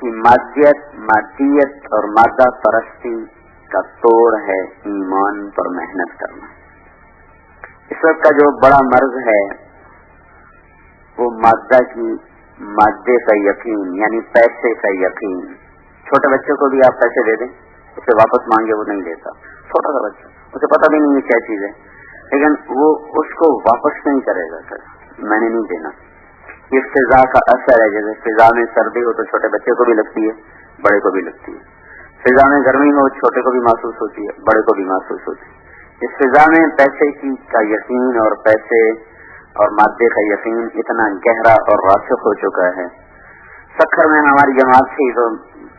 کہ مادیت اور مادہ پرستی کا توڑ ہے ایمان پر محنت کرنا. اس وقت کا جو بڑا مرض ہے وہ مادے کا یقین، یعنی پیسے کا یقین. چھوٹے بچے کو بھی آپ پیسے دے دیں، اسے واپس مانگے وہ نہیں دیتا. چھوٹا سا بچہ، اسے پتہ بھی نہیں ہے کیا چیز ہے، لیکن وہ اس کو واپس نہیں کرے گا. میں نے نہیں دینا. یہ فضا کا اثر ہے. جیسے فضا میں سردی ہو تو چھوٹے بچے کو بھی لگتی ہے، بڑے کو بھی لگتی ہے. فضا میں گرمی ہو چھوٹے کو بھی محسوس ہوتی ہے، بڑے کو بھی محسوس ہوتی ہے. اس فضا میں پیسے کا یقین اور پیسے اور مادے کا یقین اتنا گہرا اور راسخ ہو چکا ہے. سکھر میں ہماری جماعت تھی تو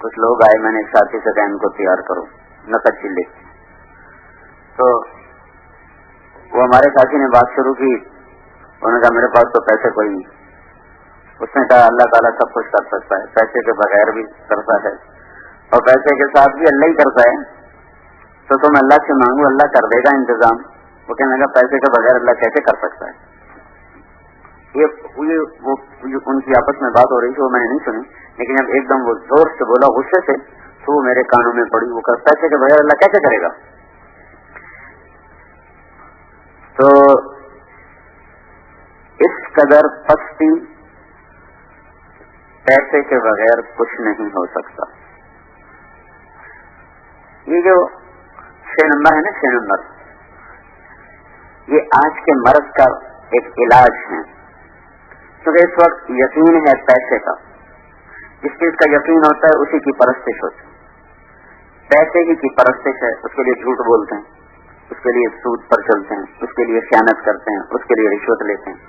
کچھ لوگ آئے، میں نے ایک ساتھی سے کہا ان کو تیار کرو، نقد چلے. تو وہ ہمارے ساتھی نے بات شروع کی. انہوں نے کہا میرے پاس تو پیسے کوئی نہیں. اس نے کہا اللہ تعالیٰ سب کچھ کر سکتا ہے، پیسے کے بغیر بھی کرتا ہے اور پیسے کے ساتھ بھی اللہ ہی کرتا ہے. تو تم اللہ سے مانگو، اللہ کر دے گا انتظام. وہ کہنے لگا پیسے کے بغیر اللہ کیسے کر سکتا ہے. یہ ان کی آپس میں بات ہو رہی تھی، وہ میں نے نہیں سنی، لیکن جب ایک دم وہ زور سے بولا غصے سے تو وہ میرے کانوں میں پڑی. وہ کہ پیسے کے بغیر اللہ کیسے کرے گا. تو اس قدر پستی پیسے کے بغیر کچھ نہیں ہو سکتا. یہ جو 6 نمبر ہے نا، 6 نمبر، یہ آج کے مرض کا ایک علاج ہے. کیونکہ اس وقت یقین ہے پیسے کا. جس چیز کا یقین ہوتا ہے اسی کی پرستش ہوتی ہے. پیسے ہی کی پرستش ہے، اس کے لیے جھوٹ بولتے ہیں، اس کے لیے سود پر چلتے ہیں، اس کے لیے خیانت کرتے ہیں، اس کے لیے رشوت لیتے ہیں،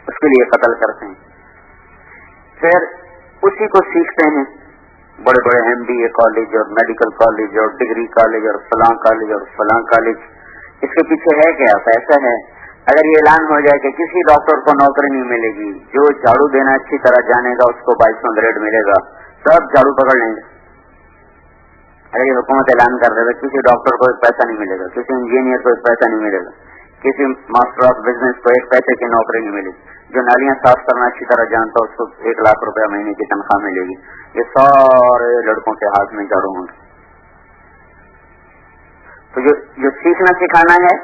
اس کے لیے قتل کرتے ہیں. پھر اسی کو سیکھتے ہیں بڑے بڑے MBA کالج اور میڈیکل کالج اور ڈگری کالج اور فلاں کالج اور فلاں کالج. اس کے پیچھے ہے کیا؟ پیسہ ہے. اگر یہ اعلان ہو جائے کہ کسی ڈاکٹر کو نوکری نہیں ملے گی، جو جھاڑو دینا اچھی طرح جانے گا اس کو 2200 گریڈ ملے گا، سب جھاڑو پکڑ لیں گے. اگر یہ حکومت اعلان کر دے گا کسی ڈاکٹر کو ایک پیسہ نہیں ملے گا، کسی انجینئر کو ایک پیسہ نہیں ملے گا، کسی ماسٹر آف بزنس کو ایک پیسے کی نوکری نہیں ملے گی، جو نالیاں صاف کرنا اچھی طرح جانتا اس کو 1 لاکھ روپیہ مہینے کی تنخواہ ملے گی، یہ سارے لڑکوں کے ہاتھ میں جھاڑو ہوں گے. تو جو سیکھنا سکھانا ہے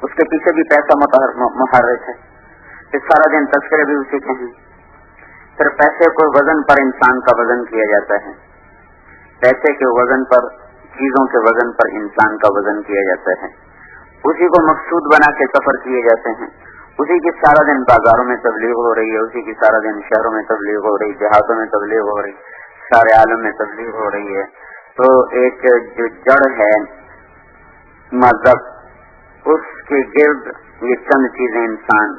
اس کے پیچھے بھی پیسہ محرک ہے. پھر سارا دن تذکرے بھی اسی کے ہیں. پھر پیسے کو وزن پر انسان کا وزن کیا جاتا ہے. پیسے کے وزن پر، چیزوں کے وزن پر انسان کا وزن کیا جاتا ہے. اسی کو مقصود بنا کے سفر کیے جاتے ہیں. اسی کی سارا دن بازاروں میں تبلیغ ہو رہی ہے، اسی کی سارا دن شہروں میں تبلیغ ہو رہی، دیہاتوں میں تبلیغ ہو رہی، سارے عالم میں تبلیغ ہو رہی ہے. تو ایک جو جڑ ہے مذہب، اس کے گرد یہ چند چیزیں انسان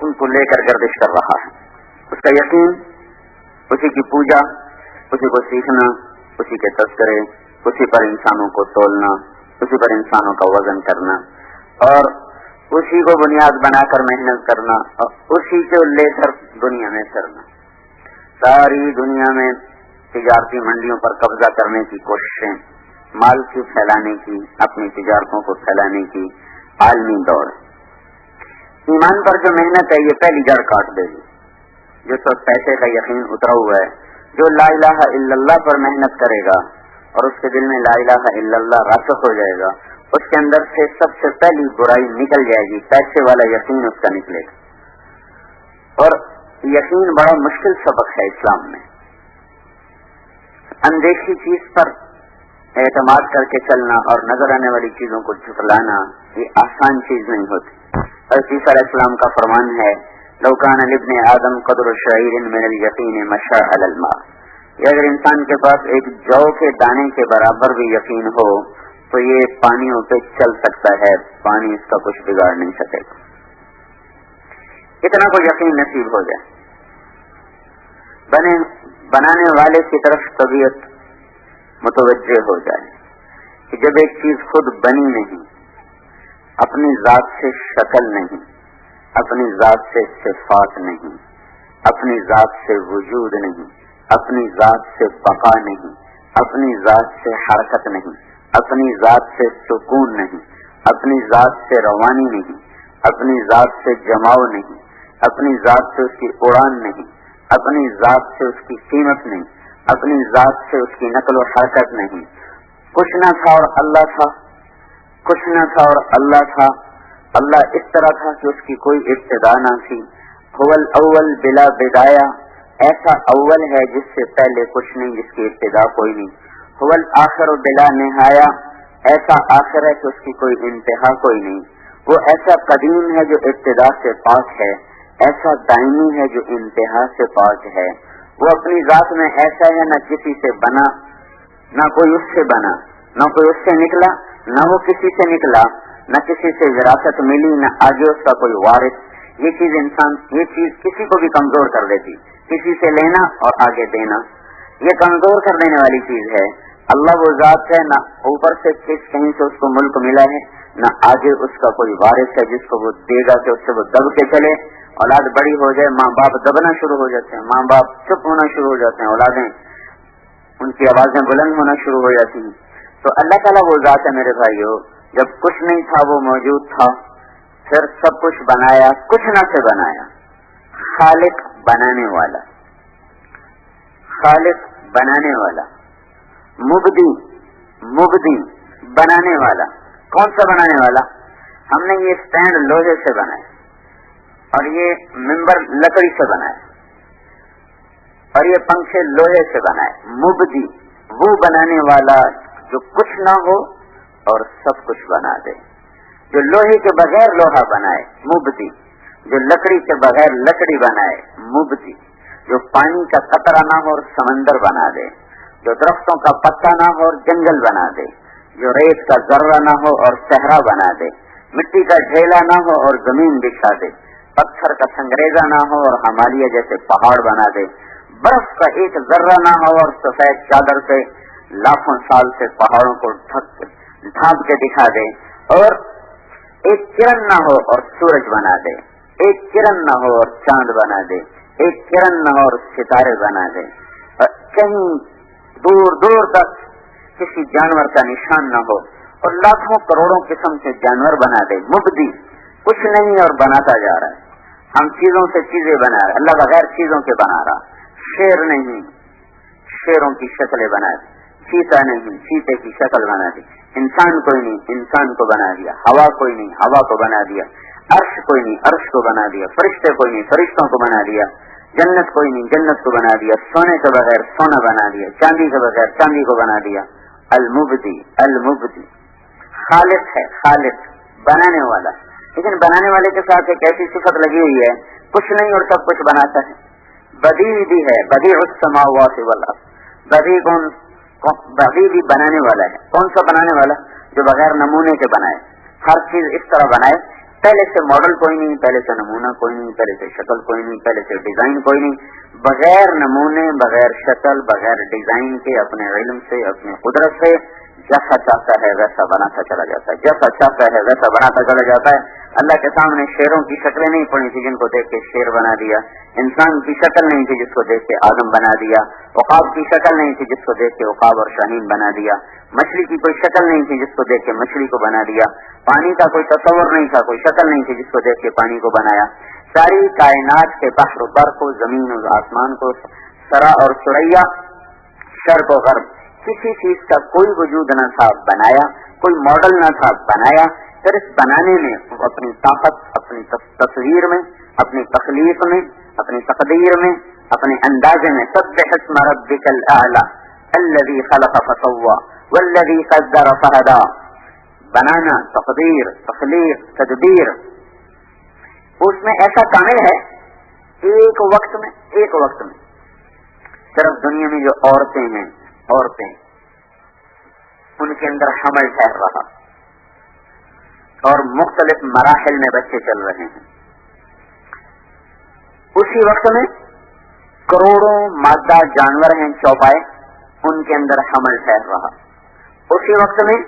ان کو لے کر گردش کر رہا ہے. اس کا یقین، اسی کی پوجا، اسی کو سیکھنا، اسی کے تذکرے، اسی پر انسانوں کو تولنا، اسی پر انسانوں کا وزن کرنا، اور اسی کو بنیاد بنا کر محنت کرنا، اور اسی کو لے کر دنیا میں پھرنا. ساری دنیا میں تجارتی منڈیوں پر قبضہ کرنے کی کوششیں، مال کی پھیلانے کی، اپنی تجارتوں کو پھیلانے کی عالمی دوڑ. ایمان پر جو محنت ہے یہ پہلی جڑ کاٹ دے گی. جس وقت پیسے کا یقین اترا ہوا ہے، جو لا الہ الا اللہ پر محنت کرے گا اور اس کے دل میں لا الہ الا اللہ راسخ ہو جائے گا، اس کے اندر سے سب سے پہلی برائی نکل جائے گی. پیسے والا یقین اس کا نکلے گا. اور یقین بڑا مشکل سبق ہے اسلام میں. اندیکھی چیز پر اعتماد کر کے چلنا اور نظر آنے والی چیزوں کو جھٹلانا یہ آسان چیز نہیں ہوتی. حضرت عیسیٰ علیہ السلام کا فرمان ہے لو کان لابن آدم قدر شعیر من الیقین مشى علی الماء. یہ اگر انسان کے پاس ایک جو کے دانے کے برابر بھی یقین ہو تو یہ پانیوں پہ چل سکتا ہے، پانی اس کا کچھ بگاڑ نہیں سکے گا. اتنا کو یقین نصیب ہو جائے. بنانے والے کی طرف طبیعت متوجہ ہو جائے کہ جب ایک چیز خود بنی نہیں، اپنی ذات سے شکل نہیں، اپنی ذات سے صفات نہیں، اپنی ذات سے وجود نہیں، اپنی ذات سے بقا نہیں، اپنی ذات سے حرکت نہیں، اپنی ذات سے سکون نہیں، اپنی ذات سے روانی نہیں، اپنی ذات سے جماؤ نہیں، اپنی ذات سے اس کی اڑان نہیں، اپنی ذات سے اس کی قیمت نہیں، اپنی ذات سے اس کی نقل و حرکت نہیں. کچھ نہ تھا اور اللہ تھا، کچھ نہ تھا اور اللہ تھا. اللہ اس طرح تھا کہ اس کی کوئی ابتدا نہ تھی. هو الاول بلا بدایا، ایسا اول ہے جس سے پہلے کچھ نہیں، جس کی ابتدا کوئی نہیں. هو الآخر بلا نہایا، ایسا آخر ہے کہ اس کی کوئی انتہا کوئی نہیں. وہ ایسا قدیم ہے جو ابتدا سے پاک ہے، ایسا دائمی ہے جو انتہا سے پاک ہے. وہ اپنی ذات میں ایسا ہے، نہ کسی سے بنا، نہ کوئی اس سے بنا، نہ کوئی اس سے نکلا، نہ وہ کسی سے نکلا، نہ کسی سے وراثت ملی، نہ آگے اس کا کوئی وارث. یہ چیز کسی کو بھی کمزور کر دیتی، کسی سے لینا اور آگے دینا، یہ کمزور کر دینے والی چیز ہے. اللہ وہ ذات ہے، نہ اوپر سے کہیں سے اس کو ملک ملا ہے، نہ آگے اس کا کوئی وارث ہے جس کو وہ دے گا کہ اس سے وہ دب کے چلے. اولاد بڑی ہو جائے، ماں باپ دبنا شروع ہو جاتے ہیں، ماں باپ چپ ہونا شروع ہو جاتے ہیں، اولادیں ان کی آوازیں بلند ہونا شروع ہو جاتی ہیں. تو اللہ تعالیٰ وہ ذات ہے میرے بھائیو، جب کچھ نہیں تھا وہ موجود تھا، پھر سب کچھ بنایا، کچھ نہ سے بنایا. خالق بنانے والا، خالق بنانے والا، مبدی بنانے والا. کون سا بنانے والا؟ ہم نے یہ سٹینڈ لوہے سے بنایا، اور یہ ممبر لکڑی سے بنائے، اور یہ پنکھے لوہے سے بنائے. مبدی وہ بنانے والا جو کچھ نہ ہو اور سب کچھ بنا دے، جو لوہے کے بغیر لوہا بنائے. مبدی جو لکڑی کے بغیر لکڑی بنائے. مبدی جو پانی کا قطرہ نہ ہو اور سمندر بنا دے، جو درختوں کا پتا نہ ہو اور جنگل بنا دے، جو ریت کا ذرہ نہ ہو اور صحرا بنا دے، مٹی کا ڈھیلا نہ ہو اور زمین بچھا دے، پتھر کا سنگریزہ نہ ہو اور ہمالیہ جیسے پہاڑ بنا دے، برف کا ایک ذرہ نہ ہو اور سفید چادر سے لاکھوں سال سے پہاڑوں کو ڈھانپ کے دکھا دے، اور ایک کرن نہ ہو اور سورج بنا دے، ایک کرن نہ ہو اور چاند بنا دے، ایک کرن نہ ہو اور ستارے بنا دے، اور کہیں دور دور تک کسی جانور کا نشان نہ ہو اور لاکھوں کروڑوں قسم کے جانور بنا دے. مبدی کچھ نہیں اور بناتا جا رہا ہے. ہم چیزوں سے چیزیں بنا رہے، اللہ بغیر چیزوں کے بنا رہا. شیر نہیں، شیروں کی شکلیں بنا دی. چیتا نہیں، چیتے کی شکل بنا دی. انسان کوئی نہیں، انسان کو بنا دیا. ہوا کوئی نہیں، ہوا کو بنا دیا. عرش کوئی نہیں، عرش کو بنا دیا. فرشتے کوئی نہیں، فرشتوں کو بنا دیا. جنت کوئی نہیں، جنت کو بنا دیا. سونے کے بغیر سونا بنا دیا، چاندی کے بغیر چاندی کو بنا دیا. المبدی خالق ہے، خالق بنانے والا. لیکن بنانے والے کے ساتھ ایک ایسی صفت لگی ہوئی ہے، کچھ نہیں اور سب کچھ بناتا ہے. بدی بھی ہے، بدیع السماوات والارض. بدی بھی بنانے والا ہے. کون سا بنانے والا؟ جو بغیر نمونے کے بنائے، ہر چیز اس طرح بنائے، پہلے سے ماڈل کوئی نہیں، پہلے سے نمونہ کوئی نہیں، پہلے سے شکل کوئی نہیں، پہلے سے ڈیزائن کوئی نہیں. بغیر نمونے، بغیر شکل، بغیر ڈیزائن کے، اپنے علم سے، اپنے قدرت سے جیسا چاہتا ہے ویسا بناتا چلا جاتا ہے، جیسا چاہتا ہے ویسا بناتا چلا جاتا ہے. اللہ کے سامنے شیروں کی شکلیں نہیں پڑی تھی جن کو دیکھ کے شیر بنا دیا، انسان کی شکل نہیں تھی جس کو دیکھ کے آدم بنا دیا، عقاب کی شکل نہیں تھی جس کو دیکھ کے عقاب اور شاہین بنا دیا، مچھلی کی کوئی شکل نہیں تھی جس کو دیکھ کے مچھلی کو بنا دیا، پانی کا کوئی تصور نہیں تھا، کوئی شکل نہیں تھی جس کو دیکھ کے پانی کو بنایا. ساری کائنات کے بحر و بر کو، زمین اور آسمان کو، سرا اور ثریا، شرق و غرب، کسی چیز کا کوئی وجود نہ تھا، بنایا. کوئی ماڈل نہ تھا، بنایا. پھر اس بنانے میں اپنی طاقت، اپنی تصویر میں، اپنی تخلیق میں، اپنی تقدیر میں، اپنے اندازے میں، سبح اسم ربک الاعلی الذی خلق فسوی والذی قدر فہدی. بنانا، تقدیر، تخلیق، تدبیر، اس میں ایسا کامل ہے. ایک وقت میں صرف دنیا میں جو عورتیں ہیں، ان کے اندر حمل ٹھہر رہا اور مختلف مراحل میں بچے چل رہے ہیں. اسی وقت میں کروڑوں مادہ جانور ہیں چوپائے، ان کے اندر حمل ٹھہر رہا. اسی وقت میں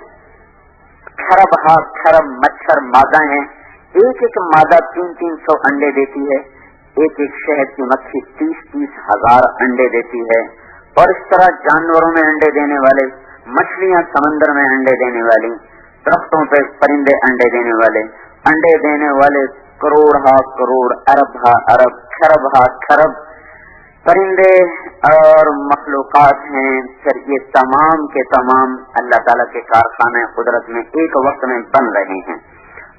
کھرب مچھر مادہ ہیں، ایک ایک مادہ 300 انڈے دیتی ہے. ایک شہد کی مکھی 30 ہزار انڈے دیتی ہے. اور اس طرح جانوروں میں انڈے دینے والے، مچھلیاں سمندر میں انڈے دینے والی، درختوں پہ پرندے انڈے دینے والے کروڑ ہا کروڑ، ارب ہا ارب، کھرب ہا کھرب. پرندے اور مخلوقات ہیں، پھر یہ تمام کے تمام اللہ تعالیٰ کے کارخانے قدرت میں ایک وقت میں بن رہے ہیں،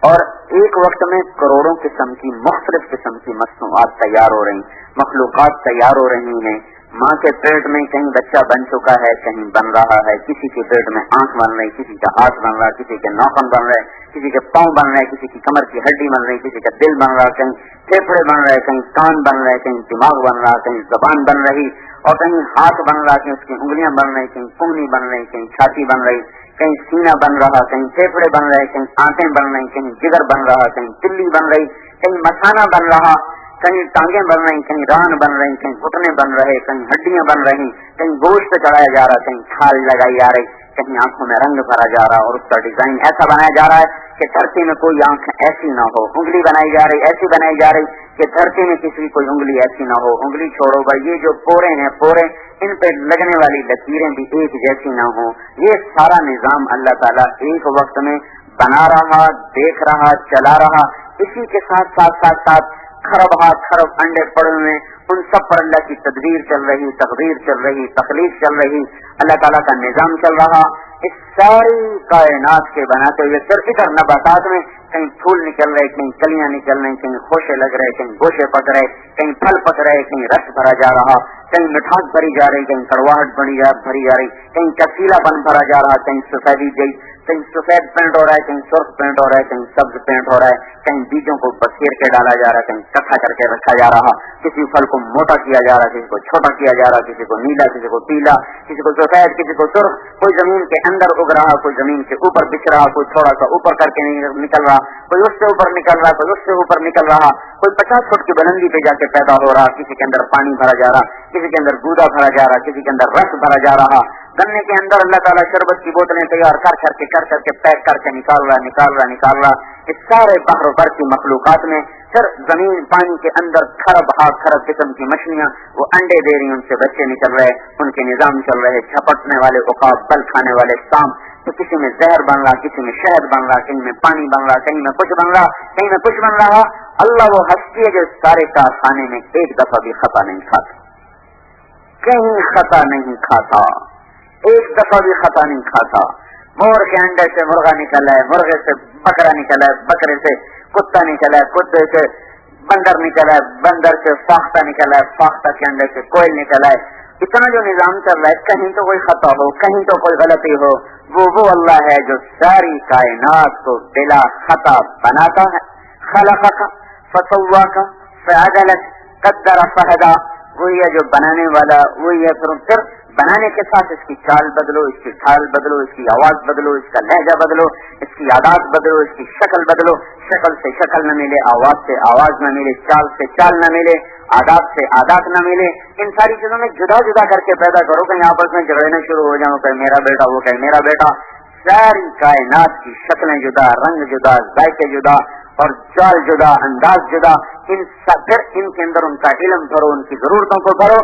اور ایک وقت میں کروڑوں قسم کی مختلف قسم کی مصنوعات تیار ہو رہی، مخلوقات تیار ہو رہی ہیں۔ ماں کے پیٹ میں کہیں بچہ بن چکا ہے، کہیں بن رہا ہے، کسی کے پیٹ میں آنکھ بن رہی، کسی کا ہاتھ بن رہا، کسی کے ناخن بن رہے، کسی کے پاؤں بن رہے، کسی کی کمر کی ہڈی بن رہی، کسی کا دل بن رہا، کہیں پھیپھڑے بن رہے، کہیں کان بن رہے، کہیں دماغ بن رہا، کہیں زبان بن رہی، اور کہیں ہاتھ بن رہا، کہیں اس کی انگلیاں بن رہی، کہیں کونی بن رہی، کہیں چھاتی بن رہی، کہیں سینہ بن رہا، کہیں پھیپھڑے بن رہے، کہیں آنکھیں بن رہی، کہیں جگر بن رہا، کہیں تلی بن رہی، کہیں مثانہ بن رہا، کہیں ٹانگیں بن رہی، کہیں ران بن رہی، کہیں گھٹنے بن رہے، کہیں ہڈیاں بن رہی، کہیں گوشت چڑھایا جا رہا، کہیں کھال لگائی جا رہی، کہیں آنکھوں میں رنگ بھرا جا رہا، اور اس کا ڈیزائن ایسا بنایا جا رہا ہے کہ دھرتی میں کوئی آنکھ ایسی نہ ہو، انگلی بنائی جا رہی ایسی بنائی جا رہی کہ دھرتی میں کسی کی کوئی انگلی ایسی نہ ہو۔ انگلی چھوڑو بھائی، یہ جو پورے ہیں پورے، ان پہ لگنے والی لکیریں بھی ایک جیسی نہ ہو۔ یہ سارا نظام اللہ تعالیٰ ایک وقت میں بنا رہا، دیکھ رہا، چلا رہا۔ اسی کے ساتھ ساتھ خرب ہاتھ خرب انڈے پڑے ہوئے، ان سب پر اللہ کی تدبیر چل رہی، تقدیر چل رہی، تخلیق چل رہی، اللہ تعالیٰ کا نظام چل رہا۔ اس ساری کائنات کے بناتے ہوئے پھر ادھر نباتات میں کہیں پھول نکل رہے، کہیں کلیاں نکل رہی، کہیں خوشے لگ رہے، کہیں گوشے پک رہے، کہیں پھل پک رہے، کہیں رس بھرا جا رہا، کہیں مٹھاس بھری جا رہی، کہیں کڑواہٹ بھری جا رہی، کہیں کسیلا بن بھرا جا رہا، کہیں سفیدی گئی، کہیں سفید پینٹ ہو رہا ہے، کہیں سرخ پینٹ ہو رہا ہے، کہیں سبز پینٹ ہو رہا ہے، کہیں بیجوں کو بکھیر کے ڈالا جا رہا ہے، کہیں کٹھا کر کے رکھا جا رہا، کسی پھل کو موٹا کیا جا رہا، کسی کو چھوٹا کیا جا رہا، کسی کو نیلا، کسی کو پیلا، کسی کو سفید، کسی کو سرخ، کوئی زمین کے اندر اگ رہا، کوئی زمین کے اوپر بچ رہا، کوئی تھوڑا سا اوپر کر کے نکل رہا، کوئی اس سے اوپر نکل رہا، کوئی اس سے اوپر نکل رہا، کوئی 50 فٹ کی بلندی پہ جا کے پیدا ہو رہا، کسی کے اندر پانی بھرا جا رہا، کسی کے اندر گودا بھرا جا رہا، کسی کے اندر رس بھرا جا رہا۔ گنے کے اندر اللہ تعالیٰ شربت کی بوتلیں تیار کر کے پیک کر کے نکال رہا۔ اس سارے بحر و بر کی مخلوقات میں پھر زمین پانی کے اندر خرب قسم کی مچھلیاں وہ انڈے دے رہی، ان سے بچے نکل رہے، ان کے نظام چل رہے، جھپٹنے والے عقاب، بل کھانے والے سانپ، تو کسی میں زہر بن رہا، کسی میں شہد بن رہا، کہیں میں پانی بن رہا، کہیں میں کچھ بن رہا، کہیں میں کچھ بن رہا۔ اللہ وہ ہستی ہے جو سارے کارخانے میں ایک دفعہ بھی خطا نہیں کھاتا، کہیں خطا نہیں کھاتا، ایک دفعہ بھی خطا نہیں کھاتا۔ مور کے انڈے سے مرغا نکلا ہے، مرغے سے بکرا نکلا ہے، بکرے سے کتا نکلا ہے، کتے سے بندر نکلا ہے، بندر سے فاختہ نکلا ہے، فاختہ کے انڈے سے کوئل نکلا ہے۔ اتنا جو نظام چل رہا ہے، کہیں تو کوئی خطا ہو، کہیں تو کوئی غلطی ہو، وہ اللہ ہے جو ساری کائنات کو بلا خطا بناتا ہے۔ خلقک فسواک فعدلک قدر فہدا، وہی ہے جو بنانے والا، وہی ہے پھر بنانے کے ساتھ اس کی چال بدلو، اس کی ڈھال بدلو، اس کی آواز بدلو، اس کا لہجہ بدلو، اس کی عادات بدلو، اس کی شکل بدلو، شکل سے شکل نہ ملے، آواز سے آواز نہ ملے، چال سے چال نہ ملے، عادات سے عادات نہ ملے، ان ساری چیزوں میں جدا جدا کر کے پیدا کرو، کہیں آپس میں جھگڑنے شروع ہو جاؤ، کہ میرا بیٹا، وہ کہ میرا بیٹا۔ ساری کائنات کی شکلیں جدا، رنگ جدا، ذائقے جدا، اور چال جدا، انداز جدا، پھر ان کے اندر ان کا علم بھرو، ان کی ضرورتوں کو بھرو۔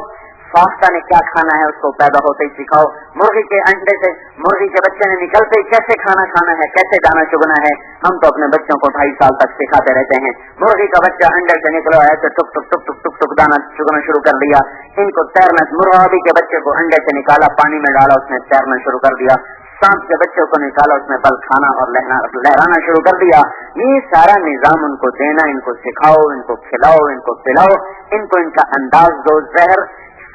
فاختہ نے کیا کھانا ہے اس کو پیدا ہوتے ہی سکھاؤ، مرغی کے انڈے سے، مرغی کے بچے نے نکلتے ہی کیسے کھانا کھانا ہے، کیسے دانا چگنا ہے، ہم تو اپنے بچوں کو 2.5 سال تک سکھاتے رہتے ہیں۔ مرغی کا بچہ انڈے سے نکلا ایسے ٹک ٹک ٹک ٹک ٹک ٹک دانا چگنا شروع کر دیا، ان کو تیرنا، مرغابی کے بچے کو انڈے سے نکالا، پانی میں ڈالا، اس نے تیرنا شروع کر دیا، سانپ کے بچوں کو نکالا، اس نے بل کھانا اور لہرانا شروع کر دیا۔ یہ سارا نظام ان کو دینا، ان کو سکھاؤ، ان کو کھلاؤ، ان کو پلاؤ، ان کو ان کا انداز دو۔ زہر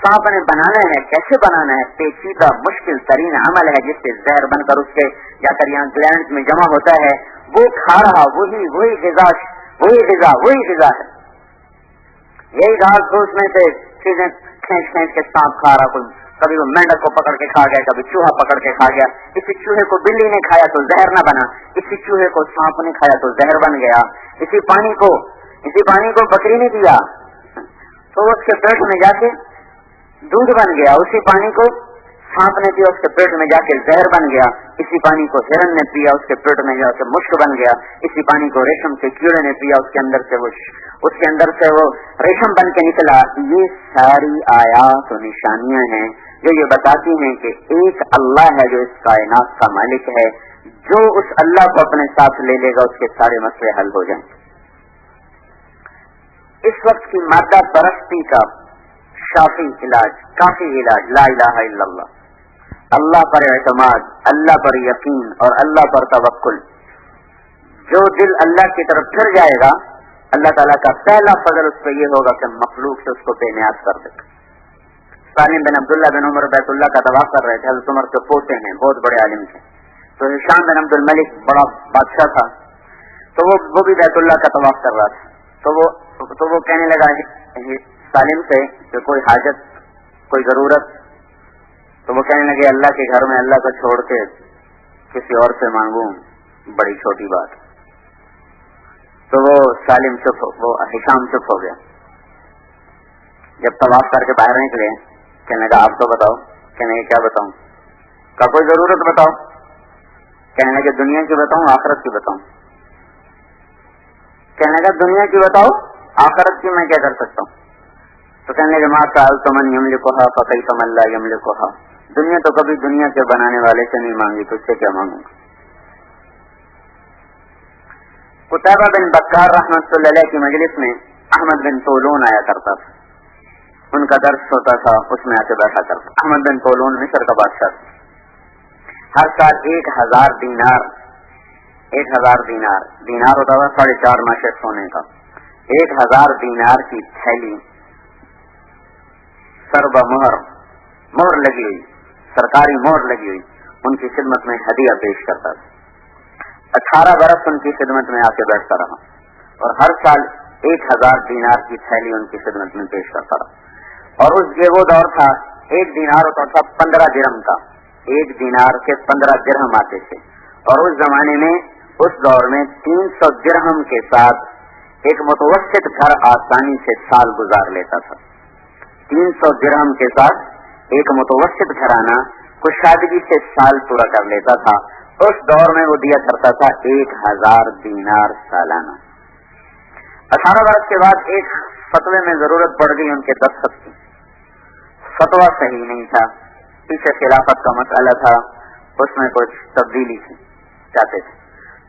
سانپ نے بنانا ہے، کیسے بنانا ہے، پیچیدہ مشکل ترین عمل ہے، جس سے زہر بن کر اس کے جا کر یہاں گلینڈ میں جمع ہوتا ہے، وہ کھا رہا، وہی غذا ہے، یہی گھاس پھوس میں سے چیزیں کھینچ کے سانپ کھا رہا، کوئی کبھی وہ مینڈک کو پکڑ کے کھا گیا، کبھی چوہا پکڑ کے کھا گیا، اسی چوہے کو بلی نے کھایا تو زہر نہ بنا، اسی چوہے کو سانپ نے کھایا تو زہر بن گیا، اسی پانی کو بکری نے پیا تو اس کے پیٹ میں جا کے دودھ بن گیا، اسی پانی کو سانپ نے پیا، اس کے پیٹ میں جا کے زہر بن گیا، اسی پانی کو ہرن نے پیا، اس کے پیٹ میں جا کے مشک بن گیا، اسی پانی کو ریشم کے کیڑے نے پیا، اس کے اندر سے وہ ریشم بن کے نکلا۔ یہ ساری آیات و نشانیاں ہیں جو یہ بتاتی ہیں کہ ایک اللہ ہے جو اس کائنات کا مالک ہے، جو اس اللہ کو اپنے ساتھ لے لے گا اس کے سارے مسئلے حل ہو جائیں۔ اس وقت کی مادہ پرستی کا شافی علاج، کافی علاج لا الہ الا اللہ، اللہ پر اعتماد، اللہ پر یقین اور اللہ پر توکل. جو دل اللہ کی طرف پھر جائے گا، اللہ تعالیٰ کا پہلا فضل اس پہ یہ ہوگا کہ مخلوق سے اس کو بے نیاز کر دے. سالم بن عبداللہ بن عمر بیت اللہ کا طواف کر رہے تھے، حضرت عمر کے پوتے ہیں، بہت بڑے عالم تھے. تو ہشام بن عبد الملک بڑا بادشاہ تھا، تو وہ بھی بیت اللہ کا طواف کر رہا تھا. تو وہ کہنے لگا سالم سے کہ کوئی حاجت، کوئی ضرورت. تو وہ کہنے لگے اللہ کے گھر میں اللہ کو چھوڑ کے کسی اور سے مانگوں، بڑی چھوٹی بات. تو وہ سالم چپ، وہ ہشام چپ ہو گیا. جب طواف کر کے باہر نکلے، کہنے لگا آپ تو بتاؤ. کہنے لگے کیا بتاؤں؟ کا کوئی ضرورت بتاؤ. کہنے لگے دنیا کی بتاؤں آخرت کی بتاؤں؟ کہنے لگا دنیا کی بتاؤ، آخرت کی میں کیا کر سکتا ہوں؟ تو کہنے لگے ما سألت من یملکھا فکیف من لا یملکھا، دنیا تو کبھی دنیا کے بنانے والے سے نہیں مانگی، تجھ سے کیا مانگوں گا. قتیبہ بن بکار رحمۃ اللہ علیہ کی مجلس میں احمد بن طولون آیا کرتا تھا، ان کا درس ہوتا تھا، اس میں آ کے بیٹھا کرتا. احمد بن طولون مصر کا بادشاہ تھا. ہر سال 1000 دینار، 1000 دینار ہوتا تھا 4.5 ماشے سونے کا. 1000 دینار کی تھیلی سربا مہر لگی ہوئی، سرکاری مہر لگی ہوئی، ان کی خدمت میں ہدیہ پیش کرتا تھا. 18 برس ان کی خدمت میں آ کے بیٹھتا رہا اور ہر سال 1000 دینار کی تھیلی ان کی خدمت میں پیش کرتا رہا. اور یہ وہ دور تھا، 1 دینار ہوتا تھا 15 درہم کا، 1 دینار کے 15 درہم آتے تھے. اور اس زمانے میں، اس دور میں 300 درہم کے ساتھ ایک متوسط گھر آسانی سے سال گزار لیتا تھا. 300 درہم کے ساتھ ایک متوسط گھرانہ کشادگی سے سال پورا کر لیتا تھا. اس دور میں وہ دیا کرتا تھا 1000 دینار سالانہ. 18 برس کے بعد ایک فتوے میں ضرورت پڑ گئی ان کے دستخط کی. فتویٰ صحیح نہیں تھا، پیچھے خلافت کا مسئلہ تھا، اس میں کچھ تبدیلی تھی چاہتے تھے،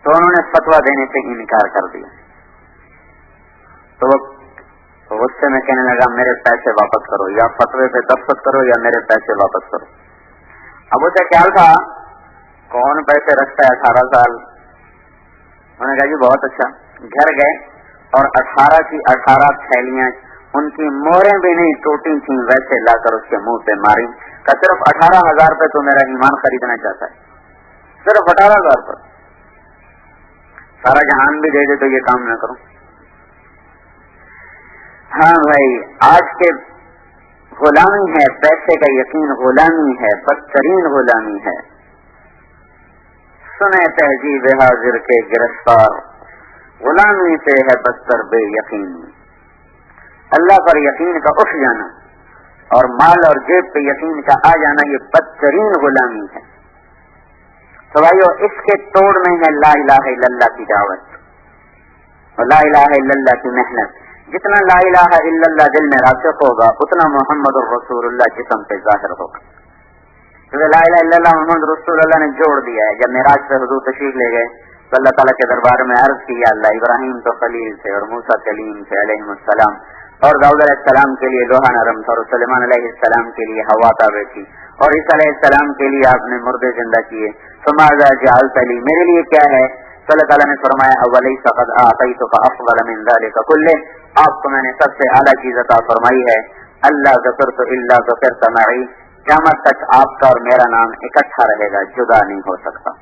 تو انہوں نے فتویٰ دینے سے انکار کر دیا. تو وہ غصے میں کہنے لگا میرے پیسے واپس کرو، یا فتوے پہ دستخط کرو یا میرے پیسے واپس کرو. اب اسے خیال تھا کون پیسے رکھتا ہے 18 سال. انہوں نے کہا جی بہت اچھا. گھر گئے اور 18 کی 18 تھیلیاں، ان کی موریں بھی نہیں ٹوٹی تھیں، ویسے لا کر اس کے منہ پہ ماری. کہ صرف 18,000 پہ تو میرا ایمان خریدنا چاہتا ہے، صرف 18,000 پر سارا جہان بھی دے دے تو یہ کام نہ کروں. ہاں بھائی، آج کے غلامی ہے، پیسے کا یقین غلامی ہے، بدترین غلامی ہے. سنے تہذیب حاضر کے گرفتار، غلامی سے ہے بدتر بے یقینی. اللہ پر یقین کا اٹھ جانا اور مال اور جیب پہ یقین کا آ جانا، یہ بدترین غلامی ہے. تو بھائیو، اس کے توڑ میں ہے لا الہ الا اللہ کی دعوت اور لا الہ الا اللہ کی محنت. جتنا لا الہ الا اللہ دل میں راسخ ہوگا، اتنا محمد الرسول اللہ جسم پہ ظاہر ہوگا. کیونکہ لا الہ الا اللہ محمد رسول اللہ نے جوڑ دیا ہے. جب معراج سے حضور تشریف لے گئے تو اللہ تعالیٰ کے دربار میں عرض کیا، اللہ ابراہیم تو خلیل تھے اور موسیٰ کلیم تھے علیہ السلام، اور داؤد علیہ السلام کے لیے لوہا نرم تھا، اور سلیمان علیہ السلام کے لیے ہوا تابع تھی، اور عیسیٰ علیہ السلام کے لیے آپ نے مردے زندہ کیے. فماذا جعلت لی، میرے لیے کیا ہے؟ تو اللہ تعالیٰ نے فرمایا اولیس قد اعطیتک افضل من ذلک کلہ، آپ کو میں نے سب سے اعلیٰ چیز عطا فرمائی ہے. اللہ ذکرت الا ذکرت معی، قیامت تک آپ کا اور میرا نام اکٹھا رہے گا، جدا نہیں ہو سکتا.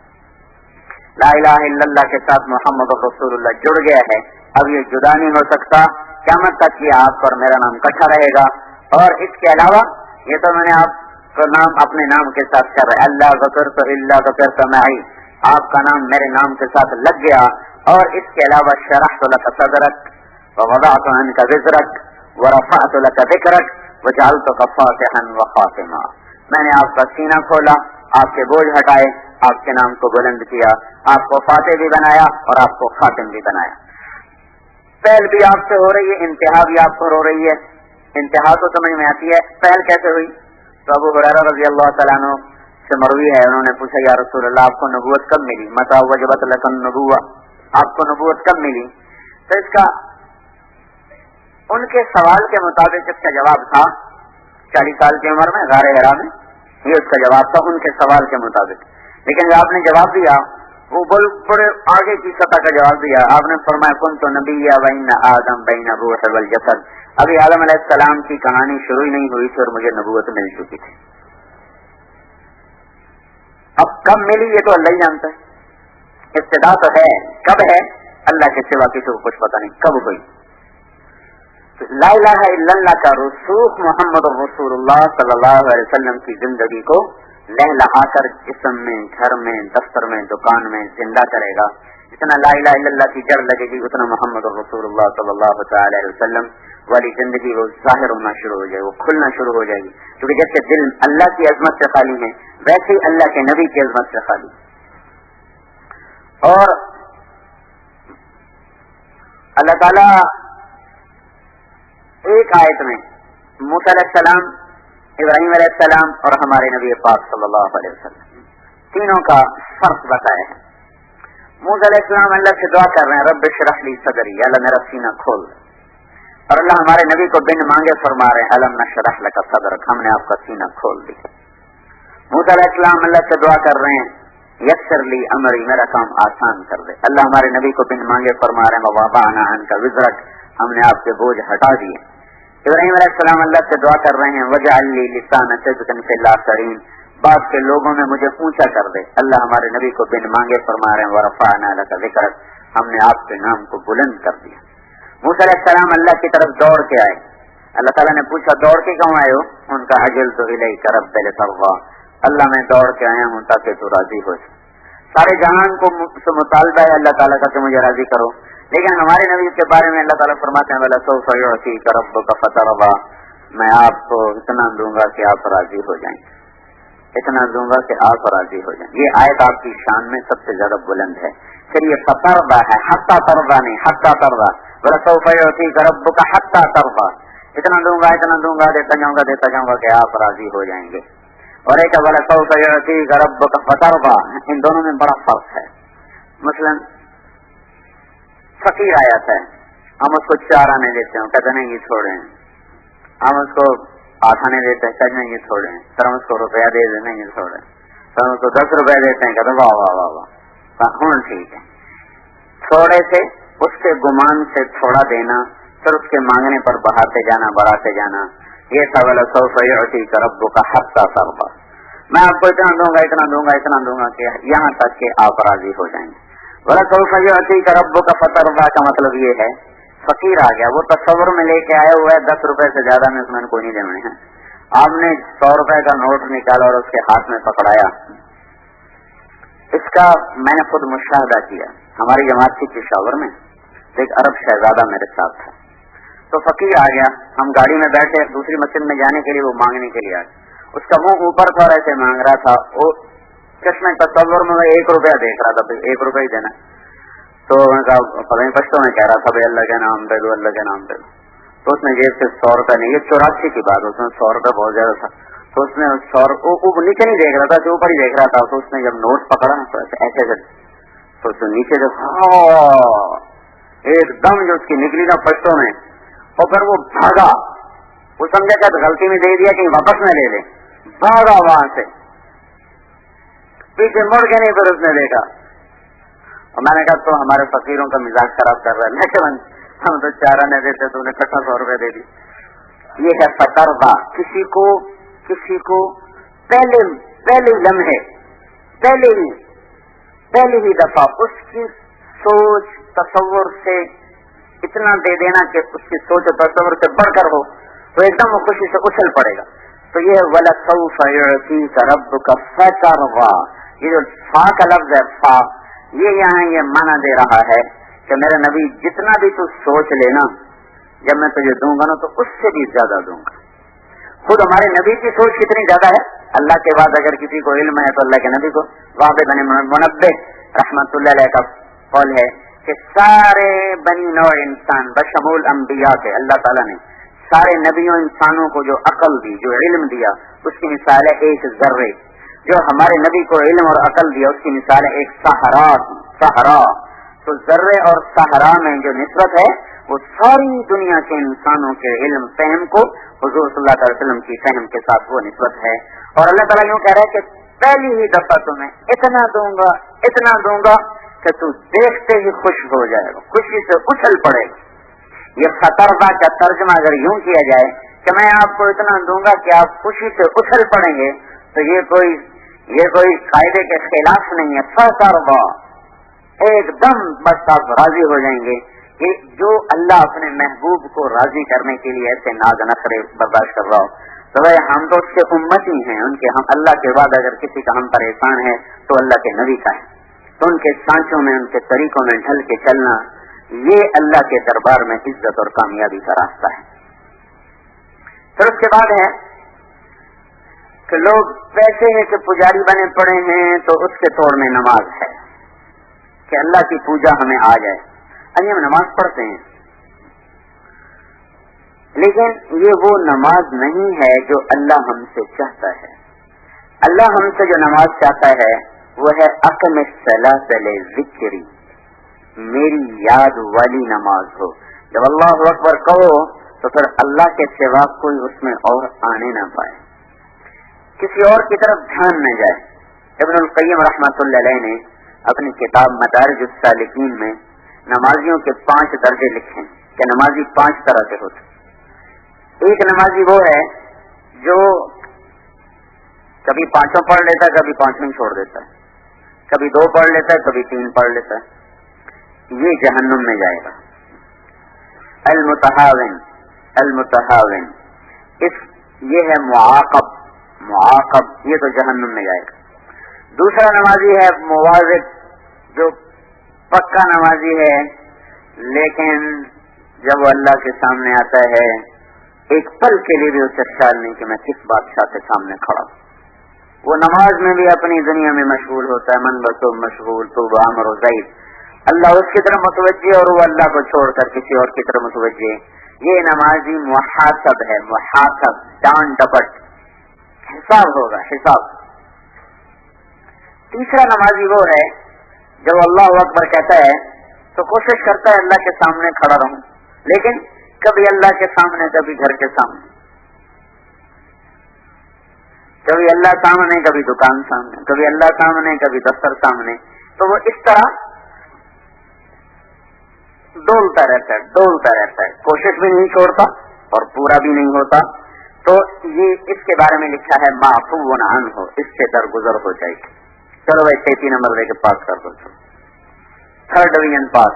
لا الہ الا اللہ کے ساتھ محمد رسول اللہ جڑ گیا ہے، اب یہ جدا نہیں ہو سکتا. قیامت تک یہ آپ کا اور میرا نام اکٹھا رہے گا. اور اس کے علاوہ یہ تو میں نے آپ کا نام اپنے نام کے ساتھ کر رہا ہے، اللہ ذکرت الا ذکرت معی، آپ کا نام میرے نام کے ساتھ لگ گیا. اور اس کے علاوہ شرحت لک صدرک ووضعت عنک وزرک ورفعت لک ذکرک وجعلتک فاتحا وخاتما، میں نے آپ کا سینہ کھولا، آپ کے بوجھ ہٹائے، آپ کے نام کو بلند کیا، آپ کو فاتح بھی بنایا اور آپ کو خاتم بھی بنایا. پہل بھی آپ سے ہو رہی ہے، انتہا بھی آپ پر ہو رہی ہے. انتہا تو سمجھ میں آتی ہے، پہل کیسے ہوئی؟ تو ابو ہریرہ رضی اللہ تعالیٰ عنہ سے مروی ہے، انہوں نے پوچھا یا رسول اللہ آپ کو نبوت کب ملی؟ متى وجبت لك النبوة، آپ کو نبوت کب ملی؟ تو اس کا ان کے سوال کے مطابق اس کا جواب تھا 40 سال کی عمر میں غار حرا میں. یہ اس کا جواب تھا ان کے سوال کے مطابق. لیکن جو آپ نے جواب دیا وہ بڑے آگے کی سطح کا جواب دیا. آپ نے فرمایا کن تو نبی بین آدم بین الروح والجسد. ابھی آدم علیہ السلام کی کہانی شروع ہی نہیں ہوئی تھی اور مجھے نبوت مل چکی تھی. اب کب ملی یہ تو اللہ ہی جانتا ہے. ابتدا تو ہے, کب ہے اللہ کے سوا کسی کو کچھ پتہ نہیں کب ہوئی. لا الہ الا اللہ کا رسوخ محمد رسول اللہ صلی اللہ علیہ وسلم کی زندگی کو لہلہا کر جسم میں, گھر میں, دفتر میں, دکان میں زندہ کرے گا. جتنا لا الہ الا اللہ کی جڑ لگے گی اتنا محمد رسول اللہ صلی اللہ تعالی علیہ وسلم والی زندگی وہ ظاہر ہونا شروع ہو جائے, وہ کھلنا شروع ہو جائے گی. کیونکہ جیسے دل اللہ کی عظمت سے خالی ہے ویسے ہی اللہ کے نبی کی عظمت سے خالی. اور اللہ تعالی ایک آیت میں موسیٰ علیہ السلام, ابراہیم علیہ السلام اور ہمارے نبی پاک صلی اللہ علیہ وسلم تینوں کا فرق بتایا ہے. موسیٰ علیہ السلام اللہ سے دعا کر رہے ہیں رب اشرح لی صدری, اللہ میرا سینہ کھول دے. اور اللہ ہمارے نبی کو بن مانگے فرما رہے ہیں الم نشرح لک صدرک, ہم نے آپ کا سینہ کھول دیا. موسیٰ علیہ السلام اللہ سے دعا کر رہے ہیں یسر لی امری, میرا کام آسان کر دے. اللہ ہمارے نبی کو بن مانگے فرما رہے ہیں ووضعنا عنک وزرک, ہم نے آپ کے بوجھ ہٹا دیے. ابراہیم علیہ السلام اللہ سے دعا کر رہے ہیں وجعل لی لسان صدق فی الاخرین, بعد کے لوگوں میں مجھے اونچا کر دے. اللہ ہمارے نبی کو بن مانگے فرما رہے ہیں ورفعنا لک ذکرک, ہم نے آپ کے نام کو بلند کر دیا. موسیٰ علیہ السلام اللہ کی طرف دوڑ کے آئے. اللہ تعالیٰ نے پوچھا دوڑ کے کیوں آئے ہو؟ ان کا عجلت الیک رب لترضی, اللہ میں دوڑ کے آیا ہوں تاکہ تو راضی ہو جائے. سارے جہان کو مطالبہ ہے اللہ تعالیٰ کا کہ مجھے راضی کرو, لیکن ہمارے نبی کے بارے میں اللہ تعالیٰ فرماتے ہیں وَلَسَوْفَ يُعْطِيكَ رَبُّكَ فَتَرْضَىٰ, میں آپ کو اتنا دوں گا کہ آپ راضی ہو جائیں, اتنا دوں گا کہ آپ راضی ہو جائیں. یہ آیت آپ کی شان میں سب سے زیادہ بلند ہے. پھر یہ فترضیٰ ہے, حتیٰ ترضیٰ نہیں, حتیٰ ترضیٰ. وَلَسَوْفَ يُعْطِيكَ رَبُّكَ حَتَّىٰ تَرْضَىٰ, اتنا دوں گا دیتا جاؤں گا کہ آپ راضی ہو جائیں گے. اور ایک وَلَسَوْفَ يُعْطِيكَ رَبُّكَ فَتَرْضَىٰ, ان دونوں میں بڑا فرق ہے. مثلا فقیر آیا ہے, ہم اس کو 4 آنے دیتے ہیں, کہتے نہیں یہ چھوڑیں. ہم اس کو 8 آنے دیتے ہیں, کہتے نہیں یہ چھوڑیں. پھر ہم اس کو روپیہ دے دیتے ہیں, یہ چھوڑیں. پھر ہم اس کو 10 روپیہ دیتے ہیں, کہتے واہ واہ واہ واہ, ہوں ٹھیک ہے. تھوڑے سے اس کے گمان سے تھوڑا دینا, پھر اس کے مانگنے پر بڑھاتے جانا, یہ تھا وَلَسَوْفَ يُعْطِيكَ رَبُّكَ حَتَّىٰ تَرْضَىٰ, میں آپ کو اتنا دوں گا کہ یہاں تک کہ آپ راضی ہو جائیں گے. وَلَسَوْفَ يُعْطِيكَ رَبُّكَ فَتَرْضَىٰ کا مطلب یہ ہے فقیر آ گیا, وہ تصور میں لے کے آیا ہوا ہے 10 روپے سے زیادہ میں اس میں کوئی نہیں دینے ہیں. آپ نے 100 روپے کا نوٹ نکالا اور اس کے ہاتھ میں پکڑایا. اس کا میں نے خود مشاہدہ کیا. ہماری جماعت کی پشاور میں ایک عرب شہزادہ میرے ساتھ تھا, تو فقیر آ گیا. ہم گاڑی میں بیٹھے دوسری مسجد میں جانے کے لیے, وہ مانگنے کے لیے آئے. اس کا منہ اوپر تھا اور ایسے مانگ رہا تھا. وہ چشمے تصور میں 1 روپیہ دیکھ رہا تھا, 1 روپیہ ہی دینا. تو میں کہا پتہ نہیں پشتوں میں کہہ رہا تھا بھائی اللہ کے نام دے دو, اللہ کے نام دے دو. تو اس نے جیب سے 100 روپے نہیں, یہ 84 کی بات, اس میں 100 روپے بہت زیادہ تھا. تو اس نے 100 نیچے نہیں دیکھ رہا تھا, اوپر ہی دیکھ رہا تھا. تو اس نے جب نوٹ پکڑا تو ایسے تو اس نے نیچے ایک دم جو اس کی نکلی نا پشتوں میں, اور پھر وہ بھاگا. وہ سمجھا کہ غلطی میں دے دیا کہ واپس نہ لے لے, بھاگا وہاں سے, پیچھے مڑ کے نہیں. پھر اس نے دیکھا اور میں نے کہا تو ہمارے فقیروں کا مزاج خراب کر رہا ہے. لیکن ہم تو 4 آنے دیتے تو انہیں 100 روپے دے دی. یہ ہے فترضیٰ. کسی کو پہلے لمحے پہلی ہی دفعہ اس کی سوچ تصور سے اتنا دے دینا کہ اس کی سوچ اور تصور سے بڑھ کر ہو, تو ایک دم وہ خوشی سے اچھل پڑے گا. تو یہ وَلَسَوْفَ يُعْطِيكَ رَبُّكَ فَتَرْضَىٰ, یہ جو فا کا لفظ ہے, فا یہ یہاں یہ معنی دے رہا ہے کہ میرے نبی جتنا بھی تو سوچ لینا, جب میں تجھے دوں گا نا تو اس سے بھی زیادہ دوں گا. خود ہمارے نبی کی سوچ کتنی زیادہ ہے. اللہ کے بعد اگر کسی کو علم ہے تو اللہ کے نبی کو. وہاں بن منبہ رحمت اللہ علیہ کا قول ہے کہ سارے بنی نوع انسان بشمول انبیاء کے اللہ تعالیٰ نے سارے نبیوں انسانوں کو جو عقل دی, جو علم دیا, اس کی مثال ہے ایک ذرے. جو ہمارے نبی کو علم اور عقل دیا اس کی مثال ہے ایک صحرا. تو ذرے اور صحرا میں جو نسبت ہے وہ ساری دنیا کے انسانوں کے علم فہم کو حضور صلی اللہ علیہ وسلم کی فہم کے ساتھ وہ نسبت ہے. اور اللہ تعالیٰ یوں کہہ رہا ہے کہ پہلی ہی دفعہ تمہیں اتنا دوں گا کہ تو دیکھتے ہی خوش ہو جائے گا, خوشی سے اچھل پڑے گا. یہ خطربہ کا ترجمہ اگر یوں کیا جائے کہ میں آپ کو اتنا دوں گا کہ آپ خوشی سے اچھل پڑیں گے, تو یہ کوئی قاعدے کے خلاف نہیں ہے. خطربہ ایک دم بس آپ راضی ہو جائیں گے. یہ جو اللہ اپنے محبوب کو راضی کرنے کے لیے ایسے ناز نخرے برداشت کر رہا ہو, تو وہ ہم تو اس کے امتی ہیں, ان کے ہم اللہ کے بعد اگر کسی کا ہم پر احسان ہے تو اللہ کے نبی کا ہے. تو ان کے سانچوں میں, ان کے طریقوں میں ڈھل کے چلنا, یہ اللہ کے دربار میں عزت اور کامیابی کا راستہ ہے. پھر اس کے بعد ہے کہ لوگ ویسے ہیں کہ پجاری بنے پڑے ہیں تو اس کے توڑ میں نماز ہے کہ اللہ کی پوجا ہمیں آ جائے. ابھی ہم نماز پڑھتے ہیں, لیکن یہ وہ نماز نہیں ہے جو اللہ ہم سے چاہتا ہے. اللہ ہم سے جو نماز چاہتا ہے وہ ہے اقم الصلاۃ لذکری, میری یاد والی نماز ہو. جب اللہ اکبر کہو تو پھر اللہ کے سوا کوئی اس میں اور آنے نہ پائے, کسی اور کی طرف دھیان نہ جائے. ابن القیم رحمۃ اللہ علیہ نے اپنی کتاب مدارج السالکین میں نمازیوں کے 5 درجے لکھے کہ نمازی 5 طرح کے ہوتے. ایک نمازی وہ ہے جو کبھی 5 پڑھ لیتا ہے, کبھی 5 چھوڑ دیتا ہے, کبھی 2 پڑھ لیتا ہے, کبھی 3 پڑھ لیتا ہے. یہ جہنم میں جائے گا. المتہاون یہ ہے معاقب, یہ تو جہنم میں جائے گا. دوسرا نمازی ہے مواظب, جو پکا نمازی ہے لیکن جب وہ اللہ کے سامنے آتا ہے ایک پل کے لیے بھی اسے خیال نہیں کہ میں کس بادشاہ کے سامنے کھڑا ہوں. وہ نماز میں بھی اپنی دنیا میں مشغول ہوتا ہے, من بسو مشغول تو عامر و زید, اللہ اس کی طرف متوجہ اور وہ اللہ کو چھوڑ کر کسی اور کی طرف متوجہ. یہ نمازی محاسب ہے, محاسب ڈانٹ ڈپٹ, حساب ہوگا حساب. تیسرا نمازی وہ ہے جب اللہ اکبر کہتا ہے تو کوشش کرتا ہے اللہ کے سامنے کھڑا رہوں, لیکن کبھی اللہ کے سامنے, کبھی گھر کے سامنے, کبھی اللہ سامنے, کبھی دکان سامنے, کبھی اللہ سامنے, کبھی دفتر سامنے. تو وہ اس طرح ڈولتا رہتا ہے, کوشش بھی نہیں چھوڑتا اور پورا بھی نہیں ہوتا. تو یہ اس کے بارے میں لکھا ہے معفو عنہ, اس سے درگزر ہو جائے گی. چلو بھائی 33 نمبر لے کے پاس کر دو. 3rd ڈویژن پاس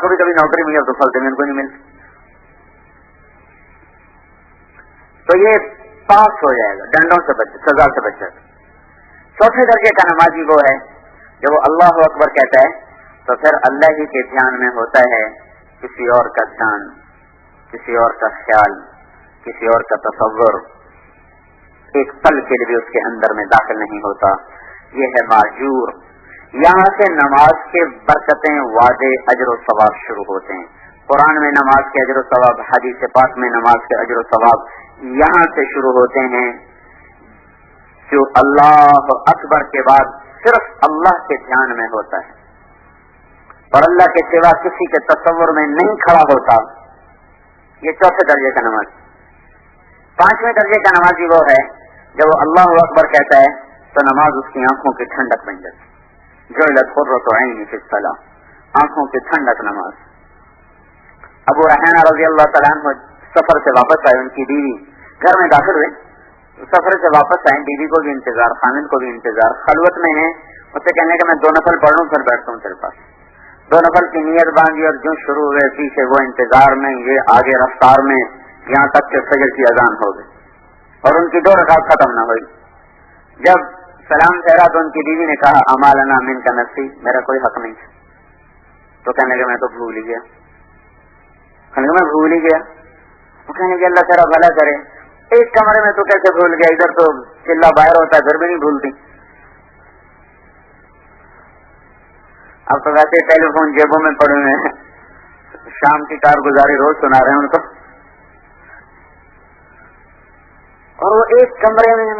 کو بھی کبھی نوکری ملی تو 1st ڈویژن کو نہیں ملتی, تو یہ پاس ہو جائے گا, ڈنڈوں سے بچ, سزا سے بچ جائے گا. 4تھے درجے کا نمازی وہ ہے جب وہ اللہ اکبر کہتا ہے تو پھر اللہ ہی کے دھیان میں ہوتا ہے, کسی اور کا دھیان, کسی اور کا خیال, کسی اور کا تصور ایک پل کے لیے بھی اس کے اندر میں داخل نہیں ہوتا. یہ ہے ماجور. یہاں سے نماز کے برکتیں, وعدے, اجر و ثواب شروع ہوتے ہیں. قرآن میں نماز کے اجر و ثواب, حدیث پاک میں نماز کے اجر و ثواب یہاں سے شروع ہوتے ہیں. جو اللہ اکبر کے بعد صرف اللہ کے دھیان میں ہوتا ہے اور اللہ کے سوا کسی کے تصور میں نہیں کھڑا ہوتا. یہ 4تھے درجے کا نماز. 5ویں درجے کا نمازی وہ ہے جب وہ اللہ اکبر کہتا ہے تو نماز اس کی آنکھوں کی ٹھنڈک بن جاتی. جعلت قرۃ عینی فی الصلاۃ, آنکھوں کی ٹھنڈک نماز. ابو رحانہ رضی اللہ تعالیٰ عنہ سفر سے واپس آئے, ان کی بیوی گھر میں داخل ہوئے, سفر سے واپس آئے, بیوی کو بھی انتظار, خامن کو بھی انتظار, خلوت میں ہیں. اس سے کہنے کہ میں 2 نفل پڑھ لوں پھر بیٹھتا ہوں تیرے پاس. 2 نفل کی نیت باندھی اور جو شروع ہوئے پیچھے وہ انتظار میں, یہ آگے رفتار میں, یہاں تک کہ فجر کی اذان ہو گئی اور ان کی 2 رکعت ختم نہ ہوئی. جب سلام ٹھہرا تو ان کی بیوی نے کہا امال من کا نفسی, میرا کوئی حق نہیں. تو کہنے کہ میں تو بھول ہی گیا. میں بھول ہی گیا. وہ کہنے کہ اللہ تیرا بھلا کرے, ایک کمرے میں تو کیسے بھول گیا, ادھر تو چلا باہر ہوتا ہے پھر بھی نہیں بھولتی. اب تو ویسے ٹیلی فون جیبوں میں پڑے ہوئے ہیں, شام کی کارگزاری روز سنا رہے ہیں ان کو. اور وہ ایک کمرے میں میں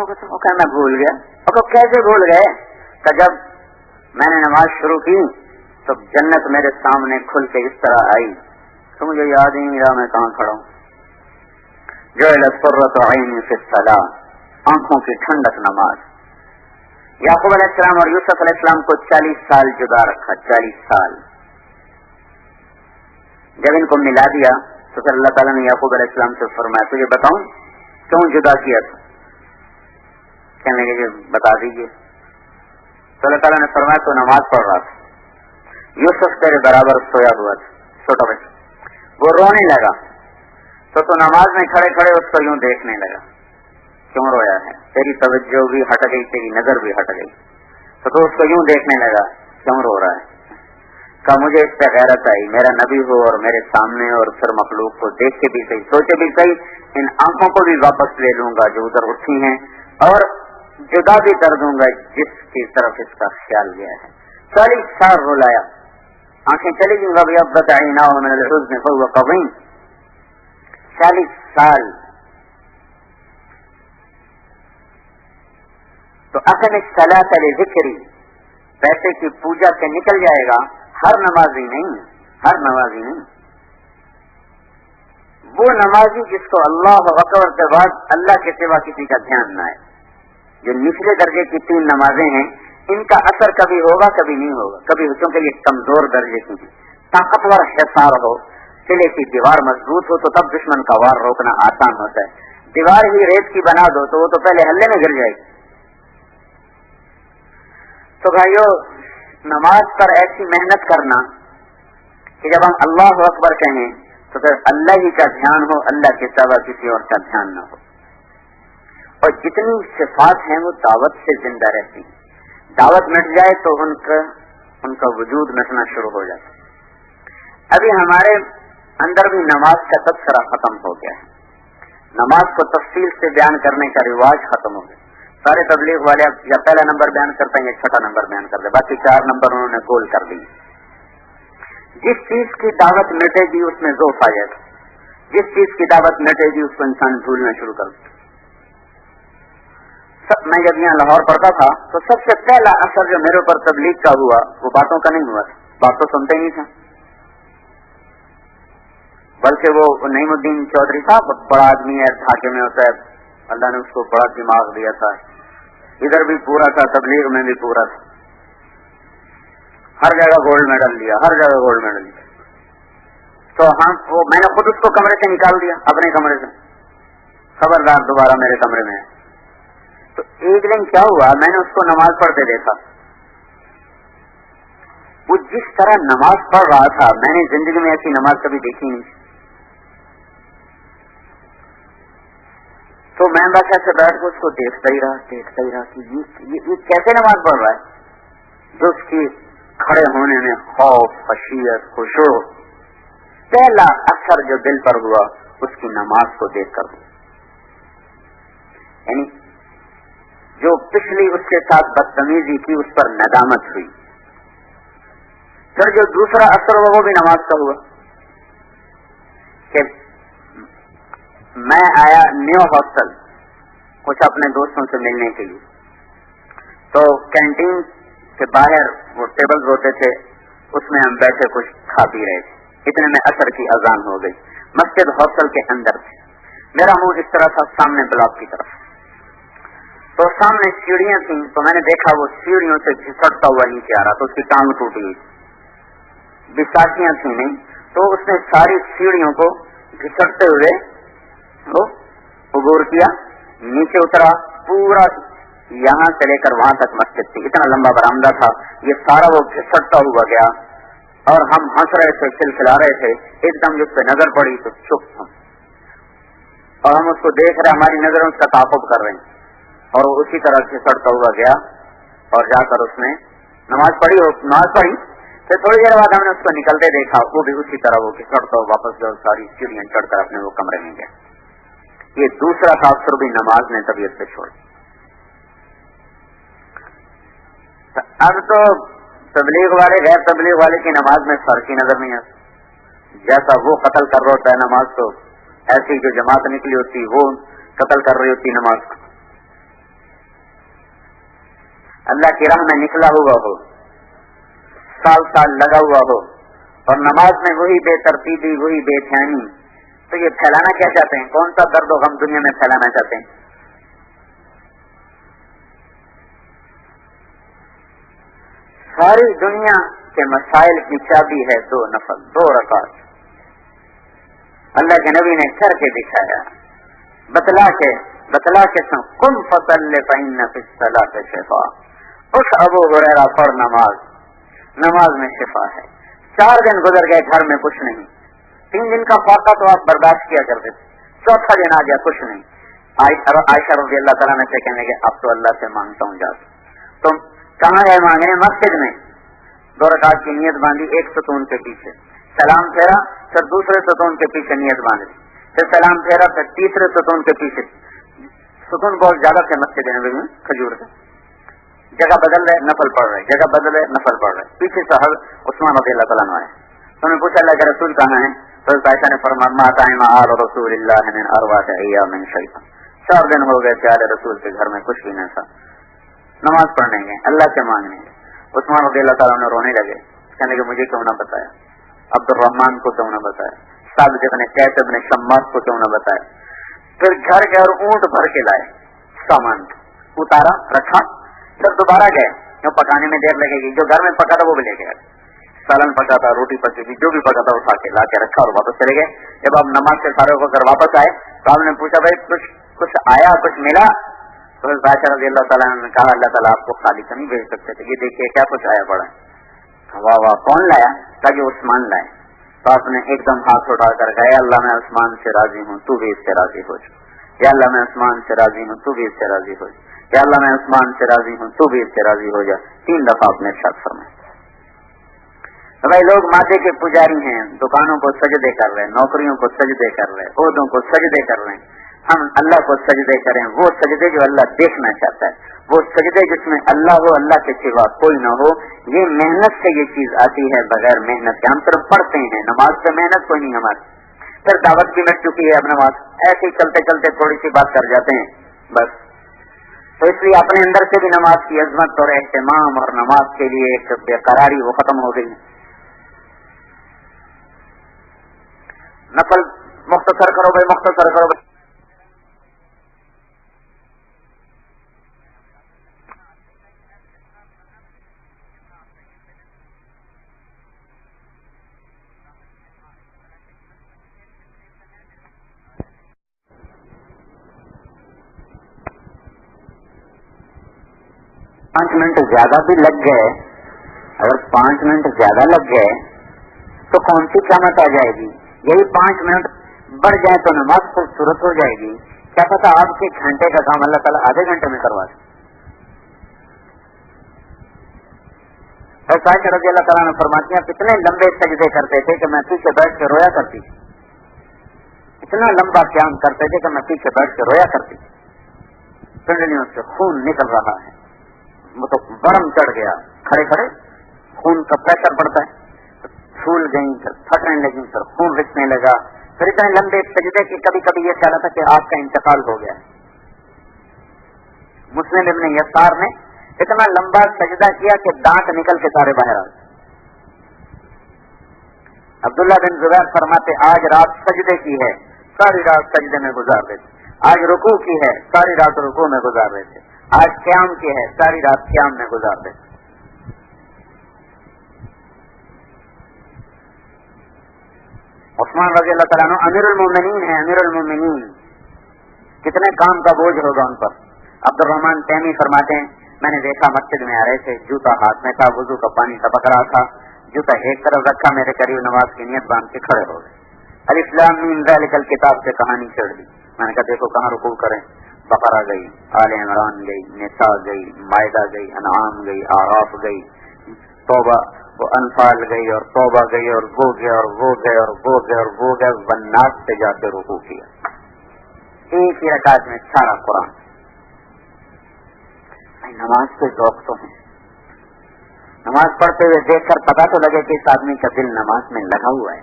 بھول گیا. اور تو کیسے بھول گئے کہ جب میں نے نماز شروع کی تو جنت میرے سامنے کھل کے اس طرح آئی تو مجھے یاد ہی نہیں رہا میں کہاں کھڑا ہوں. جعلت قرۃ عینی فی الصلاۃ, آنکھوں کی ٹھنڈک نماز. یعقوب علیہ السلام اور یوسف علیہ السلام کو 40 سال جدا رکھا, 40 سال. جب ان کو ملا دیا تو پھر اللہ تعالیٰ نے یعقوب علیہ السلام سے فرمایا تجھے بتاؤں کیوں جدا کیا تھا؟ کہنے لگے بتا دیجیے. تو اللہ تعالیٰ نے فرمایا تو نماز پڑھ رہا تھا, یوسف تیرے برابر سویا ہوا تھا, چھوٹا بچہ, وہ رونے لگا تو نماز میں کھڑے کھڑے اس کو یوں دیکھنے لگا, کیوں رویا ہے؟ تیری توجہ بھی ہٹ گئی, تیری نظر بھی ہٹ گئی, تو اس کو یوں دیکھنے لگا کیوں رو رہا ہے. کہ مجھے اس پہ غیرت آئی, میرا نبی ہو اور میرے سامنے, اور پھر مخلوق کو دیکھ کے بھی صحیح, سوچے بھی صحیح, ان آنکھوں کو بھی واپس لے لوں گا جو ادھر اٹھی ہیں, اور جدا بھی کر دوں گا جس کی طرف اس کا خیال گیا ہے. 40 سال رلایا, آنکھیں چلی گئی. ابھی اب بتائینا 40 سال. تو اصل الصلاۃ لذکری, پیسے کی پوجا سے نکل جائے گا. ہر نمازی نہیں, ہر نمازی نہیں, وہ نمازی جس کو اللہ اکبر کے بعد اللہ کے سوا کسی کا دھیان نہ آئے. جو نچلے درجے کی 3 نمازیں ہیں, ان کا اثر کبھی ہوگا کبھی نہیں ہوگا. کبھی کیونکہ یہ کمزور درجے کی ہیں. طاقتور حصار ہو, قلعے کی دیوار مضبوط ہو تو تب دشمن کا وار روکنا آسان ہوتا ہے. دیوار ہی ریت کی بنا دو تو وہ تو پہلے ہلے میں گر جائے گی. تو بھائیو, نماز پر ایسی محنت کرنا کہ جب ہم اللہ اکبر کہیں تو پھر اللہ ہی کا دھیان ہو, اللہ کے سوا کسی اور کا دھیان نہ ہو. اور جتنی صفات ہیں وہ دعوت سے زندہ رہتی ہیں. دعوت مٹ جائے تو ان کا وجود مٹنا شروع ہو جاتا ہے. ابھی ہمارے اندر بھی نماز کا تبصرہ ختم ہو گیا ہے. نماز کو تفصیل سے بیان کرنے کا رواج ختم ہو گیا. سارے تبلیغ والے یا پہلا نمبر بیان کرتے ہیں یا چھٹا نمبر بیان کرتے ہیں, باقی 4 نمبر انہوں نے گول کر دی. جس چیز کی دعوت مٹے گی اس میں ذوق آ جائے گا, جس چیز کی دعوت مٹے گی اس کو انسان بھولنا شروع کر دے. میں جب یہاں لاہور پڑھتا تھا تو سب سے پہلا اثر جو میرے اوپر تبلیغ کا ہوا وہ باتوں کا نہیں ہوا تھا, بات تو سنتے ہی نہیں تھا, بلکہ وہ نعیم الدین چودھری تھا, بڑا آدمی ہے, ڈھاکے میں ہوتا ہے, اللہ نے اس کو بڑا دماغ دیا تھا, ادھر بھی پورا تھا, تبلیغ میں بھی پورا تھا, ہر جگہ گولڈ میڈل لیا, ہر جگہ گولڈ میڈل لیا. تو میں نے خود اس کو کمرے سے نکال دیا, اپنے کمرے سے, خبردار دوبارہ میرے کمرے میں. تو ایک دن کیا ہوا, میں نے اس کو نماز پڑھتے دیکھا, وہ جس طرح نماز پڑھ رہا تھا میں نے زندگی میں ایسی نماز کبھی دیکھی نہیں. تو میں بس ایسے بیٹھ کے اس کو دیکھتا ہی رہا کہ یہ کیسے نماز پڑھ رہا ہے, جو اس کی کھڑے ہونے میں خوف, خشیت, خشوع, پہلا اثر جو دل پر ہوا اس کی نماز کو دیکھ کر, یعنی جو پچھلی اس کے ساتھ بدتمیزی کی اس پر ندامت ہوئی. پھر جو دوسرا اثر ہوا وہ بھی نماز کا ہوا کہ میں آیا نیو ہاسٹل کچھ اپنے دوستوں سے ملنے کے لیے. تو کینٹین کے باہر وہ ٹیبل ہوتے تھے, اس میں ہم بیٹھے کچھ کھا پی رہے تھے. اتنے میں عصر کی اذان ہو گئی. مسجد ہاسٹل کے اندر تھے, میرا منہ اس طرح تھا سامنے بلاک کی طرف. تو سامنے سیڑھیاں تھیں تو میں نے دیکھا وہ سیڑھیوں سے گھسٹتا ہوا نیچے آ رہا, تو اس کی ٹانگ ٹوٹی ہوئی, بساٹیاں تھیں نہیں, تو اس نے ساری سیڑھیوں کو گھسٹتے ہوئے وہ عبور کیا, نیچے اترا, پورا یہاں سے لے کر وہاں تک مسجد تھی, اتنا لمبا برآمدہ تھا, یہ سارا وہ گھسٹتا ہوا گیا. اور ہم ہنس رہے تھے, کھلکھلا رہے تھے. ایک دم جس پہ نظر پڑی تو چپ ہم, اور ہم اس کو دیکھ رہے, ہماری نظریں اس کا تعاقب کر رہے ہیں, اور وہ اسی طرح گھسٹتا ہوا گیا. اور جا کر اس نے نماز پڑھی. پھر تھوڑی دیر بعد ہم نے اس کو نکلتے دیکھا, وہ بھی اسی طرح وہ گھسٹتا ہوا واپس جو ساری سیڑھیاں چڑھ کر اپنے وہ کمرے میں گیا. یہ دوسرا تاثر بھی نماز نے طبیعت پہ چھوڑا. اب تو تبلیغ والے غیر تبلیغ والے کی نماز میں فرق ہی نظر نہیں آتا. جیسا وہ قتل کر رہا ہوتا ہے نماز, تو ایسی جو جماعت نکلی ہوتی وہ قتل کر رہی ہوتی نماز کو. اللہ کی راہ میں نکلا ہوا ہو, سال سال لگا ہوا ہو, اور نماز میں وہی بے ترتیبی، وہی بے دھیانی، تو یہ پھیلانا کیا چاہتے ہیں؟ کون سا درد و غم دنیا میں پھیلانا چاہتے ہیں؟ ساری دنیا کے مسائل کی چابی ہے 2 نفل، 2 رکعت۔ اللہ کے نبی نے کر کے دکھایا، بتلا کے قم فصل فإن فی الصلاۃ شفاء۔ اٹھ ابو ہریرہ پڑھ نماز میں شفا ہے۔ 4 دن گزر گئے، گھر میں کچھ نہیں۔ 3 دن کا فاقہ تو آپ برداشت کیا کرتے تھے، 4تھا دن آ گیا، کچھ نہیں۔ عائشہ رضی اللہ تعالیٰ نے سے کہنے لگے اب تو اللہ سے مانگتا ہوں جا کے۔ تم کہاں گئے مانگنے؟ مسجد میں 2 رکعت کی نیت باندھی، ایک ستون کے پیچھے سلام پھیرا، پھر دوسرے ستون کے پیچھے نیت باندھی، پھر سلام پھیرا، پھر تیسرے ستون کے پیچھے۔ ستون بہت زیادہ تھے مسجد نبوی میں، کھجور کے، جگہ بدل رہے نفل پڑھ رہے، جگہ بدل رہے نفل پڑھ رہے۔ پیچھے سے حضرت عثمان رضی اللہ تعالیٰ آئے، انہوں نے پوچھا اللہ کے رسول کہاں ہیں؟ تو عائشہ نے فرمایا ما طعم آل رسول اللہ من 4 ایام شیئا، 4 دن ہو گئے پیارے رسول کے گھر میں کچھ بھی نہ تھا۔ نماز پڑھنے گئے، اللہ سے مانگنے گئے۔ عثمان رضی اللہ تعالیٰ نے رونے لگے، کہنے کہ مجھے کیوں نہ بتایا، عبد الرحمان کو کیوں نہ بتایا، ثابت بن قیس بن شماس کو کیوں نہ بتایا۔ پھر گھر گئے اور اونٹ بھر کے لائے، سامان اتارا رکھا، پھر دوبارہ گئے، جو پکانے میں دیر لگے گی، جو گھر میں پکا تھا وہ بھی لے گئے، سالن پکا تھا، روٹی پکی تھی، جو بھی پکا تھا اٹھا کے لا کے رکھا اور واپس چلے گئے۔ جب آپ نماز سے فارغ ہو کر واپس آئے تو آپ نے پوچھا بھائی کچھ آیا، کچھ ملا؟ تو عائشہ رضی اللہ تعالیٰ نے کہا اللہ تعالیٰ آپ کو خالی تو نہیں بھیج سکتے تھے، یہ دیکھیے کیا کچھ آیا پڑا ہے۔ واہ واہ، کون لایا؟ کہا کہ عثمان لائے۔ تو آپ نے ایک دم ہاتھ اٹھا کر کہا اللہ میں عثمان سے راضی ہوں، تو بھی اس سے راضی ہو جا، یا اللہ میں عثمان سے راضی ہوں، تو بھی اس سے راضی ہو جا، یا اللہ میں عثمان سے راضی ہوں، تو بھی اس سے راضی ہو جا۔ 3 دفعہ آپ نے ارشاد فرمایا۔ تو بھائی لوگ مادے کے پجاری ہیں، دکانوں کو سجدے کر رہے ہیں، نوکریوں کو سجدے کر رہے ہیں، عہدوں کو سجدے کر رہے ہیں۔ ہم اللہ کو سجدے کریں، وہ سجدے جو اللہ دیکھنا چاہتا ہے، وہ سجدے جس میں اللہ ہو، اللہ کے سوا کوئی نہ ہو۔ یہ محنت سے یہ چیز آتی ہے، بغیر محنت کے ہم صرف پڑھتے ہیں، نماز سے محنت کوئی نہیں ہماری۔ پھر دعوت بھی مٹ چکی ہے، اب نماز ایسے ہی چلتے چلتے تھوڑی سی بات کر جاتے ہیں بس۔ تو اس لیے اپنے اندر سے بھی نماز کی عظمت اور اہتمام اور نماز کے لیے ایک بے قراری وہ ختم ہو گئی۔ نفل مختصر کرو بھائی، مختصر کرو بھائی۔ پانچ منٹ زیادہ بھی لگ گئے، اگر 5 منٹ زیادہ لگ گئے تو کون سی قیامت آ جائے گی؟ یہی 5 منٹ بڑھ جائے تو نماز خوبصورت ہو جائے گی۔ کیا پتا آپ کے گھنٹے کا کام اللہ تعالیٰ آدھے گھنٹے میں کروا دے۔ عائشہ رضی اللہ تعالیٰ نے فرماتی ہیں اتنے لمبے سجدے کرتے تھے کہ میں پیچھے بیٹھ کے رویا کرتی تھی، اتنا لمبا قیام کرتے تھے کہ میں پیچھے بیٹھ کے رویا کرتی تھی۔ پنڈلیوں سے خون نکل رہا ہے، وہ تو برم چڑھ گیا، کھڑے کھڑے خون کا پریشر بڑھتا ہے، پھول گئی، پھر پھٹنے لگی، پھر خون رسنے لگا، پھر اتنے لمبے سجدے کہ کبھی کبھی یہ خیال تھا کہ آپ کا انتقال ہو گیا۔ مسلم ابن یسار نے اتنا لمبا سجدہ کیا کہ دانت نکل کے سارے باہر آ گئے۔ عبداللہ بن زبیر فرماتے آج رات سجدے کی ہے، ساری رات سجدے میں گزار رہے تھے، آج رکوع کی ہے، ساری رات رکوع میں گزار رہے تھے، آج قیام کی ہے، ساری رات قیام میں گزار رہے تھے۔ عثمان رضی اللہ تعالیٰ عنہ امیر المومنین ہیں، امیر المومنین، کتنے کام کا بوجھ ہوگا ان پر۔ عبد الرحمان تیمی فرماتے ہیں میں نے دیکھا مسجد میں آ رہے تھے، جوتا ہاتھ میں تھا، وضو کا پانی ٹپک رہا تھا، جوتا ایک طرف رکھا، میرے قریب نماز کی نیت باندھ کے کھڑے ہو گئے۔ الف لام میم ذالک الکتاب سے کہانی چھڑ دی، میں نے کہا دیکھو کہاں رکوع کریں، بقرہ گئی، آل عمران گئی، نساء گئی، مائدہ گئی، انعام گئی، آراف گئی، توبہ وہ انفال گئی اور توبہ گئی اور وہ گئے اور وہ گئے اور وہ گئے اور وہ گئے، والناس سے جا کے رکوع کیا، ایک ہی رکعت میں سارا قرآن۔ نماز کے ذوق تو ہیں، نماز پڑھتے ہوئے دیکھ کر پتا تو لگے کہ اس آدمی کا دل نماز میں لگا ہوا ہے،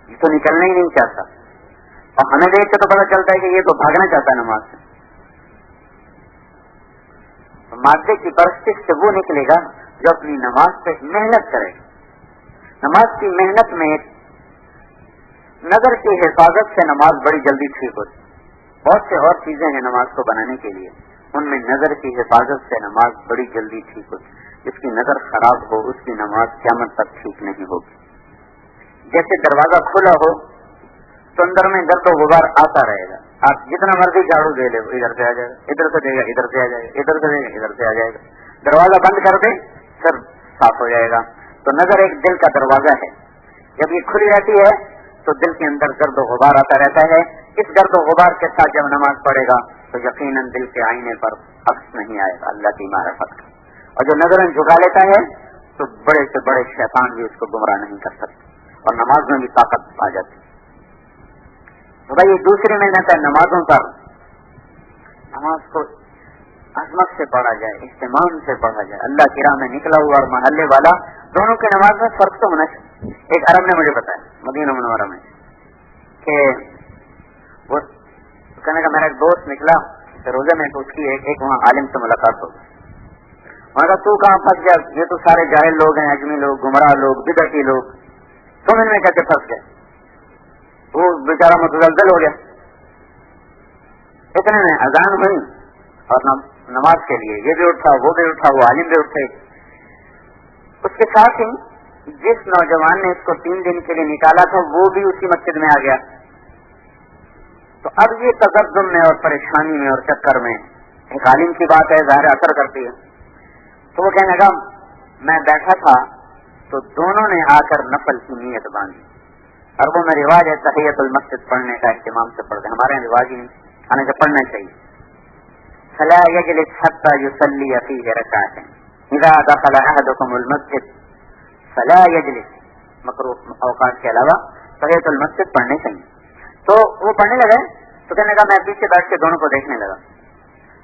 یہ تو نکلنا ہی نہیں چاہتا، اور ہمیں دیکھ کے تو پتا چلتا ہے کہ یہ تو بھاگنا چاہتا ہے نماز سے۔ مادے کی پرستش سے وہ نکلے گا جو اپنی نماز پہ محنت کرے گا۔ نماز کی محنت میں نظر کی حفاظت سے نماز بڑی جلدی ٹھیک ہوتی. بہت سے اور چیزیں ہیں نماز کو بنانے کے لیے، ان میں نظر کی حفاظت سے نماز بڑی جلدی ٹھیک ہوتی. جس کی نظر خراب ہو اس کی نماز قیامت تک ٹھیک نہیں ہوگی. جیسے دروازہ کھلا ہو تو اندر میں گرد و غبار آتا رہے گا. آپ جتنا مرضی جھاڑو دے لے ادھر سے آ جائے گا، ادھر سے دے گا ادھر سے آ جائے گا، ادھر سے دے گا ادھر سے آ جائے گا. دروازہ بند کر دے پھر صاف ہو جائے گا. تو نظر ایک دل کا دروازہ ہے، جب یہ کھلی رہتی ہے تو دل کے اندر گرد و غبار آتا رہتا ہے. اس گرد و غبار کے ساتھ جب نماز پڑھے گا تو یقیناً دل کے آئینے پر عکس نہیں آئے گا اللہ کی معرفت کا. اور جو نظریں جھکا لیتا ہے تو بڑے سے بڑے شیطان بھی اس کو گمراہ نہیں کر سکتے اور نماز میں بھی طاقت آ جاتی. تو بھائی یہ دوسری محنت ہے نمازوں پر. نماز کو عظمت سے پڑھا جائے، اہتمام سے پڑھا جائے. اللہ کی راہ میں نکلا ہوا اور محلے والا دونوں کی نماز میں فرق تو ہونا چاہیے. ایک عرب نے مجھے بتایا مدینہ منورہ میں کہ وہ کہنے کا میرا ایک دوست نکلا روزے میں تو اس کی ایک وہاں عالم سے ملاقات ہو گئی. میں کہا تو کہاں پھنس گیا؟ یہ تو سارے جاہل لوگ ہیں، اجمی لوگ، گمراہ لوگ، بدعتی لوگ، تم ان میں کیسے پھنس گئے؟ وہ بیچارہ متزلزل ہو گیا. اتنے میں اذان ہوئی اور نماز کے لیے یہ بھی اٹھا وہ بھی اٹھا، وہ عالم بھی اٹھے. اس کے ساتھ ہی جس نوجوان نے اس کو 3 دن کے لیے نکالا تھا وہ بھی اسی مسجد میں آ گیا. تو اب یہ تقدم میں اور پریشانی میں اور چکر میں ایک عالم کی بات ہے، ظاہر اثر کرتی ہے. تو وہ کہنے لگا میں بیٹھا تھا تو دونوں نے آ کر نفل کی نیت باندھی. عربوں میں رواج ہے تحیۃ المسجد پڑھنے کا، اہتمام سے پڑھتے ہیں. ہمارے یہاں رواج ہی نہیں سے پڑھنا چاہیے. فلا يجلس حتى يصلي فيه ركعتين اذا دخل احدكم المسجد فلا يجلس. مکروہ اوقات کے علاوہ تحیۃ المسجد پڑھنے چاہیے. تو وہ پڑھنے لگے تو کہنے لگا میں پیچھے بیٹھ کے دونوں کو دیکھنے لگا.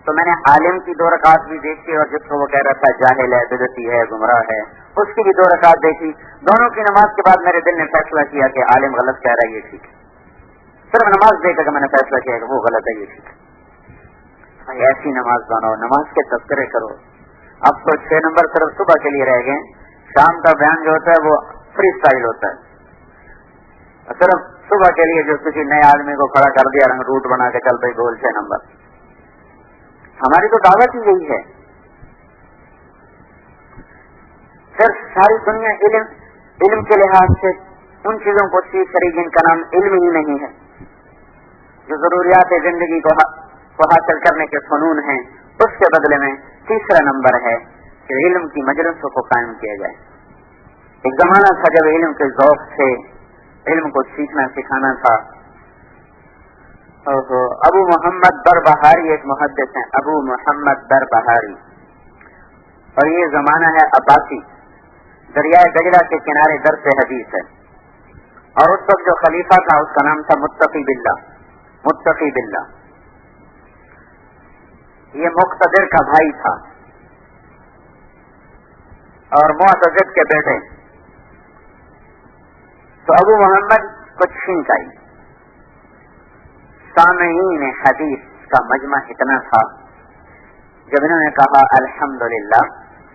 تو میں نے عالم کی 2 رکعت بھی دیکھی اور جس کو وہ کہہ رہا تھا جاہل ہے، بدعتی ہے، گمراہ ہے، اس کی بھی 2 رکعت دیکھی. دونوں کی نماز کے بعد میرے دل نے فیصلہ کیا کہ عالم غلط کہہ رہا ہے، یہ ٹھیک ہے. صرف نماز دیکھ کر میں نے فیصلہ کیا کہ وہ غلط ہے، یہ ٹھیک ہے. ایسی نماز بناؤ، نماز کے تذکرے کرو. اب تو 6 نمبر صرف صبح کے لیے رہ گئے. شام کا بیان جو ہوتا ہے وہ فری اسٹائل ہوتا ہے. صرف صبح کے لیے جو کسی نئے آدمی کو کھڑا کر دیا رنگ روٹ بنا کے چل پہ گول 6 نمبر. ہماری تو دعوت ہی یہی ہے. صرف ساری دنیا علم کے لحاظ سے ان چیزوں کو سیکھ رہی جن کا نام علم ہی نہیں ہے. جو ضروریات زندگی کو حاصل کرنے کے فنون ہیں اس کے بدلے میں تیسرا نمبر ہے کہ علم کی مجلسوں کو قائم کیا جائے. ایک زمانہ تھا جب علم کے ذوق سے علم کو سیکھنا سکھانا تھا. ابو محمد بربہاری ایک محدث ہیں، ابو محمد بربہاری، اور یہ زمانہ ہے عباسی. دریائے دجلہ کے کنارے درس حدیث ہے. اور اس وقت جو خلیفہ تھا اس کا نام تھا متقی باللہ. یہ مقتدر کا بھائی تھا اور معتزد کے بیٹے. تو ابو محمد کو چھینک آئی. سامعین حدیث کا مجمع اتنا تھا جب انہوں نے کہا الحمدللہ،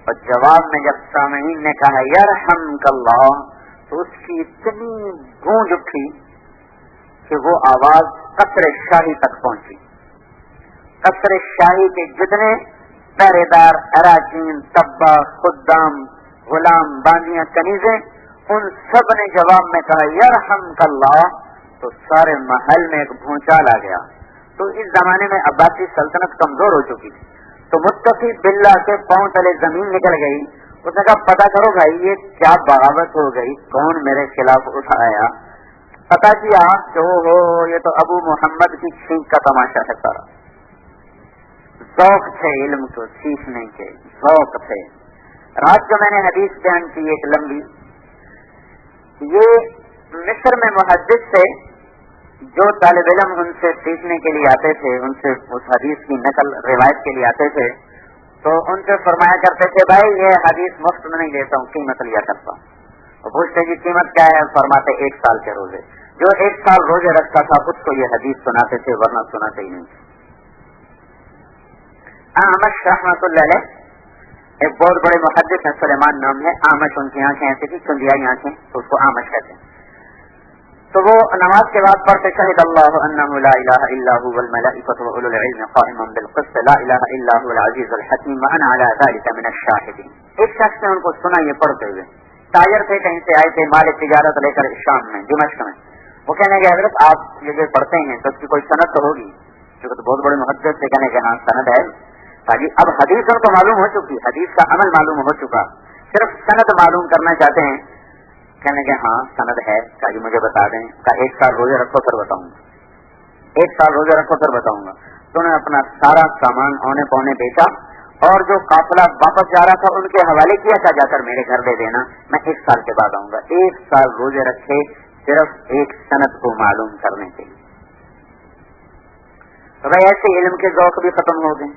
اور جواب میں جب سامعین نے کہا یرحمک اللہ تو اس کی اتنی گونج اٹھی کہ وہ آواز قصر شاہی تک پہنچی. قصر شاہی کے جتنے پہرے دار، اراجین، تبا، خدام، غلام، باندیاں، کنیزیں، ان سب نے جواب میں کہا یرحمک اللہ. تو سارے محل میں ایک بھونچال آ گیا. تو اس زمانے میں عباسی سلطنت کمزور ہو چکی تھی. تو متقی باللہ کے پاؤں تلے زمین نکل گئی. اس نے کہا پتا کرو بھائی یہ کیا بغاوت ہو گئی، کون میرے خلاف اٹھایا. پتا کیا کہ ہو یہ تو ابو محمد کی چھینک کا تماشا ہے. سارا ذوق تھے علم کو سیکھنے کے، ذوق تھے. رات کو میں نے حدیث بیان کی ایک لمبی. یہ مصر میں محدث سے جو طالب علم ان سے سیکھنے کے لیے آتے تھے، ان سے اس حدیث کی نقل روایت کے لیے آتے تھے، تو ان سے فرمایا کرتے تھے بھائی یہ حدیث مفت میں نہیں لیتا ہوں، قیمت لیا کرتا ہوں. اور پوچھتے کہ قیمت کیا ہے؟ فرماتے 1 سال کے روزے. جو 1 سال روزے رکھتا تھا اس کو یہ حدیث سناتے تھے، ورنہ سناتے ہی نہیں تھے. احمد رحمۃ اللہ علیہ ایک بہت بڑے محدث ہیں، سلیمان نام ہے، آمش ان کی آنکھیں ایسی تھی، چندیائی آنکھیں، تو اس کو آمش کہتے ہیں. تو وہ نماز کے بعد پڑھتے شہد اللہ انہ لا الہ الا هو والملائکۃ واولو العلم قائما بالقسط لا الہ الا هو العزیز الحکیم وانا علی ذلک من الشاہدین. ایک شخص نے ان کو سنا یہ پڑھتے ہوئے، تاجر تھے، کہیں سے آئے تھے مال تجارت لے کر شام میں، دمشق میں. وہ کہنے کہ حضرت آپ یہ پڑھتے ہیں تو اس کی کوئی سند تو ہوگی، کیونکہ تو بہت بڑے محدث سے کہنے کہ ہاں سند ہے. تاکہ اب حدیث ان کو معلوم ہو چکی، حدیث کا عمل معلوم ہو چکا، صرف سند معلوم کرنا چاہتے ہیں. کہنے کہ ہاں سند ہے. کہ مجھے بتا دیں. کہ 1 سال روزے رکھو پھر بتاؤں گا. 1 سال روزے رکھو پھر بتاؤں گا. تو انہوں نے اپنا سارا سامان اونے پونے بیچا اور جو قافلہ واپس جا رہا تھا ان کے حوالے کیا تھا، جا کر میرے گھر دے دینا، میں 1 سال کے بعد آؤں گا. 1 سال روزے رکھے صرف ایک سند کو معلوم کرنے کے لیے. تو بھائی ایسے علم کے ذوق بھی ختم ہو گئے،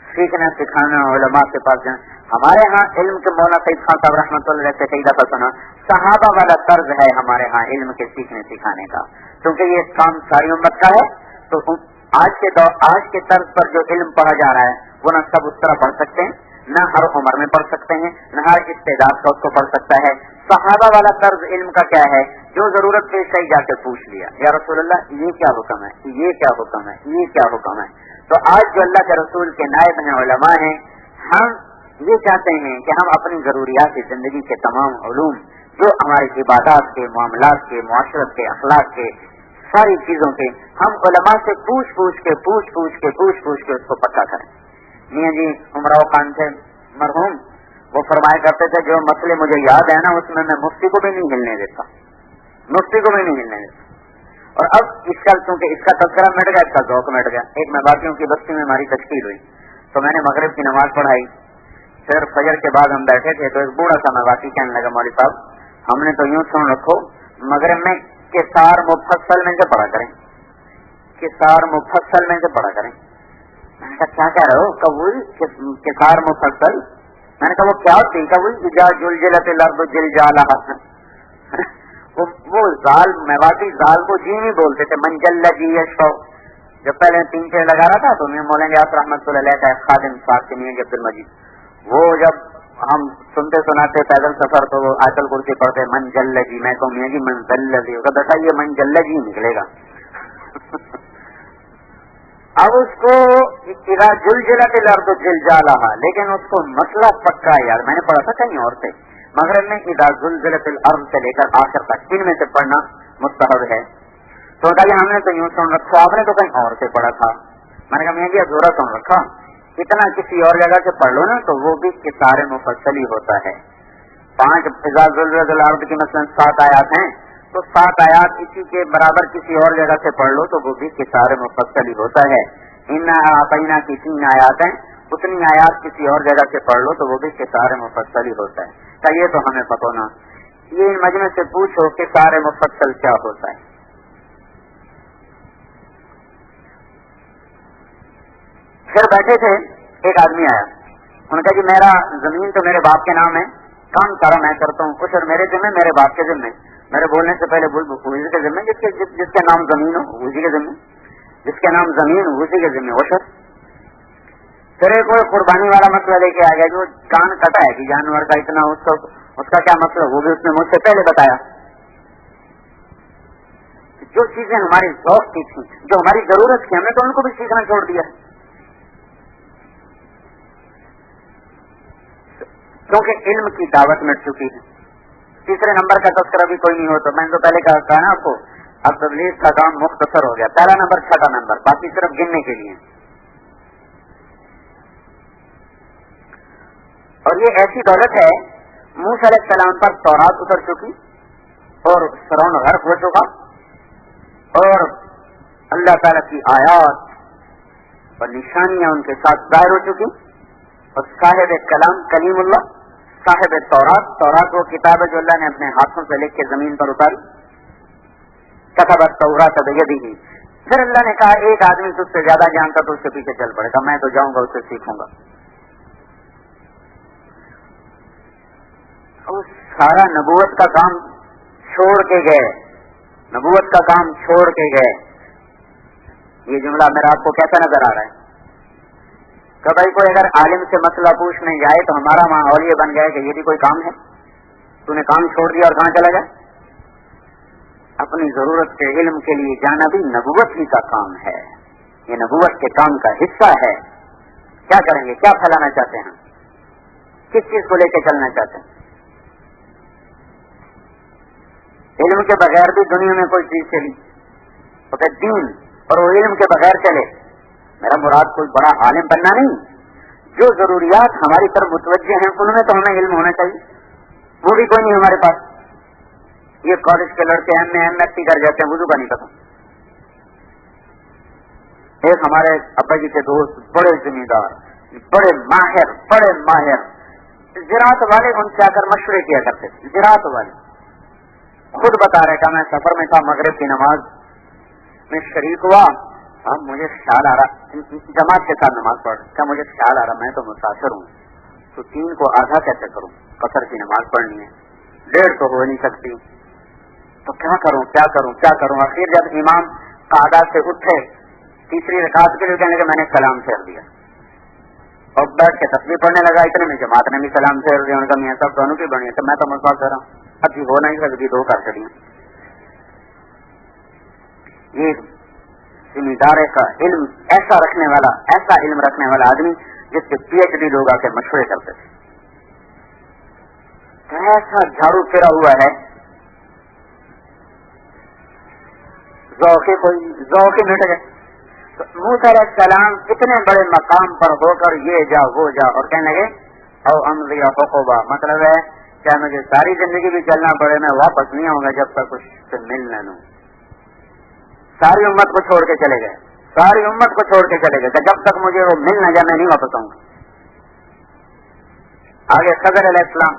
سیکھنا سکھانا علماء کے پاس جانا. ہمارے ہاں علم کے مولانا سید خان صاحب رحمۃ اللہ علیہ سے کئی دفعہ سنا، صحابہ والا طرز ہے ہمارے ہاں علم کے سیکھنے سکھانے کا، کیونکہ یہ کام ساری امت کا ہے. تو آج کے طرز پر جو علم پڑھا جا رہا ہے وہ نہ سب اس طرح پڑھ سکتے ہیں، نہ ہر عمر میں پڑھ سکتے ہیں، نہ ہر استعداد کا اس کو پڑھ سکتا ہے. صحابہ والا طرز علم کا کیا ہے؟ جو ضرورت پیش آئی جا کے پوچھ لیا، یا رسول اللہ یہ کیا حکم ہے، یہ کیا حکم ہے، یہ کیا حکم ہے. تو آج جو اللہ کے رسول کے نائب ہیں، علماء ہیں، ہم یہ چاہتے ہیں کہ ہم اپنی ضروریات کی زندگی کے تمام علوم جو ہماری عبادات کے، معاملات کے، معاشرت کے، اخلاق کے، ساری چیزوں کے، ہم علماء سے پوچھ پوچھ کے اس کو پکا کریں. میاں جی عمراؤ خان تھے مرحوم، وہ فرمایا کرتے تھے جو مسئلے مجھے یاد ہے نا اس میں مفتی کو بھی نہیں ہلنے دیتا، مفتی کو بھی نہیں ہلنے دیتا. اور اب اس کا چونکہ اس کا تذکرہ مٹ گیا، اس کا ذوق مٹ گیا. ایک میں باقیوں کی بستی میں ہماری تشکیل ہوئی تو میں نے مغرب کی نماز پڑھائی، پھر فجر کے بعد ہم بیٹھے تھے تو ایک بوڑھا سا میں واقعی کہنے لگا مولوی صاحب ہم نے تو یوں سن رکھو مغرب میں کسار مفصل میں سے پڑھا کریں، کسار مفصل میں سے پڑھا کریں. میں نے کہا کیا کہہ رہے ہو؟ کبوئی کسار مفصل. میں نے کہا وہ کیا ہوتی؟ کبوئی اجا جلجلت الارض جلجالہا. وہ زال میواتی زال کو جی نہیں بولتے تھے، منجل جی یشو. جب پہلے 3 چھ لگا رہا تھا تو مولانا رحمۃ اللہ علیہ کا خادم صاحب کے میاں عبد المجید، وہ جب ہم سنتے سناتے پیدل سفر تو وہ آیت الکرسی پڑھتے منجل جی. میں کہوں میاں جی منجل جی ہوگا، بیٹا یہ منجل جی نکلے گا. اب اس کو جلجلت الارض جلجالہا، لیکن اس کو مسئلہ پکا ہے یار. میں نے پڑھا تھا کہیں اور سے مغرب میں اذا زلزلت الارض سے لے کر آخر تک ان میں سے پڑھنا مستحب ہے. تو کہ ہم نے تو یوں سن رکھا، آپ نے تو کہیں اور سے پڑھا تھا. میں نے کہا میں یہ ادھورا سن رکھا، اتنا کسی اور جگہ سے پڑھ لو نا تو وہ بھی کسار مفصل ہی ہوتا ہے. 5 اذا زلزلت الارض کی مثلا 7 آیات ہیں تو 7 آیات اسی کے برابر کسی اور جگہ سے پڑھ لو تو وہ بھی کسار مفصل ہی ہوتا ہے. انا اعطینا کی 3 آیات ہیں، اتنی آیات کسی اور جگہ سے پڑھ لو تو وہ بھی کسار مفصل ہی ہوتا ہے. یہ تو ہمیں پتہ ہونا. یہ مجمع سے پوچھو کہ کسار مفصل کیا ہوتا ہے. پھر بیٹھے تھے، ایک آدمی آیا، انہوں نے کہا جی میرا زمین تو میرے باپ کے نام ہے، کام سارا میں کرتا ہوں، کچھ اور میرے ذمہ میرے باپ کے ذمہ، میرے بولنے سے پہلے اسی کے ذمہ، جس کے نام زمین ہو اسی کے ذمہ، جس کے نام زمین ہو اسی کے ذمہ وہ شخص. پھر ایک کوئی قربانی والا مسئلہ لے کے آ گیا، جو کان کٹا ہے کہ جانور کا اتنا اس کا کیا مسئلہ، وہ بھی اس نے مجھ سے پہلے بتایا. جو چیزیں ہماری ذوق کی تھی، جو ہماری ضرورت تھی، ہم نے تو ان کو بھی سیکھنا چھوڑ دیا، کیونکہ علم کی دعوت مٹ چکی ہے. تیسرے نمبر کا تذکرہ بھی کوئی نہیں ہو تو میں نے تو پہلے کہا نا آپ کو، اب تبلیغ کا کام مختصر ہو گیا. پہلا نمبر 6 نمبر، باقی صرف گننے کے لیے. اور یہ ایسی دولت ہے، موسیٰ علیہ السلام پر تورات اتر چکی اور فرعون غرق ہو چکا، اور اللہ تعالیٰ کی آیات اور نشانیاں ان کے ساتھ ظاہر ہو چکی. اور صاحب کلام کلیم اللہ، صاحب تورات وہ کتاب ہے جو اللہ نے اپنے ہاتھوں سے لکھ کے زمین پر اتاری. کتب التوراۃ بیدہ. پھر اللہ نے کہا ایک آدمی تجھ سے زیادہ جانتا تو اس کے پیچھے چل پڑے گا، میں تو جاؤں گا اس سے سیکھوں گا. وہ سارا نبوت کا کام چھوڑ کے گئے، نبوت کا کام چھوڑ کے گئے. یہ جملہ میرا آپ کو کیسا نظر آ رہا ہے؟ کہ بھائی کوئی اگر عالم سے مسئلہ پوچھنے جائے تو ہمارا ماحول یہ بن گیا کہ یہ بھی کوئی کام ہے، تو نے کام چھوڑ دیا اور کہاں چلا گیا؟ اپنی ضرورت کے علم کے لیے جانا بھی نبوت ہی کا کام ہے، یہ نبوت کے کام کا حصہ ہے۔ کیا کریں گے؟ کیا پھیلانا چاہتے ہیں؟ کس چیز کو لے کے چلنا چاہتے ہیں؟ علم کے بغیر بھی دنیا میں کوئی چیز چلی تو کہ دین اور وہ علم کے بغیر چلے۔ میرا مراد کوئی بڑا عالم بننا نہیں، جو ضروریات ہماری طرف متوجہ ہیں ان میں تو ہمیں علم ہونا چاہیے، وہ بھی کوئی نہیں ہمارے پاس۔ یہ کالج کے لڑکے ایم ایس سی کر جاتے ہیں، وضو کا نہیں پتا۔ ایک ہمارے ابا جی کے دوست بڑے ذمہ دار، بڑے ماہر زراعت والے، ان سے آ کر مشورے کیا کرتے تھے۔ زراعت والے خود بتا رہے کہ میں سفر میں تھا، مغرب کی نماز میں شریک ہوا، اب مجھے خیال آ رہا، جماعت کے ساتھ نماز پڑھ، کیا مجھے خیال آ رہا میں تو مسافر ہوں، تو 3 کو آدھا کیسے کروں؟ قصر کی نماز پڑھنی ہے، 1.5 تو ہو نہیں سکتی، تو کیا کروں؟ آخر جب امام قعدہ سے اٹھے تیسری رکعت کے لیے، کہنے لگے میں نے سلام پھیر دیا اور بیٹھ کے تسبیح پڑھنے لگا، اتنے میں جماعت نے بھی سلام پھیر دیا۔ ان کا میاں صاحب دونوں کی بڑی ہے، تو میں تو مسافر ہوں، ابھی ہو نہیں سکتی، 2 کر چڑی۔ یہ ذمہ دار کا علم ایسا علم رکھنے والا آدمی جس کے PhD لوگ آ کے مشورے کرتے تھے، ایسا جھاڑو پھیرا ہوا ہے، ذوق مٹ گئے۔ موسیٰ علیہ السلام اتنے بڑے مقام پر ہو کر یہ جا وہ جا اور کہنے لگے او امضی حقوبہ، مطلب ہے چاہے مجھے ساری زندگی بھی چلنا پڑے میں واپس نہیں آؤں گا جب تک کچھ سے مل نہ لوں۔ ساری امت کو چھوڑ کے چلے گئے کہ جب تک مجھے وہ مل نہ جائے میں نہیں واپس آؤں گا۔ آگے خضر علیہ السلام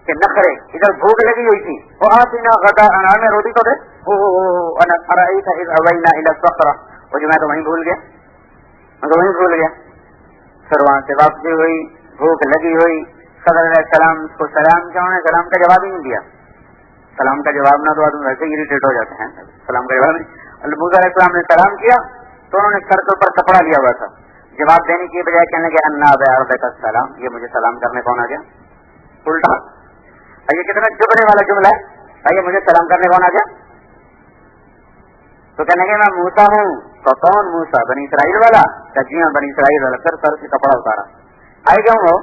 کے نخرے، ادھر بھوک لگی ہوئی تھی، وہ آتینا غداءنا، میں روٹی تو دے، ارأیت اذ اوینا الی الصخرہ، وہ جو میں تو وہیں بھول گیا، پھر وہاں سے واپسی ہوئی، بھوک لگی ہوئی، خضر علیہ السلام کو سلام کیا، انہوں نے سلام کا جواب ہی نہیں دیا۔ سلام کا جواب نہ دو آدمی ویسے ہی اریٹیٹ ہو جاتے ہیں، سلام کا جواب نہیں۔ موسیٰ علیہ السلام نے سلام کیا تو انہوں نے سر کے اوپر کپڑا لیا ہوا تھا، جواب دینے کی بجائے کہنے لگے انا بعرضک السلام، یہ مجھے سلام کرنے کون آ گیا؟ الٹا، یہ کتنا چبھنے والا جملہ ہے، یہ مجھے سلام کرنے کون آ گیا؟ تو کہنے لگے میں موسیٰ ہوں، تو کون موسیٰ؟ بنی اسرائیل والا؟ کہ جی ہاں بنی اسرائیل والا۔ پھر سر سے کپڑا اتارا، آئے کیوں ہو؟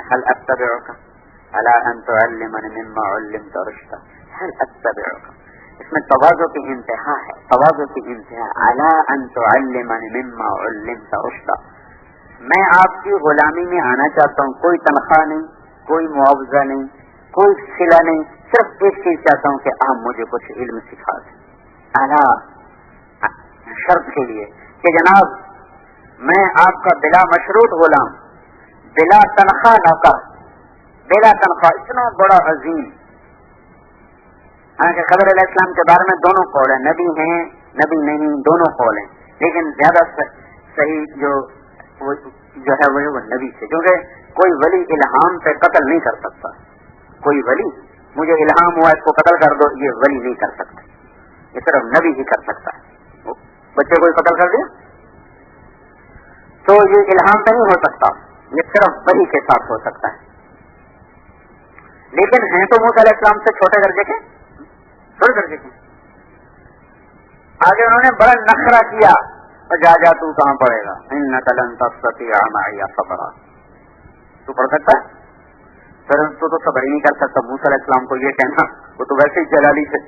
هل اتبعک علی ان تعلمنی مما علمت رشدا، هل اتبعک، اس میں تواضع کی انتہا ہے، علی ان تعلمنی مما علمت رشدا، میں آپ کی غلامی میں آنا چاہتا ہوں، کوئی تنخواہ نہیں، کوئی معاوضہ نہیں، کوئی صلہ نہیں، صرف ایک چیز چاہتا ہوں کہ آپ مجھے کچھ علم سکھا دیں، اعلیٰ شرط کے لیے کہ جناب میں آپ کا بلا مشروط غلام، بلا تنخواہ نوکر، بلا تنخواہ، اتنا بڑا عظیم۔ کہ خضر علیہ السلام کے بارے میں دونوں قول ہیں، نبی ہیں نبی نہیں، دونوں قول ہیں، لیکن زیادہ صحیح جو ہے وہ نبی سے، کیونکہ کوئی ولی الہام پہ قتل نہیں کر سکتا، کوئی ولی مجھے الہام ہوا اس کو قتل کر دو، یہ ولی نہیں کر سکتا، یہ صرف نبی ہی کر سکتا ہے۔ بچے کوئی قتل کر دیا تو یہ الہام پہ نہیں ہو سکتا، یہ صرف ولی کے ساتھ ہو سکتا ہے، لیکن ہیں تو موسیٰ علیہ السلام سے چھوٹے درجے کے، آگے انہوں نے بڑا نخرہ کیا، جا تو کہاں پڑھے گا، انک لن تستطیع معی صبرا، تو پڑھ سکتا ہے؟ پھر تو صبر ہی نہیں کر سکتا۔ موسیٰ علیہ السلام کو یہ کہنا، وہ تو ویسے ہی جلالی سے،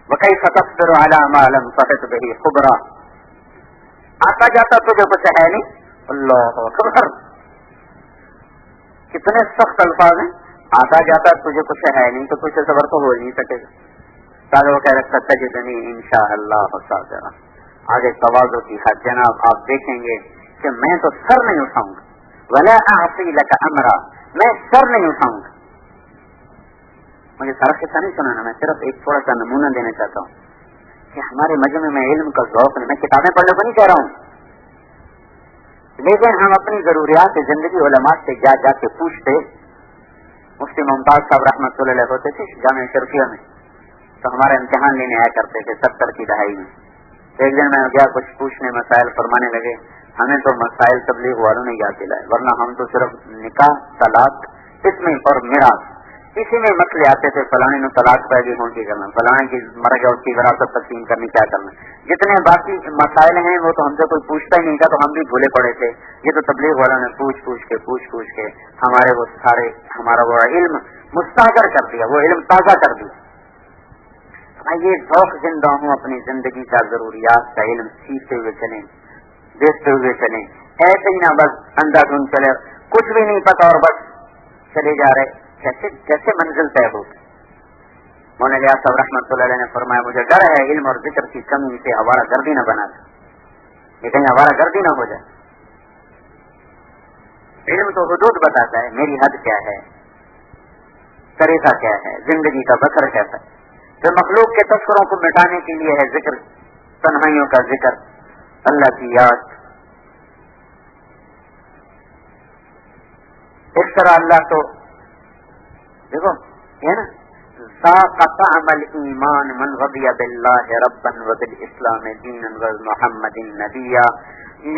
وکیف تصبر علی ما لم تحط به خبرا، آتا جاتا تجھے کچھ ہے نہیں، اللہ اکبر، کتنے سخت الفاظ ہیں، آتا جاتا تجھے کچھ ہے نہیں تو تجھے صبر تو ہو نہیں سکے گا۔ تاکہ وہ کہہ رکھتا تھا جتنی انشاءاللہ صابرا، آگے تواضع کی حد، جناب آپ دیکھیں گے کہ میں تو سر نہیں اٹھاؤں گا، ولا اعصی لک امرا، میں سر نہیں اٹھاؤں گا۔ مجھے سارا قصہ نہیں سنانا، میں صرف ایک تھوڑا سا نمونہ دینا چاہتا ہوں کہ ہمارے مجمع میں علم کا ذوق نہیں، میں کتابیں پڑھنے کو نہیں کہہ رہا ہوں، لیکن ہم اپنی ضروریات زندگی علماء سے جا جا کے پوچھتے۔ مفتی ممتاز صاحب رحمۃ اللہ علیہ ہوتے تھے جامعہ شرقیہ میں، تو ہمارا امتحان لینے آیا کرتے تھے 70 کی دہائی میں، ایک دن میں گیا کچھ پوچھنے، مسائل فرمانے لگے، ہمیں تو مسائل تبلیغ والوں نے یاد دلائے، ورنہ ہم تو صرف نکاح، طلاق، اس میں اور میراث، اسی میں مسئلے آتے تھے، فلانے نے طلاق پہ گئی کون کی کرنا، فلانے کی مر گیا اس کی وراثت تقسیم کرنی کیا کرنا، جتنے باقی مسائل ہیں وہ تو ہم سے کوئی پوچھتا ہی نہیں تھا، تو ہم بھی بھولے پڑے تھے. یہ تو تبلیغ والوں نے پوچھ کے ہمارے وہ سارے ہمارا وہ علم مستحضر کر دیا، وہ علم تازہ کر دیا. یہ ذوق زندہ ہوں اپنی زندگی کا ضروریات کا علم سیکھتے ہوئے چلیں، دیکھتے ہوئے چلیں، ایسے ہی نہ بس اندھا دھند چلے، کچھ بھی نہیں پتا اور بس چلے جا رہے، کیسے منزل طے ہوگی. مولانا صاحب رحمۃ اللہ علیہ نے فرمایا مجھے ڈر ہے علم اور ذکر کی کمی سے آوارہ گردی نہ بنا دے، یہ کہیں آوارہ گردی نہ ہو جائے. علم تو حدود بتاتا ہے، میری حد کیا ہے، طریقہ کیا ہے، زندگی کا بسر کیسا ہے. جو مخلوق کے تذکروں کو مٹانے کے لیے ہے ذکر، تنہائیوں کا ذکر، اللہ کی یاد. اس طرح اللہ تو دیکھو یہ نا ذاق عمل ایمان من رضی باللہ ربا وبالاسلام دینا ومحمد نبیا.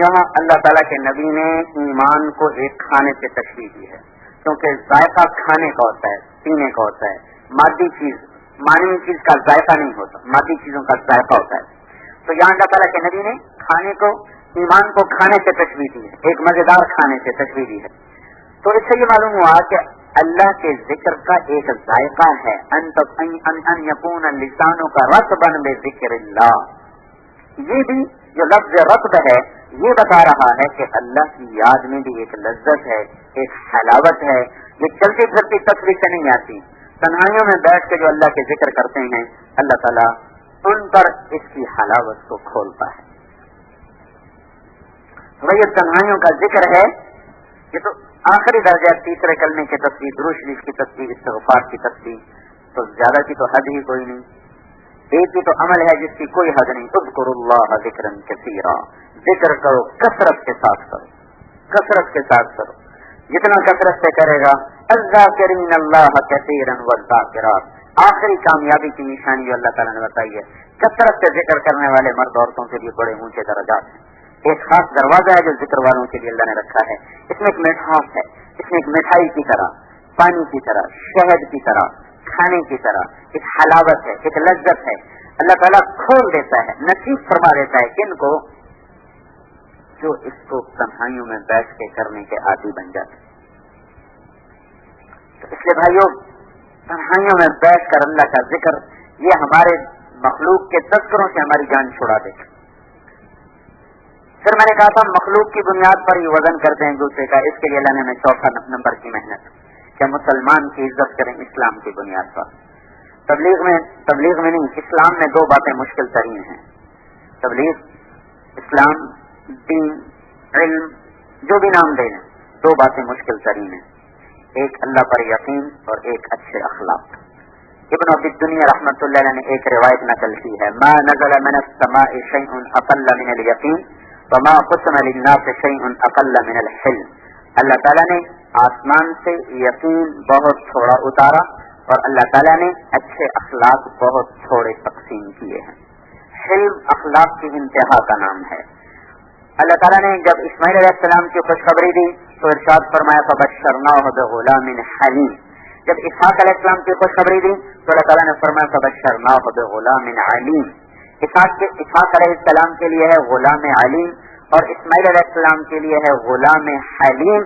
یہاں اللہ تعالیٰ کے نبی نے ایمان کو ایک کھانے سے تشبیہ دی ہے، کیونکہ ذائقہ کھانے کا ہوتا ہے، پینے کا ہوتا ہے، مادی چیز معنی چیز کا ذائقہ نہیں ہوتا، مادی چیزوں کا ذائقہ ہوتا ہے. تو یہاں اللہ تعالیٰ کے نبی نے کھانے کو، ایمان کو کھانے سے تشبیہ دی ہے، ایک مزیدار کھانے سے تشبیہ دی ہے. تو اس سے یہ معلوم ہوا کہ اللہ کے ذکر کا ایک ذائقہ ہے، ان یکون لسانوں کا رطبا بذکر اللہ. یہ بھی جو لفظ رطب ہے یہ بتا رہا ہے کہ اللہ کی یاد میں بھی ایک لذت ہے، ایک حلاوت ہے. یہ چلتی پھرتی تصویر سے نہیں آتی. تنہائیوں میں بیٹھ کے جو اللہ کے ذکر کرتے ہیں اللہ تعالیٰ ان پر اس کی حلاوت کو کھولتا ہے. وہی تنہائیوں کا ذکر ہے، یہ تو آخری درجہ، تیسرے کلمے کی تصویر، درود شریف کی تصویر، استغفار کی تصویر، تو زیادہ کی تو حد ہی کوئی نہیں. ایک ہی تو عمل ہے جس کی کوئی حد نہیں. اذکروا اللہ ذکرا کثیرا، ذکر کرو، کثرت کے ساتھ کرو، کثرت کے ساتھ کرو. جتنا کثرت سے کرے گا، الذاکرین اللہ کثیرا والذاکرات، آخری کامیابی کی نشانی جو اللہ تعالیٰ نے بتائی ہے، کثرت سے ذکر کرنے والے مرد عورتوں کے لیے بڑے اونچے درجات ہیں. ایک خاص دروازہ ہے جو ذکر والوں کے لیے اللہ نے رکھا ہے. اس میں ایک مٹھاس ہے، اس میں ایک مٹھائی کی طرح، پانی کی طرح، شہد کی طرح، کھانے کی طرح ایک حلاوت ہے، ایک لذت ہے. اللہ تعالیٰ کھول دیتا ہے، نصیب فرما دیتا ہے کن کو؟ جو اس کو تنہائیوں میں بیٹھ کے کرنے کے عادی بن جاتے. تو اس لیے بھائیوں، تنہائیوں میں بیٹھ کر اللہ کا ذکر یہ ہمارے مخلوق کے تذکروں سے ہماری جان چھڑا دیتا. پھر میں نے کہا تھا مخلوق کی بنیاد پر ہی وزن کرتے ہیں دوسرے کا. اس کے لیے اللہ نے ہمیں چوتھا نمبر کی محنت کہ مسلمان کی عزت کریں اسلام کی بنیاد پر. تبلیغ میں نہیں، اسلام میں دو باتیں مشکل ترین ہیں. تبلیغ، اسلام، دین، علم، جو بھی نام دیں، دو باتیں مشکل ترین ہیں. ایک اللہ پر یقین اور ایک اچھے اخلاق. ابن ابی الدنیا رحمۃ اللہ علیہ نے ایک روایت نقل کی ہے، ما نزل من السماء شیء اقل من الیقین وما قسم للناس شیء اقل من الحلم. اللہ تعالیٰ نے آسمان سے یقین بہت تھوڑا اتارا اور اللہ تعالیٰ نے اچھے اخلاق بہت تھوڑے تقسیم کیے ہیں. حلم اخلاق کی انتہا کا نام ہے. اللہ تعالیٰ نے جب اسماعیل علیہ السلام کی خوشخبری دی تو ارشاد فرمایا فبشرناہ بغلام حلیم. جب اسحاق علیہ السلام کی خوشخبری دی تو اللہ تعالیٰ نے فرمایا فبشرناہ بغلام علیم. اسحاق علیہ السلام کے لیے ہے غلام علیم اور اسماعیل علیہ السلام کے لیے ہے غلام حلیم.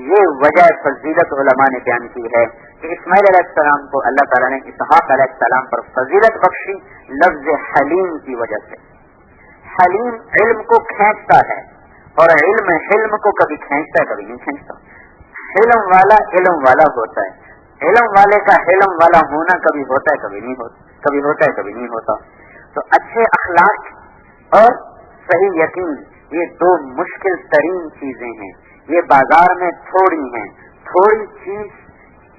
یہ وجہ فضیلت علماء نے بیان کی ہے کہ اسماعیل علیہ السلام کو اللہ تعالیٰ نے اسحاق علیہ السلام پر فضیلت بخشی لفظ حلیم کی وجہ سے. حلیم علم کو کھینچتا ہے اور علم کو کبھی کھینچتا ہے کبھی نہیں کھینچتا. علم والا علم والا ہوتا ہے، علم والے کا علم والا ہونا کبھی ہوتا ہے کبھی نہیں ہوتا، کبھی ہوتا ہے کبھی نہیں ہوتا. تو اچھے اخلاق اور صحیح یقین یہ دو مشکل ترین چیزیں ہیں. یہ بازار میں تھوڑی ہیں، تھوڑی چیز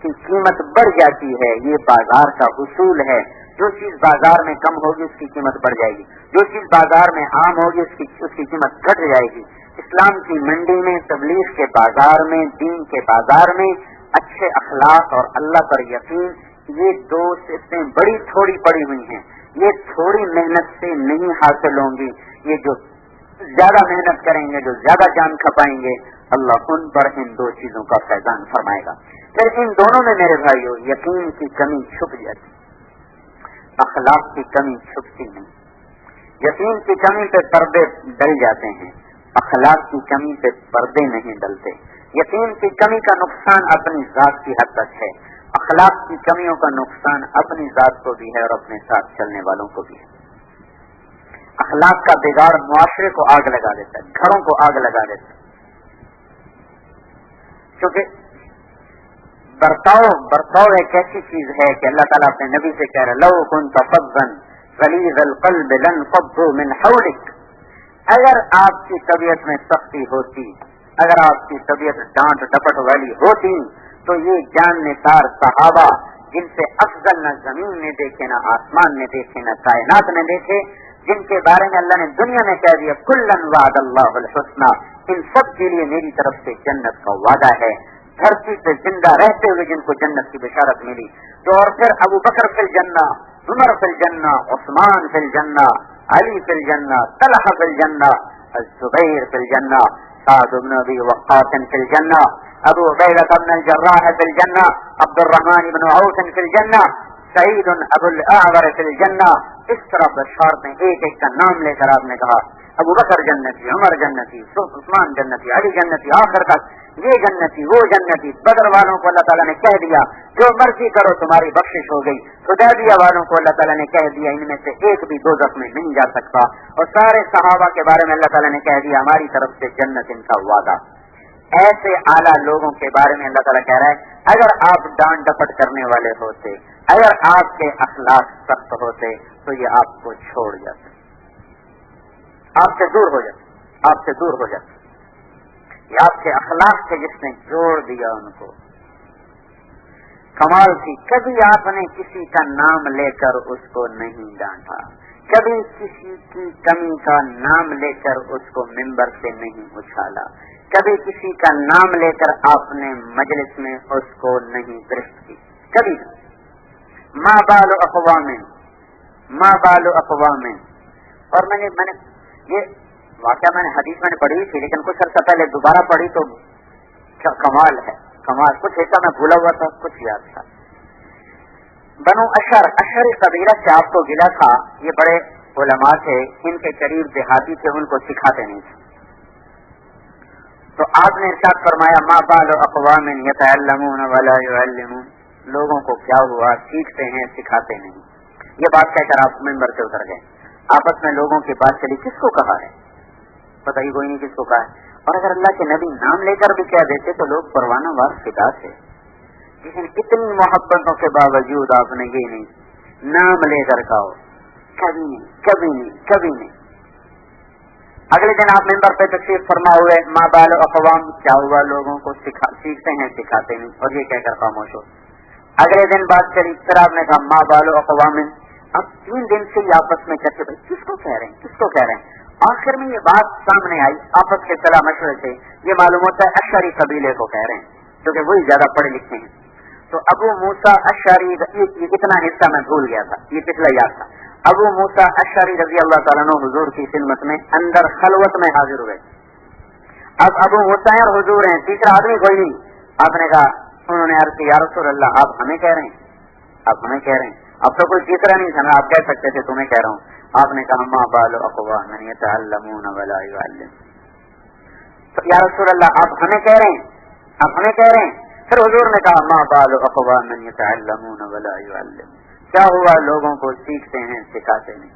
کی قیمت بڑھ جاتی ہے، یہ بازار کا اصول ہے. جو چیز بازار میں کم ہوگی اس کی قیمت بڑھ جائے گی، جو چیز بازار میں عام ہوگی اس کی قیمت گھٹ جائے گی. اسلام کی منڈی میں، تبلیغ کے بازار میں، دین کے بازار میں اچھے اخلاق اور اللہ پر یقین یہ دو صفتیں بڑی تھوڑی پڑی ہوئی ہیں. یہ تھوڑی محنت سے نہیں حاصل ہوں گی، یہ جو زیادہ محنت کریں گے، جو زیادہ جان کھپائیں گے، اللہ ان پر ان دو چیزوں کا فیضان فرمائے گا۔ پھر ان دونوں میں میرے بھائیو یقین کی کمی چھپ جاتی، اخلاق کی کمی چھپتی نہیں۔ یقین کی کمی پہ پردے ڈل جاتے ہیں، اخلاق کی کمی پہ پردے نہیں ڈلتے۔ یقین کی کمی کا نقصان اپنی ذات کی حد تک ہے، اخلاق کی کمیوں کا نقصان اپنی ذات کو بھی ہے اور اپنے ساتھ چلنے والوں کو بھی ہے۔ اخلاق کا بگاڑ معاشرے کو آگ لگا دیتا ہے، گھروں کو آگ لگا دیتا ہے، کیونکہ برتاؤ ایک ایسی چیز ہے کہ اللہ تعالیٰ اپنے نبی سے کہہ رہا، لو كنت فظا غلیظ القلب لانفضوا من حولك، اگر آپ کی طبیعت میں سختی ہوتی، اگر آپ کی طبیعت ڈانٹ ڈپٹ والی ہوتی تو یہ جان نثار صحابہ جن سے افضل نہ زمین نے دیکھے، نہ آسمان نے دیکھے، نہ کائنات نے دیکھے، جن کے بارے میں اللہ نے دنیا میں کہہ دیا کلن وعد اللہ الحسنى، ان سب کے لیے میری طرف سے جنت کا وعدہ ہے، دھرتی پہ زندہ رہتے ہوئے جن کو جنت کی بشارت ملی۔ تو اور پھر ابو بکر فی الجنہ، عمر فی الجنہ، عثمان فی الجنہ، علی فی الجنہ، طلحہ فی الجنہ، الزبیر فی الجنہ، سعد بن ابی وقاص فی الجنہ، ابو عبیدہ بن الجراح فی الجنہ، عبد الرحمن بن عوف فی الجنہ، سعید ابو الاعور فی الجنہ۔ اس طرح بشارتیں ایک ایک کا نام لے کر آپ نے کہا ابو بکر جنتی، عمر جنتی، عثمان جنتی، علی جنتی، آخر تک یہ جنتی وہ جنتی۔ بدر والوں کو اللہ تعالیٰ نے کہہ دیا جو مرضی کرو تمہاری بخشش ہو گئی، حدیبیہ والوں کو اللہ تعالیٰ نے کہہ دیا ان میں سے ایک بھی دوزخ میں نہیں جا سکتا، اور سارے صحابہ کے بارے میں اللہ تعالیٰ نے کہہ دیا ہماری طرف سے جنت ان کا وعدہ۔ ایسے اعلیٰ لوگوں کے بارے میں اللہ تعالیٰ کہہ رہا ہے اگر آپ ڈانٹ ڈپٹ کرنے والے ہوتے، اگر آپ کے اخلاق سخت ہوتے تو یہ آپ کو چھوڑ جاتے، آپ سے دور ہو جاتے، آپ سے دور ہو جاتے۔ یہ آپ کے اخلاق سے جس نے جوڑ دیا ان کو، کمال تھی، کبھی آپ نے کسی کا نام لے کر اس کو نہیں ڈانٹا، کبھی کسی کی کمی کا نام لے کر اس کو ممبر سے نہیں اچھالا، کبھی کسی کا نام لے کر آپ نے مجلس میں اس کو نہیں درست کی، کبھی ما بال اقوام، ما بال اقوام۔ اور میں نے یہ واقعہ میں نے حدیث میں نے پڑھی تھی، لیکن کچھ عرصہ پہلے دوبارہ پڑھی تو کمال ہے، کمال، کچھ ایسا میں بھولا ہوا تھا، کچھ یاد تھا۔ بنو اشری قبیلہ سے آپ کو گلا تھا، یہ بڑے علماء تھے، ان کے قریب دیہاتی تھے، ان کو سکھاتے نہیں تھے، تو آپ نے ارشاد فرمایا ما بال اقوام یتعلمون ولا يعلمون، لوگوں کو کیا ہوا سیکھتے ہیں سکھاتے نہیں۔ یہ بات کہہ کر آپ ممبر سے اتر گئے، آپس میں لوگوں کی بات چلی کس کو کہا ہے، پتہ ہی کوئی نہیں کس کو کہا ہے، اور اگر اللہ کے نبی نام لے کر بھی کہہ دیتے تو لوگ پروانہ وار فدا تھے، لیکن اتنی محبتوں کے باوجود آپ نے یہ نہیں نام لے کر کہو، کبھی نہیں کبھی نہیں کبھی نہیں۔ اگلے دن آپ ممبر پہ تشریف فرما ہوئے، ما بال اقوام، کیا ہوا لوگوں کو سیکھتے ہیں سکھاتے نہیں، اور یہ کہہ کر خاموش ہو۔ اگلے دن بات چلی، پھر آپ نے کہا ما بال اقوام۔ اب 3 دن سے یہ آپس میں چرچے بھائی کس کو کہہ رہے ہیں کس کو کہہ رہے ہیں، آخر میں یہ بات سامنے آئی آپس کے صلاح مشورے سے، یہ معلوم ہوتا ہے اشعری قبیلے کو کہہ رہے ہیں کیونکہ وہی زیادہ پڑھے لکھے ہیں۔ تو ابو موسیٰ اشعری، یہ اتنا حصہ میں بھول گیا تھا، یہ پچھلا یاد تھا۔ ابو موسیٰ اشعری رضی اللہ تعالیٰ عنہ حضور کی خدمت میں اندر خلوت میں حاضر ہوئے۔ اب ابو موسیٰ اور حضور ہیں، تیسرا آدمی کوئی نہیں۔ آپ نے کہا، انہوں نے عرض کی یا رسول اللہ آپ ہمیں کہہ رہے ہیں، آپ ہمیں کہہ رہے ہیں، اب تو کوئی تیسرا نہیں تھا، آپ کہہ سکتے تھے تمہیں کہہ رہا ہوں۔ آپ نے کہا ما بال اقوام یتعلمون ولا يعلمون، تو یا رسول اللہ آپ ہمیں کہہ رہے ہیں، آپ ہمیں کہہ رہے ہیں۔ پھر حضور نے کہا ما بال اقوام یتعلمون ولا يعلمون، کیا ہوا لوگوں کو سیکھتے ہیں سکھاتے نہیں۔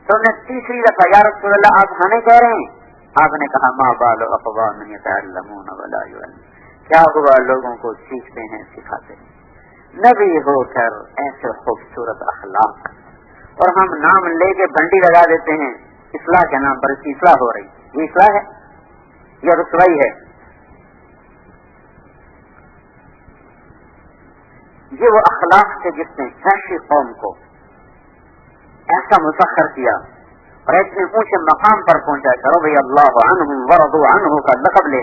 تو ہم نے تیسری دفعہ یا رسول اللہ آپ ہمیں کہہ رہے ہیں، آپ نے کہا ما بال اقوام یتعلمون ولا يعلمون، کیا ہوا لوگوں کو سیکھتے ہیں سکھاتے ہیں۔ نبی ہو کر ایسے خوبصورت اخلاق، اور ہم نام لے کے بنڈی لگا دیتے ہیں اصلاح کے نام پر، اس کی اصلاح ہو رہی، یہ اصلاح ہے یا رسوائی ہے؟ یہ وہ اخلاق سے جس نے ایسی قوم کو ایسا مسخر کیا اور اتنے اونچے مقام پر پہنچا کہ رضی اللہ عنہم ورضوا عنہ کا لقب لے۔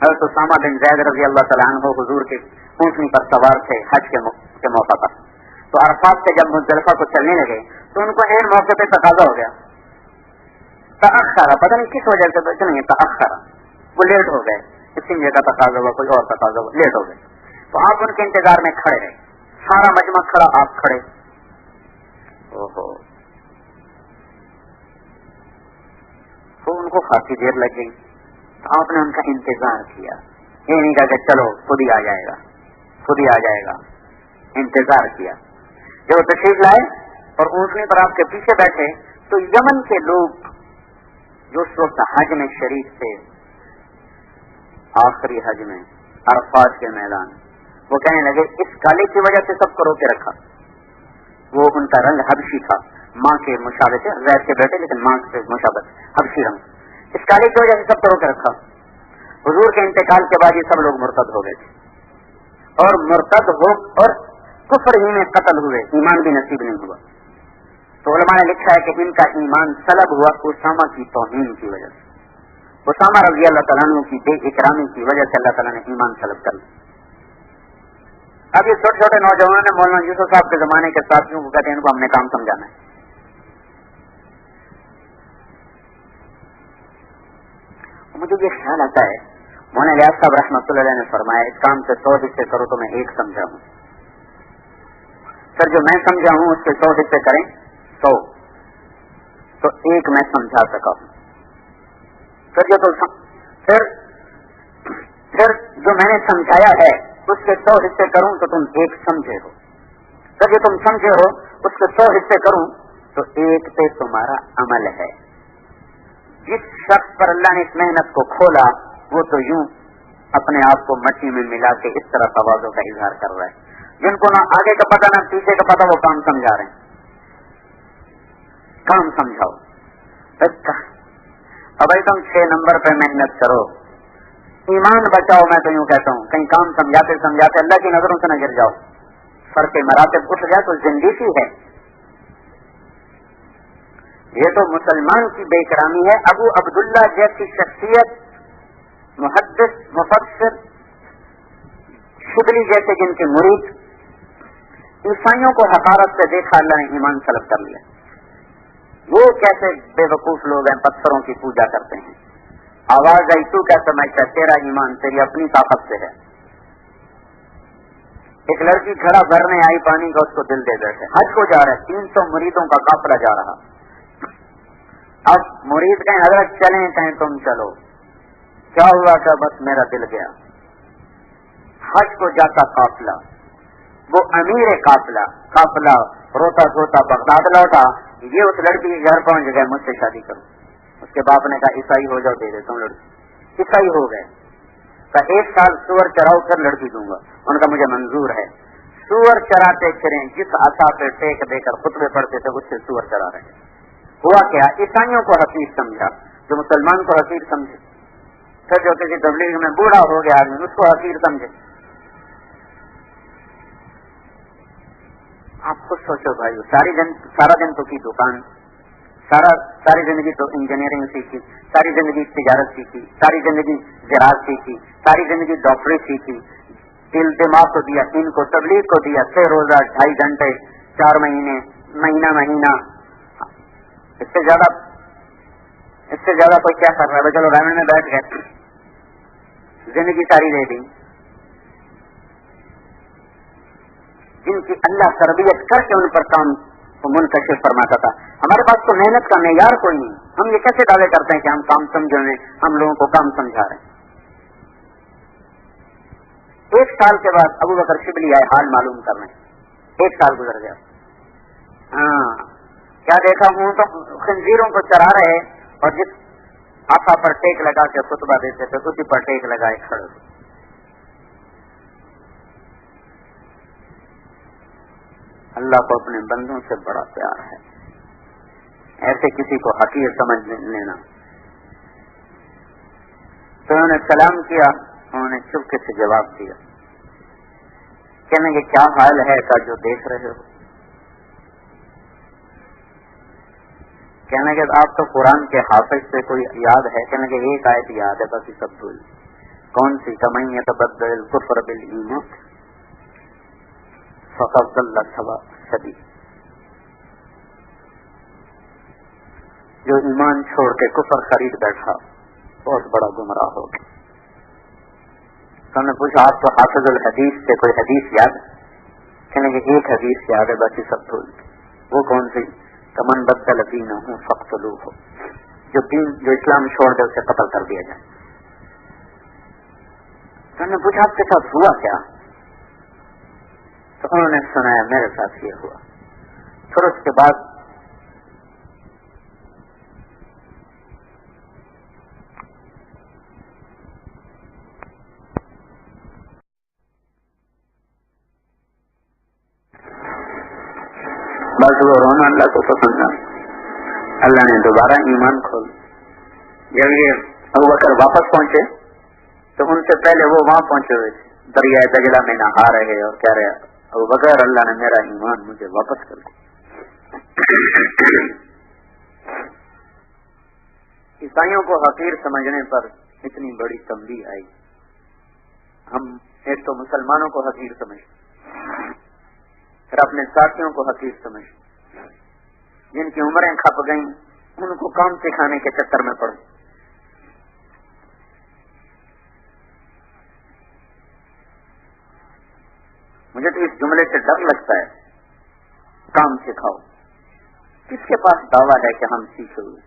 حضرت اسامہ بن زید رضی اللہ تعالیٰ عنہ حضور کے اونٹنی پر سوار تھے حج کے موقع پر. تو عرفات سے جب مزدلفہ کو چلنے لگے تو ان کو ایک موقع پہ تقاضا ہو گیا. تاخر، پتہ نہیں کس وجہ سے چلیں گے، تاخر، وہ لیٹ ہو گئے. کسی جگہ تقاضا ہوا، کوئی اور تقاضا ہوا، لیٹ ہو گئے. تو آپ ان کے انتظار میں کھڑے رہے، سارا مجمع کھڑا، آپ کھڑے. اوہو، تو ان کو خاصی دیر لگ گئی. آپ نے ان کا انتظار کیا، یہ نہیں کہا کہ چلو خود ہی آ جائے گا، خود ہی آ جائے گا. انتظار کیا. جب وہ تشریف لائے اور اونٹنی پر آپ کے پیچھے بیٹھے تو یمن کے لوگ جو اس وقت حج میں شریک تھے، آخری حج میں عرفات کے میدان، وہ کہنے لگے اس کالے کی وجہ سے سب کو روکے رکھا. وہ ان کا رنگ حبشی تھا، ماں کے مشابہ سے، غیر کے بیٹے لیکن ماں سے مشابہ، حبشی رنگ. اس کالے کی وجہ سے سب کو روکے رکھا. حضور کے انتقال کے بعد یہ سب لوگ مرتد ہو گئے تھے، اور مرتد ہو اور کفر ہی میں قتل ہوئے، ایمان بھی نصیب نہیں ہوا. تو علماء نے لکھا ہے کہ ان کا ایمان سلب ہوا اسامہ کی توہین کی وجہ سے. اسامہ رضی اللہ تعالیٰ عنہ کی بے اکرامی کی وجہ سے اللہ تعالیٰ نے ایمان سلب کر لیا. اب یہ چھوٹے چھوٹے نوجوانوں نے مولانا یوسف صاحب کے زمانے کے ساتھیوں کو کہتے ہیں ان کو ہم نے کام سمجھانا ہے. مجھے یہ خیال آتا ہے، مولانا الیاس صاحب رحمۃ اللہ علیہ نے فرمایا اس کام سے 100 حصے کرو تو میں ایک سمجھا ہوں. سر جو میں سمجھا ہوں اس سے 100 حصے کریں 100 تو ایک میں سمجھا سکا ہوں. پھر جو میں نے سمجھایا ہے اس کے 100 حصے کروں تو تم ایک سمجھے ہو. پھر جو تم سمجھے ہو اس کے 100 حصے کروں تو ایک پہ تمہارا عمل ہے. جس شخص پر اللہ نے اس محنت کو کھولا وہ تو یوں اپنے آپ کو مٹی میں ملا کے اس طرح تواضع کا اظہار کر رہا ہے. جن کو نہ آگے کا پتہ نہ پیچھے کا پتہ وہ کام سمجھا رہے ہیں. کام سمجھاؤ. اب تم 6 نمبر پہ محنت کرو، ایمان بچاؤ. میں تو یوں کہتا ہوں کہیں کام سمجھاتے سمجھاتے اللہ کی نظروں سے نہ گر جاؤ، فرق مراتب اٹھ جائے تو زندگی ہے. یہ تو مسلمان کی بے اکرامی ہے. ابو عبداللہ جیسی شخصیت، محدث مفسر شبلی جیسے جن کے مرید، عیسائیوں کو حقارت سے دیکھا اللہ نے ایمان سلب کر لیا. وہ کیسے بے وقوف لوگ ہیں، پتھروں کی پوجا کرتے ہیں. آواز آئی تو کیا سمجھتا ہے تیرا ایمان تیری اپنی طاقت سے ہے. ایک لڑکی گھڑا بھرنے آئی پانی کا، اس کو دل دے بیٹھے. حج کو جا رہے 300 مریدوں کا قافلہ جا رہا. اب مرید کہیں حضرت چلیں، کہیں تم چلو. کیا ہوا کہ بس میرا دل گیا. حج کو جاتا قافلہ، وہ امیر قافلہ روتا سوتا بغداد لوٹا. یہ اس لڑکی کے گھر پہنچ گئے، مجھ سے شادی کرو. اس کے باپ نے کہا عیسائی ہو جاؤ، دے دیتا ہوں لڑکی. عیسائی ہو گئے. کہ 1 سال سور چراؤ پھر لڑکی دوں گا. ان کا مجھے منظور ہے. سور چراتے پھریں، جس عصا پہ ٹیک دے کر خطبے پڑھتے تھے اس سے سور چرا رہے. ہوا کیا، عیسائیوں کو حقیر سمجھا جو مسلمان کو حقیر سمجھے. پھر جو کسی تبلیغ میں بوڑھا ہو گیا آدمی اس کو حقیر سمجھے. آپ خود سوچو بھائی، سارا دن تو کی دکان، ساری زندگی تو انجینئرنگ سیکھی، ساری زندگی تجارت سیکھی، ساری زندگی زراعت سیکھی، ساری زندگی ڈاکٹری سیکھی. دل دماغ کو دیا، ان کو تبلیغ کو دیا. 6 روزہ 2.5 گھنٹے 4 مہینے، مہینہ. اس سے زیادہ کوئی کیا کر رہا ہے؟ چلو رہنے میں بیٹھ گئے، زندگی ساری دے دی. جن کی اللہ تربیت کر کے ان پر کام کو منکشف فرماتا تھا. ہمارے پاس تو محنت کا معیار کوئی نہیں. ہم یہ کیسے دعوے کرتے ہیں کہ ہم کام سمجھ رہے ہیں، ہم لوگوں کو کام سمجھا رہے ہیں. 1 سال کے بعد ابو بکر شبلی آئے حال معلوم کرنے. 1 سال گزر گیا. کیا دیکھا ہوں تو خنزیروں کو چرا رہے اور جس آفا پر ٹیک لگا کے خطبہ دیتے تھے اسی پر ٹیک لگائے کھڑے. اللہ کو اپنے بندوں سے بڑا پیار ہے. ایسے کسی کو حقیر سمجھ لینا. تو انہوں نے سلام کیا، انہوں نے چپکے سے جواب دیا. کہنے کہ کیا حال ہے کا جو دیکھ رہے ہو. کہنے کہ آپ تو قرآن کے حافظ سے کوئی یاد ہے؟ کہنے کہ ایک آیت یاد ہے بس، یہ سب بھول. کون سی؟ کمن یتبدل الکفر بالایمان فقد ضل سواء السبیل، جو ایمان چھوڑ کے کفر خرید بیٹھا بہت بڑا گمراہ ہو گیا۔ تو ہم نے پوچھا آپ تو حافظ الحدیث سے کوئی حدیث یاد؟ کہنے کہ ایک حدیث یاد ہے، باقی سب بھول گئے۔ وہ کون سی؟ کمن بدل دینہ فاقتلوہ، جو اسلام چھوڑ دے اسے قتل کر دیا جائے۔ تو ہم نے پوچھا آپ کے ساتھ ہوا کیا؟ تو انہوں نے سنایا میرے ساتھ یہ ہوا۔ پھر اس کے بعد بس وہ رونا اللہ کو پسند نہ، اللہ نے دوبارہ ایمان کھول۔ جب یہ ابوبکر واپس پہنچے تو ان سے پہلے وہ وہاں پہنچے ہوئے تھے، دریائے دجلہ میں نہا رہے اور کہہ رہے ابوبکر اللہ نے میرا ایمان مجھے واپس کر دیا۔ عیسائیوں کو حقیر سمجھنے پر اتنی بڑی تنبیہ آئی۔ ہم ایک تو مسلمانوں کو حقیر سمجھتے، پھر اپنے ساتھیوں کو حقیر سمجھتے، جن کی عمریں کھپ گئیں ان کو کام سکھانے کے چکر میں پڑے۔ مجھے تو اس جملے سے ڈر لگتا ہے، کام سکھاؤ۔ کس کے پاس دعویٰ ہے کہ ہم سیکھے ہوئے؟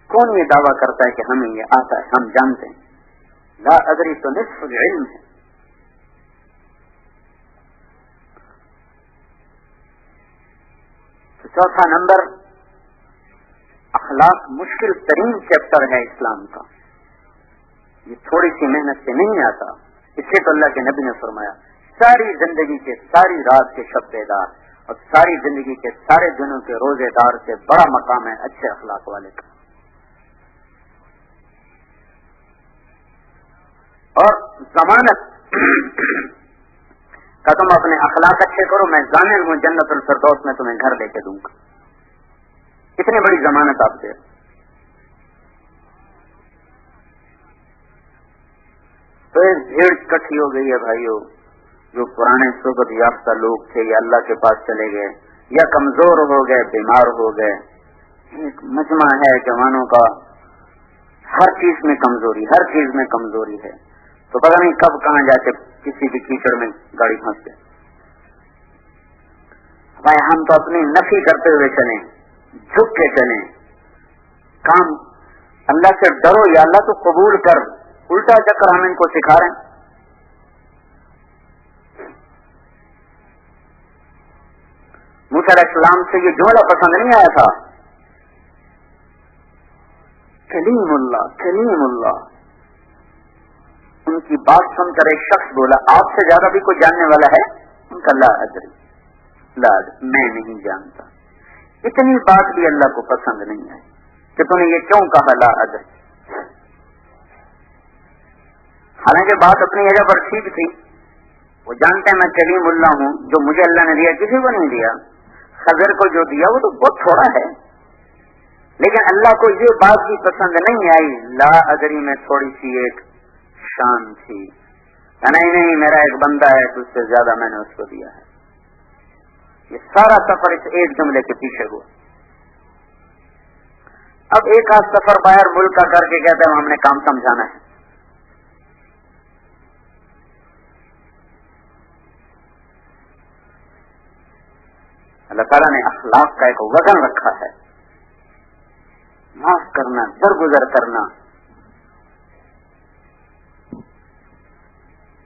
کون یہ دعویٰ کرتا ہے کہ ہمیں یہ آتا ہے، ہم جانتے ہیں؟ لا ادری تو نصف العلم ہے۔ چوتھا نمبر، اخلاق مشکل ترین چیپٹر ہے اسلام کا، یہ تھوڑی سی محنت سے نہیں آتا۔ اس سے تو اللہ کے نبی نے فرمایا ساری زندگی کے ساری رات کے شب بیدار اور ساری زندگی کے سارے دنوں کے روزے دار سے بڑا مقام ہے اچھے اخلاق والے کا۔ اور ضمانت کہ تم اپنے اخلاق اچھے کرو، میں ضامن ہوں جنت الفردوس میں تمہیں گھر لے کے دوں گا۔ اتنی بڑی ضمانت آپ دے۔ تو ایک بھیڑ اکٹھی ہو گئی ہے بھائیوں، جو پرانے صحبت یافتہ لوگ تھے یا اللہ کے پاس چلے گئے یا کمزور ہو گئے، بیمار ہو گئے۔ ایک مجمع ہے جوانوں کا، ہر چیز میں کمزوری، ہر چیز میں کمزوری ہے، تو پتہ نہیں کب کہاں جا کے کسی بھی کیچڑ میں گاڑی پھنس گئے۔ بھائی ہم تو اپنی نفی کرتے ہوئے چلیں، جھک کے چلیں، کام اللہ سے ڈرو یا اللہ تو قبول کر، الٹا چکر ہم ان کو سکھا رہے ہیں۔ موسیٰ علیہ السلام سے یہ جملہ پسند نہیں آیا تھا، کلیم اللہ کلیم اللہ۔ ان کی بات سن کر ایک شخص بولا آپ سے زیادہ بھی کوئی جاننے والا ہے؟ ان کا لا ادری، لا ادری، میں نہیں جانتا۔ اتنی بات بھی اللہ کو پسند نہیں آئی کہ تم نے یہ کیوں کہا لا ادری۔ حالانکہ بات اپنی جگہ پر ٹھیک تھی، وہ جانتے ہیں میں کلیم اللہ ہوں، جو مجھے اللہ نے دیا کسی کو نہیں دیا، خضر کو جو دیا وہ تو بہت تھوڑا ہے، لیکن اللہ کو یہ بات بھی پسند نہیں آئی۔ لا ادری میں تھوڑی سی ایک شان تھی، نہیں میرا ایک بندہ ہے تو اس سے زیادہ میں نے اس کو دیا ہے۔ یہ سارا سفر اس ایک جملے کے پیچھے ہوا۔ اب ایک آدھ سفر باہر ملک کا کر کے کہتے ہیں ہم نے کام سمجھانا ہے۔ اللہ تعالیٰ نے اخلاق کا ایک وزن رکھا ہے، معاف کرنا، درگزر کرنا۔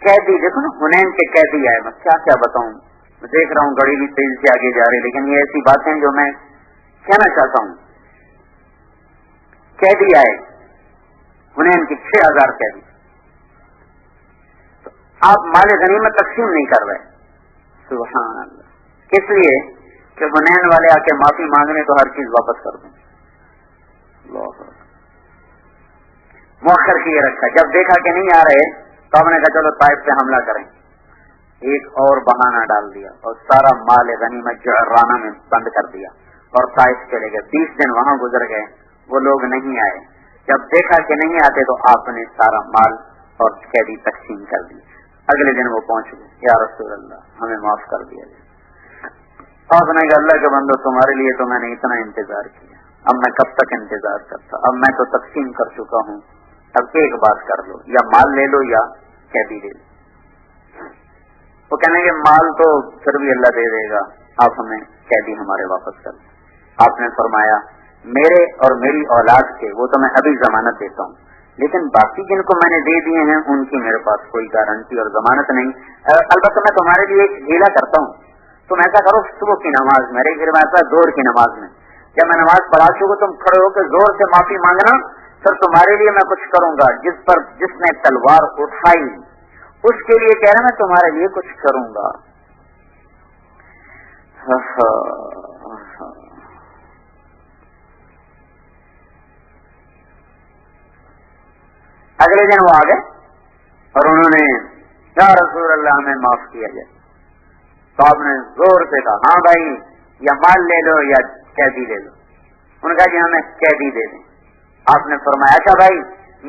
قیدی دیکھو نا، حنین کے قیدی آئے، میں کیا کیا بتاؤں، میں دیکھ رہا ہوں گڑی بھی تیز سے آگے جا رہی، لیکن یہ ایسی باتیں جو میں کہنا چاہتا ہوں۔ قیدی آئے حنین کی 6000 قیدی، تو آپ مال غنیمت تقسیم نہیں کر رہے، سبحان اللہ، کس لیے کہ حنین والے آ کے معافی مانگنے تو ہر چیز واپس کر دیں۔ مؤخر کی یہ رکھا، جب دیکھا کہ نہیں آ رہے تو ہم نے کہا چلو طائف پہ حملہ کریں، ایک اور بہانہ ڈال دیا اور سارا مال غنیمت جو رانہ میں بند کر دیا اور طائف چلے گئے۔ 20 دن وہاں گزر گئے، وہ لوگ نہیں آئے، جب دیکھا کہ نہیں آتے تو آپ نے سارا مال اور قیدی تقسیم کر دی. اگلے دن وہ پہنچ گئے, یا رسول اللہ ہمیں معاف کر دیا جائے. آپ نے کہا اللہ کے بندو تمہارے لیے تو میں نے اتنا انتظار کیا, اب میں کب تک انتظار کرتا, اب میں تو تقسیم کر چکا ہوں, اب ایک بات کر لو, یا مال لے لو یا قیدی لے لو. وہ کہنے کہ مال تو پھر بھی اللہ دے دے گا, آپ ہمیں قیدی ہمارے واپس کر دیں. آپ نے فرمایا میرے اور میری اولاد کے وہ تو میں ابھی ضمانت دیتا ہوں, لیکن باقی جن کو میں نے دے دیے ہیں ان کی میرے پاس کوئی گارنٹی اور ضمانت نہیں. البتہ میں تمہارے لیے ایک ہیلا کرتا ہوں, تم ایسا کرو صبح کی نماز میں, میرے گھر میں ایسا زور کی نماز میں, جب میں نماز پڑھا چکا تم کھڑے ہو کے زور سے معافی مانگنا, پھر تمہارے لیے میں کچھ کروں گا. جس نے تلوار اٹھائی اس کے لیے کہہ رہا میں تمہارے لیے کچھ کروں گا. اگلے دن وہ آ گئے اور انہوں نے یا رسول اللہ ہمیں معاف کیا جائے. تو آپ نے زور سے کہا ہاں بھائی یا مال لے لو یا قیدی لے لو. انہوں نے کہا جی ہمیں قیدی دے دیں. آپ نے فرمایا اچھا بھائی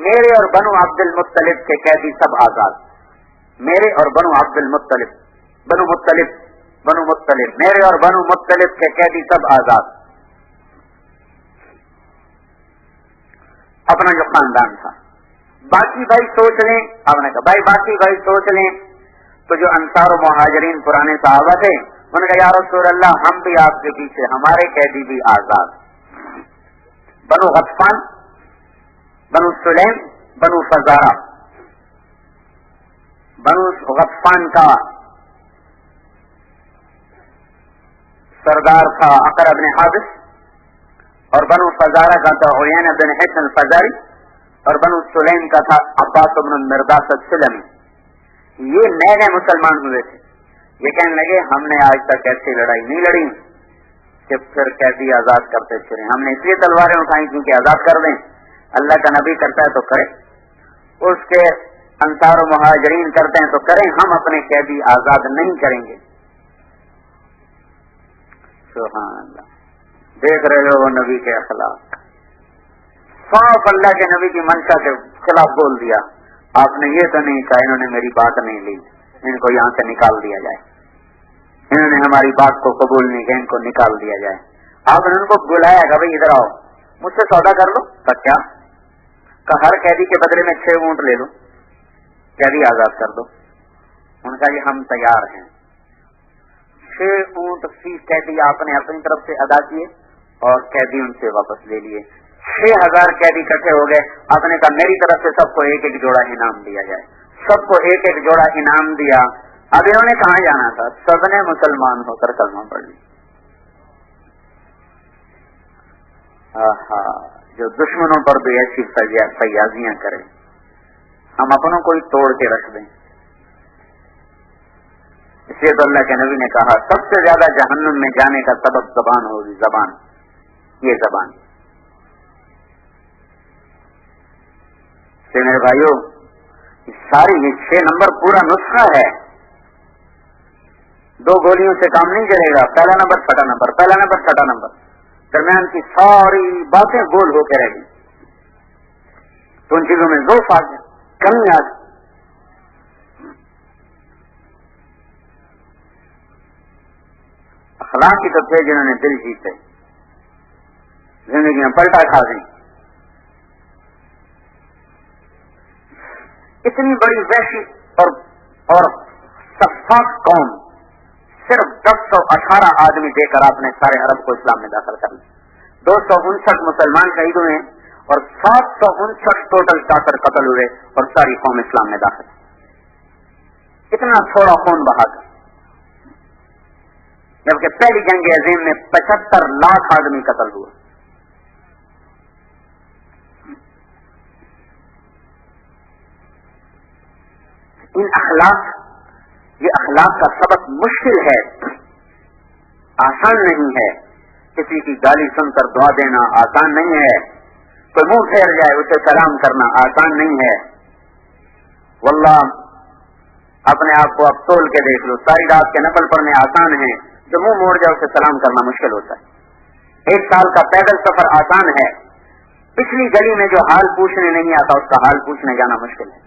میرے اور بنو عبد المطلب کے قیدی سب آزاد, میرے اور بنو عبد المطلب, بنو مطلب میرے اور بنو مطلب کے قیدی سب آزاد. اپنا جو خاندان تھا, باقی بھائی سوچ لیں. آپ نے کہا بھائی باقی بھائی سوچ لیں. تو جو انصار و مہاجرین پرانے صحابہ تھے انہوں نے کہا یا رسول اللہ ہم بھی آپ کے پیچھے, ہمارے قیدی بھی آزاد. بنو غطفان, بنو سلیم, بنو فزارہ. بنو غطفان کا سردار تھا عقر بن حابس, اور بنو فزارہ کا تھا عیین بن حسن الفزاری, اور بنو سلیم کا تھا عباس بن المرداس السلمی. یہ نئے نئے مسلمان ہوئے تھے. یہ کہنے لگے ہم نے آج تک ایسی لڑائی نہیں لڑی کہ پھر قیدی آزاد کرتے پھریں, ہم نے اس لیے تلواریں اٹھائی کیونکہ آزاد کر دیں. اللہ کا نبی کرتا ہے تو کرے, اس کے انصار و مہاجرین کرتے ہیں تو کریں, ہم اپنے قیدی آزاد نہیں کریں گے. سبحان اللہ. دیکھ رہے ہو وہ نبی کے اخلاق, صاف اللہ کے نبی کی منشا کے خلاف بول دیا. آپ نے یہ تو نہیں کہا انہوں نے میری بات نہیں لی, ان کو یہاں سے نکال دیا جائے, انہوں نے ہماری بات کو قبول نہیں کیا, ان کو نکال دیا جائے. آپ نے ان کو بلایا کہ بھائی ادھر آؤ مجھ سے سودا کر لو. کیا کہ ہر قیدی کے بدلے میں 6 اونٹ لے لو, قیدی آزاد کر دو. ان کا یہ ہم تیار ہیں. 6 اونٹ فی قیدی آپ نے اپنی طرف سے ادا کیے اور قیدی ان سے واپس لے لیے. 6000 قیدی اکٹھے ہو گئے. آپ نے کہا میری طرف سے سب کو ایک ایک جوڑا انعام دیا جائے. سب کو ایک ایک جوڑا انعام دیا. اب انہوں نے کہاں جانا تھا, سب نے مسلمان ہو کر کلمہ پڑھ لی. جو دشمنوں پر بھی ایسی فیاضیاں کریں, ہم اپنوں کو ہی توڑ کے رکھ دیں. اس لیے تو اللہ کے نبی نے کہا سب سے زیادہ جہنم میں جانے کا سبب زبان ہوگی. زبان, یہ زبان. میرے بھائیوں ساری یہ 6 نمبر پورا نسخہ ہے. 2 گولیوں سے کام نہیں چلے گا. پہلا نمبر چھٹا نمبر, پہلا نمبر چھٹا نمبر, درمیان کی ساری باتیں گول ہو کے رہ گئی. تو ان چیزوں میں ذوق آ گیا, کمی آ گئی. اخلاق کی تو تھے جنہوں نے دل جیتے, زندگی میں پلٹا کھا دیں. اتنی بڑی وحشی اور شفاف قوم, صرف 1018 آدمی دے کر آپ نے سارے عرب کو اسلام میں داخل کر لیا. 259 مسلمان شہید ہوئے اور 759 ٹوٹل کافر قتل ہوئے اور ساری قوم اسلام میں داخل. اتنا تھوڑا خون بہا کر, جبکہ پہلی جنگ عظیم میں 75 لاکھ آدمی قتل ہوئے. یہ اخلاق کا سبق مشکل ہے, آسان نہیں ہے. کسی کی گالی سن کر دعا دینا آسان نہیں ہے. کوئی منہ پھیر جائے اسے سلام کرنا آسان نہیں ہے. واللہ اپنے آپ کو اب تول کے دیکھ لو, ساری رات کے نفل پڑھنے آسان ہیں, جو منہ موڑ جائے اسے سلام کرنا مشکل ہوتا ہے. 1 سال کا پیدل سفر آسان ہے, پچھلی گلی میں جو حال پوچھنے نہیں آتا اس کا حال پوچھنے جانا مشکل ہے.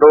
2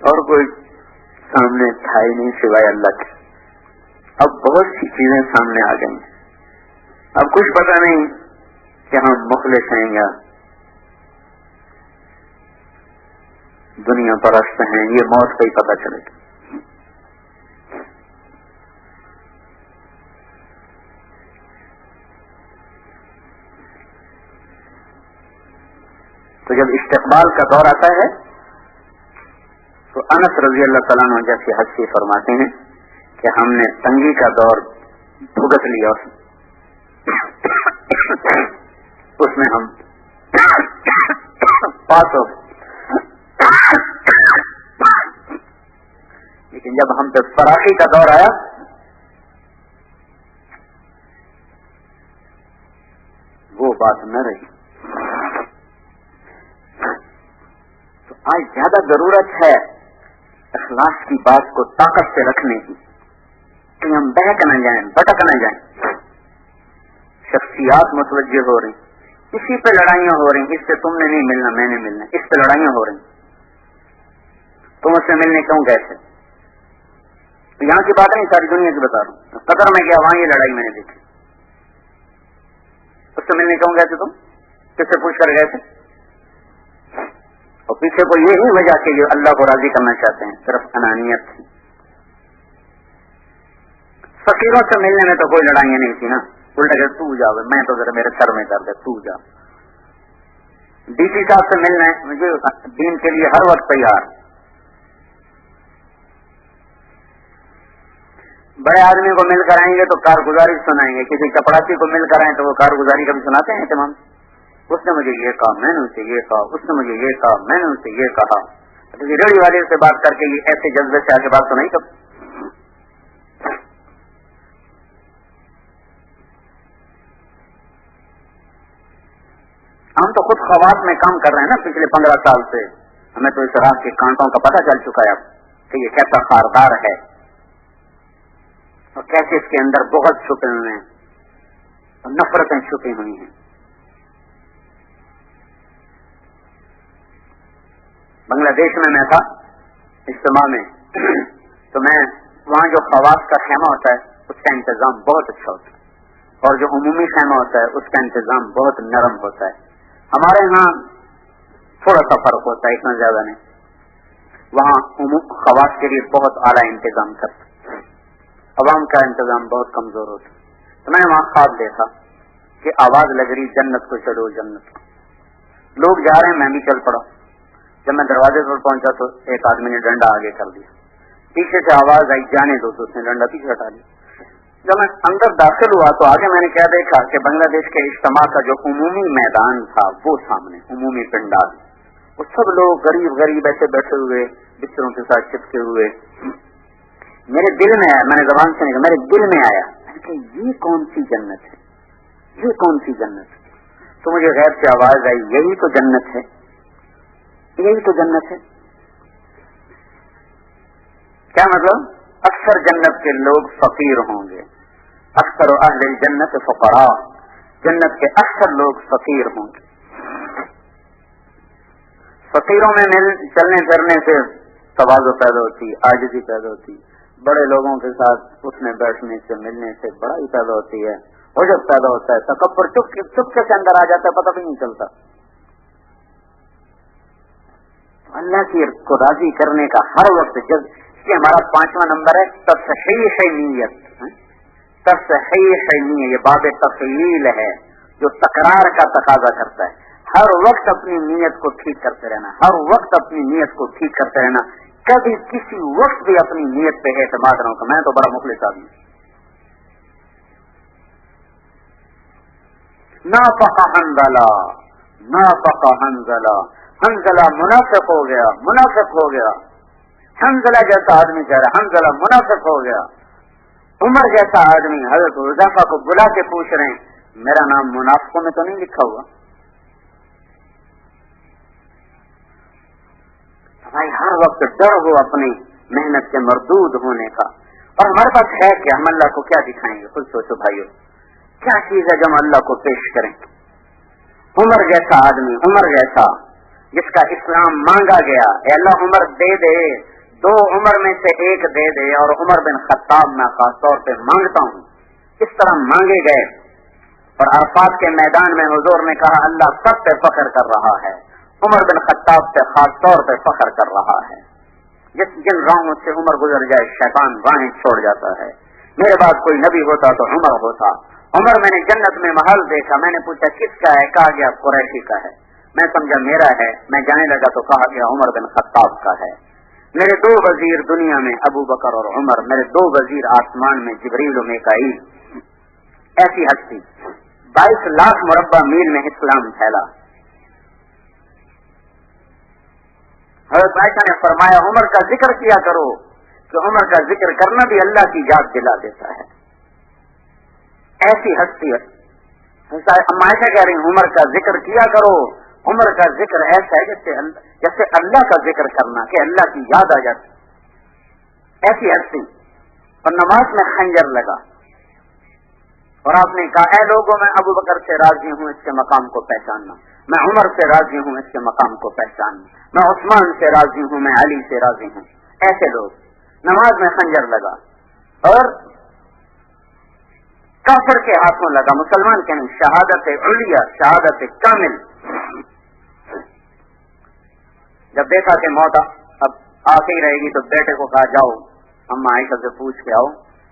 اور کوئی سامنے تھا ہی نہیں سوائے اللہ کے. اب بہت سی چیزیں سامنے آ گئی ہیں. اب کچھ پتہ نہیں کہ ہم مخلص ہیں یا دنیا پرست ہیں. یہ موت کا ہی پتہ چلے گا. تو جب استقبال کا دور آتا ہے تو انس رضی اللہ تعالیٰ عنہ جیسی حدیث فرماتے ہیں کہ ہم نے تنگی کا دور بھگت لیا, اس میں ہم پاس ہو, لیکن جب ہم پہ فراخی کا دور آیا وہ بات نہ رہی. تو آج زیادہ ضرورت ہے اخلاص کی بات کو طاقت سے رکھنے کی کہ ہم بہک نہ جائیں, بھٹک نہ جائیں. شخصیات متوجہ ہو رہی, اسی پہ لڑائیاں ہو رہی, اس سے تم نے نہیں ملنا میں نے ملنا, اس پہ لڑائیاں ہو رہی. تم اس سے ملنے کیوں گئے تھے؟ تو یہاں کی بات نہیں, ساری دنیا کی بتا رہا ہوں. قطر میں گیا, وہاں یہ لڑائی میں نے دیکھی. اس سے ملنے کیوں گئے تھے تم؟ کس سے پوچھ کر گئے تھے؟ اور پیچھے کو یہی وجہ کہ یہ اللہ کو راضی کرنا چاہتے ہیں, صرف انانیت تھی. فقیروں سے ملنے میں تو کوئی لڑائیاں نہیں تھی نا, الٹا کہ تو جا, میں تو ذرا میرے سر میں درد ہے, تو جا. ڈی سی صاحب سے ملنا ہے مجھے دین کے لیے ہر وقت تیار. بڑے آدمی کو مل کر آئیں گے تو کارگزاری سنائیں گے, کسی چپڑاسی کو مل کر آئیں تو وہ کارگزاری کبھی سناتے ہیں تمام. اس نے مجھے یہ کہا, میں نے اسے یہ کہا, اس نے مجھے یہ کہا, میں نے اسے یہ کہا. تو یہ ریڑھی والے سے بات کر کے یہ ایسے جذبے سے آگے بات سنائی کب؟ ہم تو خود خواص میں کام کر رہے ہیں نا پچھلے 15 سال سے. ہمیں تو اس راہ کے کانٹوں کا پتہ چل چکا ہے اب کہ یہ کیسا خاردار ہے اور کیسے اس کے اندر بہت چھپے ہوئے ہیں اور نفرتیں چھپی ہوئی ہیں. بنگلہ دیش میں تھا اجتماع میں, تو میں وہاں جو خواص کا خیمہ ہوتا ہے اس کا انتظام بہت اچھا ہوتا ہے, اور جو عمومی خیمہ ہوتا ہے اس کا انتظام بہت نرم ہوتا ہے. ہمارے ہاں تھوڑا سا فرق ہوتا ہے, اتنا زیادہ نہیں. وہاں خواص کے لیے بہت اعلیٰ انتظام کرتا, عوام کا انتظام بہت کمزور ہوتا. تو میں نے وہاں خواب دیکھا کہ آواز لگ رہی جنت کو چڑھو جنت کو. لوگ جا رہے ہیں, میں بھی چل پڑا. جب میں دروازے پر پہنچا تو ایک آدمی نے ڈنڈا آگے کر دیا, پیچھے سے آواز آئی جانے دو, تو اس نے ڈنڈا پیچھے ہٹا دیا. جب میں اندر داخل ہوا تو آگے میں نے کیا دیکھا کہ بنگلہ دیش کے اجتماع کا جو عمومی میدان تھا وہ سامنے عمومی پنڈال, وہ سب لوگ غریب غریب ایسے بیٹھے ہوئے بستروں کے ساتھ چپکے ہوئے. میرے دل میں آیا, میں نے زبان سے نہیں کہا, میرے دل میں آیا کہ یہ کون سی جنت ہے, یہ کون سی جنت ہے. تو مجھے غیر سے آواز آئی, یہی تو جنت ہے, یہی تو جنت ہے. کیا مطلب؟ اکثر جنت کے لوگ فقیر ہوں گے, اکثر اہل جنت فقراء, جنت کے اکثر لوگ فقیر ہوں گے. فقیروں میں چلنے پھرنے سے تواضع پیدا ہوتی, عاجزی پیدا ہوتی. بڑے لوگوں کے ساتھ اٹھنے بیٹھنے سے ملنے سے بڑائی پیدا ہوتی ہے, عجب پیدا ہوتا ہے, تکبر چپکے سے اندر آ جاتا ہے, پتہ بھی نہیں چلتا. اللہ کی کو راضی کرنے کا ہر وقت, جب یہ ہمارا 5واں نمبر ہے تصحیح نیت. تصحیح نیت یہ باب تفعیل ہے جو تکرار کا تقاضا کرتا ہے. ہر وقت اپنی نیت کو ٹھیک کرتے رہنا, ہر وقت اپنی نیت کو ٹھیک کرتے رہنا. کبھی کسی وقت بھی اپنی نیت پہ اعتماد نہ ہو. میں تو بڑا مخلص آدمی. نافق حنظلہ, نافق حنظلہ, حنظلہ منافق ہو گیا, منافق ہو گیا. حنظلہ جیسا آدمی کہہ رہا ہے حنظلہ منافق ہو گیا. عمر جیسا آدمی حضرت حذیفہ کو بلا کے پوچھ رہے ہیں, میرا نام منافقوں میں تو نہیں لکھا ہوا؟ بھائی ہر وقت ڈر ہو اپنی محنت سے مردود ہونے کا. اور ہمارے پاس ہے کہ ہم اللہ کو کیا دکھائیں گے؟ خود سوچو بھائیو, کیا چیز ہے جو ہم اللہ کو پیش کریں؟ عمر جیسا آدمی, عمر جیسا, جس کا اسلام مانگا گیا، اے اللہ عمر دے دے، 2 عمر میں سے ایک دے دے، اور عمر بن خطاب میں خاص طور پہ مانگتا ہوں، اس طرح مانگے گئے۔ اور عرفات کے میدان میں حضور نے کہا اللہ سب پہ فخر کر رہا ہے، عمر بن خطاب پہ خاص طور پہ فخر کر رہا ہے۔ جن راہوں سے عمر گزر جائے شیطان راہیں چھوڑ جاتا ہے۔ میرے بعد کوئی نبی ہوتا تو عمر ہوتا۔ عمر میں نے جنت میں محل دیکھا، میں نے پوچھا کس کا ہے، کہا گیا قریشی کا ہے، میں سمجھا میرا ہے، میں جانے لگا تو کہا گیا عمر بن خطاب کا ہے۔ میرے 2 وزیر دنیا میں ابو بکر اور عمر، میرے 2 وزیر آسمان میں جبریل و میکائیل۔ ایسی ہستی 22 لاکھ مربع میل میں اسلام پھیلا۔ حضرت عائشہ نے فرمایا عمر کا ذکر کیا کرو، کہ عمر کا ذکر کرنا بھی اللہ کی یاد دلا دیتا ہے۔ ایسی ہستی ہے، عائشہ کہہ رہی عمر کا ذکر کیا کرو، عمر کا ذکر ایسا ہے جیسے اللہ کا ذکر کرنا، کہ اللہ کی یاد آ جاتی۔ ایسی ہستی۔ اور نماز میں خنجر لگا، اور آپ نے کہا اے لوگوں میں ابو بکر سے راضی ہوں، اس کے مقام کو پہچاننا، میں عمر سے راضی ہوں، اس کے مقام کو پہچاننا، میں عثمان سے راضی ہوں، میں علی سے راضی ہوں۔ ایسے لوگ، نماز میں خنجر لگا اور کافر کے ہاتھوں لگا، مسلمان کے نہیں، شہادت علیہ، شہادت کامل۔ جب دیکھا کہ موت اب آتی رہے گی تو بیٹے کو کہا جاؤ اما عائشہ سے پوچھ کے آؤ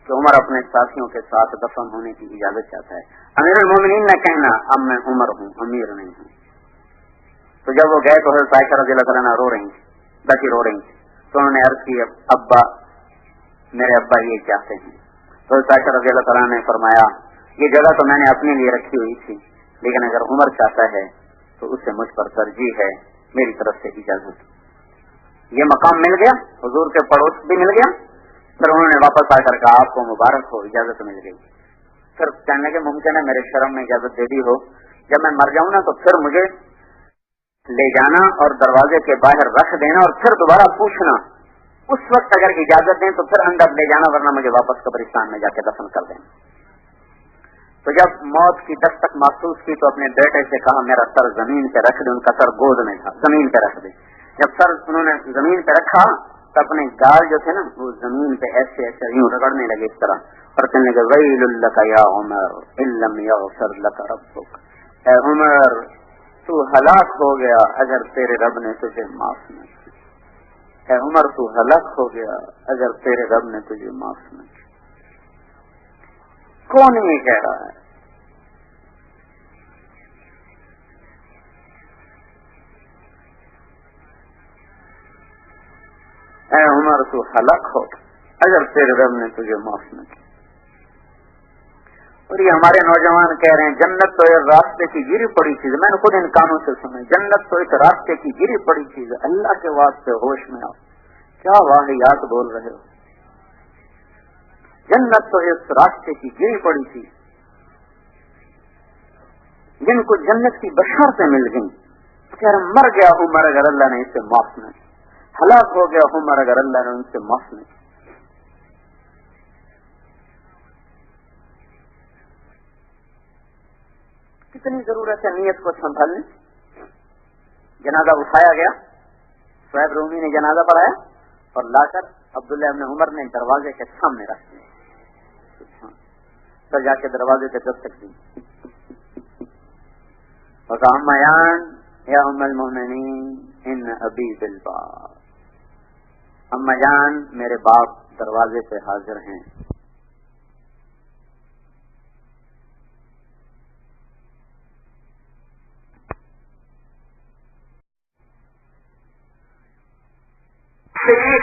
کہ عمر اپنے ساتھیوں کے ساتھ دفن ہونے کی اجازت چاہتا ہے۔ امیر المومنین نے کہنا اب میں عمر ہوں، امیر نہیں ہوں۔ تو جب وہ گئے تو حضرت عائشہ رضی اللہ عنہا رو رہی تھی، بچی رو رہی تھی، تو انہوں نے عرض کی ابا میرے ابا یہ چاہتے ہیں۔ تو حضرت عائشہ رضی اللہ عنہا نے فرمایا یہ جگہ تو میں نے اپنے لیے رکھی ہوئی تھی، لیکن اگر عمر چاہتا ہے تو اس سے مجھ پر ترجیح ہے، میری طرف سے اجازت۔ یہ مقام مل گیا، حضور کے پڑوس بھی مل گیا۔ پھر انہوں نے واپس آ کر کہا آپ کو مبارک ہو، اجازت مل گئی۔ پھر کہنے لگے ممکن ہے میرے شرم میں اجازت دے دی ہو، جب میں مر جاؤں نا تو پھر مجھے لے جانا اور دروازے کے باہر رکھ دینا اور پھر دوبارہ پوچھنا، اس وقت اگر اجازت دیں تو پھر اندر لے جانا، ورنہ مجھے واپس قبرستان میں جا کے دفن کر دینا۔ تو جب موت کی دستک محسوس کی تو اپنے بیٹے سے کہا میرا سر زمین پہ رکھ دے، ان کا سر گود میں تھا، زمین پہ رکھ دے۔ جب سر انہوں نے زمین پہ رکھا تو اپنے گال جو تھے نا وہ زمین پہ ایسے ایسے یوں رگڑنے لگے اس طرح، اور کہنے لگے ویل لک یا عمر ان لم یغفر لک ربک، اے عمر تو ہلاک ہو گیا اگر تیرے رب نے تجھے معاف نہ کیا، اے عمر تو ہلاک ہو گیا اگر تیرے رب نے تجھے معاف نہ کیا۔ کون یہ کہہ رہا ہے؟ اے عمر تو ہلاک ہو اگر تیرے رب نے تجھے معاف نہ کیا۔ اور یہ ہمارے نوجوان کہہ رہے ہیں جنت تو ایک راستے کی گری پڑی چیز ہے، میں نے خود ان کانوں سے سنا، جنت تو ایک راستے کی گری پڑی چیز ہے، اللہ کے واسطے ہوش میں آؤ، کیا واقعات بول رہے ہو؟ جنت تو ایک راستے کی گری پڑی چیز، جن کو جنت کی بشارتیں مل گئیں، کہہ رہے مر گیا عمر اگر اللہ نے اسے معاف نہ کیا، ہلاک ہو گیا عمر اگر اللہ نے ان سے معاف نہ کیا۔ کتنی ضرورت ہے نیت کو سنبھالنے۔ جنازہ اٹھایا گیا، صہیب رومی نے جنازہ پڑھایا اور لا کر عبداللہ ابن عمر نے دروازے کے سامنے رکھ دیا، پھر جا کے دروازے پہ دستک دی، بیان یا ام المؤمنین ان ابی بالباب، اما جان میرے باپ دروازے پہ حاضر ہیں۔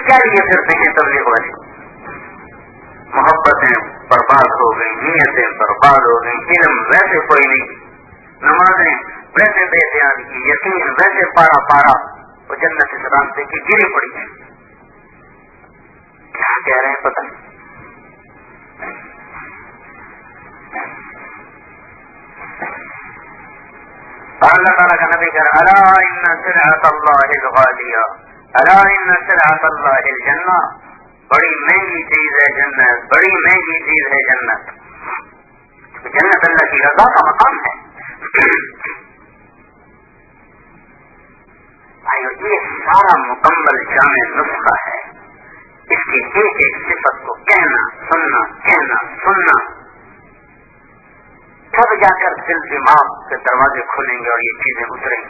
کیا لیے پھرتے ہیں تبلیغ والے؟ محبتیں برباد ہو گئی، نیتیں برباد ہو گئی، علم ویسے کوئی نہیں، نمازیں ویسے بے دیان کی، یقین ویسے پارا پارا، وہ جنت اس راستے کی گری پڑی ہے۔ کیا کہہ رہے ہیں پتہ نہیں۔ اللہ تعالیٰ کا نبی کہہ رہا الا ان سلعۃ اللہ الغالیہ، الا ان سلعۃ اللہ الجنہ، بڑی مہنگی چیز ہے جنت، بڑی مہنگی چیز ہے جنت۔ جنت اللہ کی رضا کا مقام ہے۔ بڑا مکمل جامع نسخہ ہے. اس کی ایک ایک صفت کو کہنا سننا تب جا کر دل دماغ کے دروازے کھلیں گے اور یہ چیزیں اتریں گی.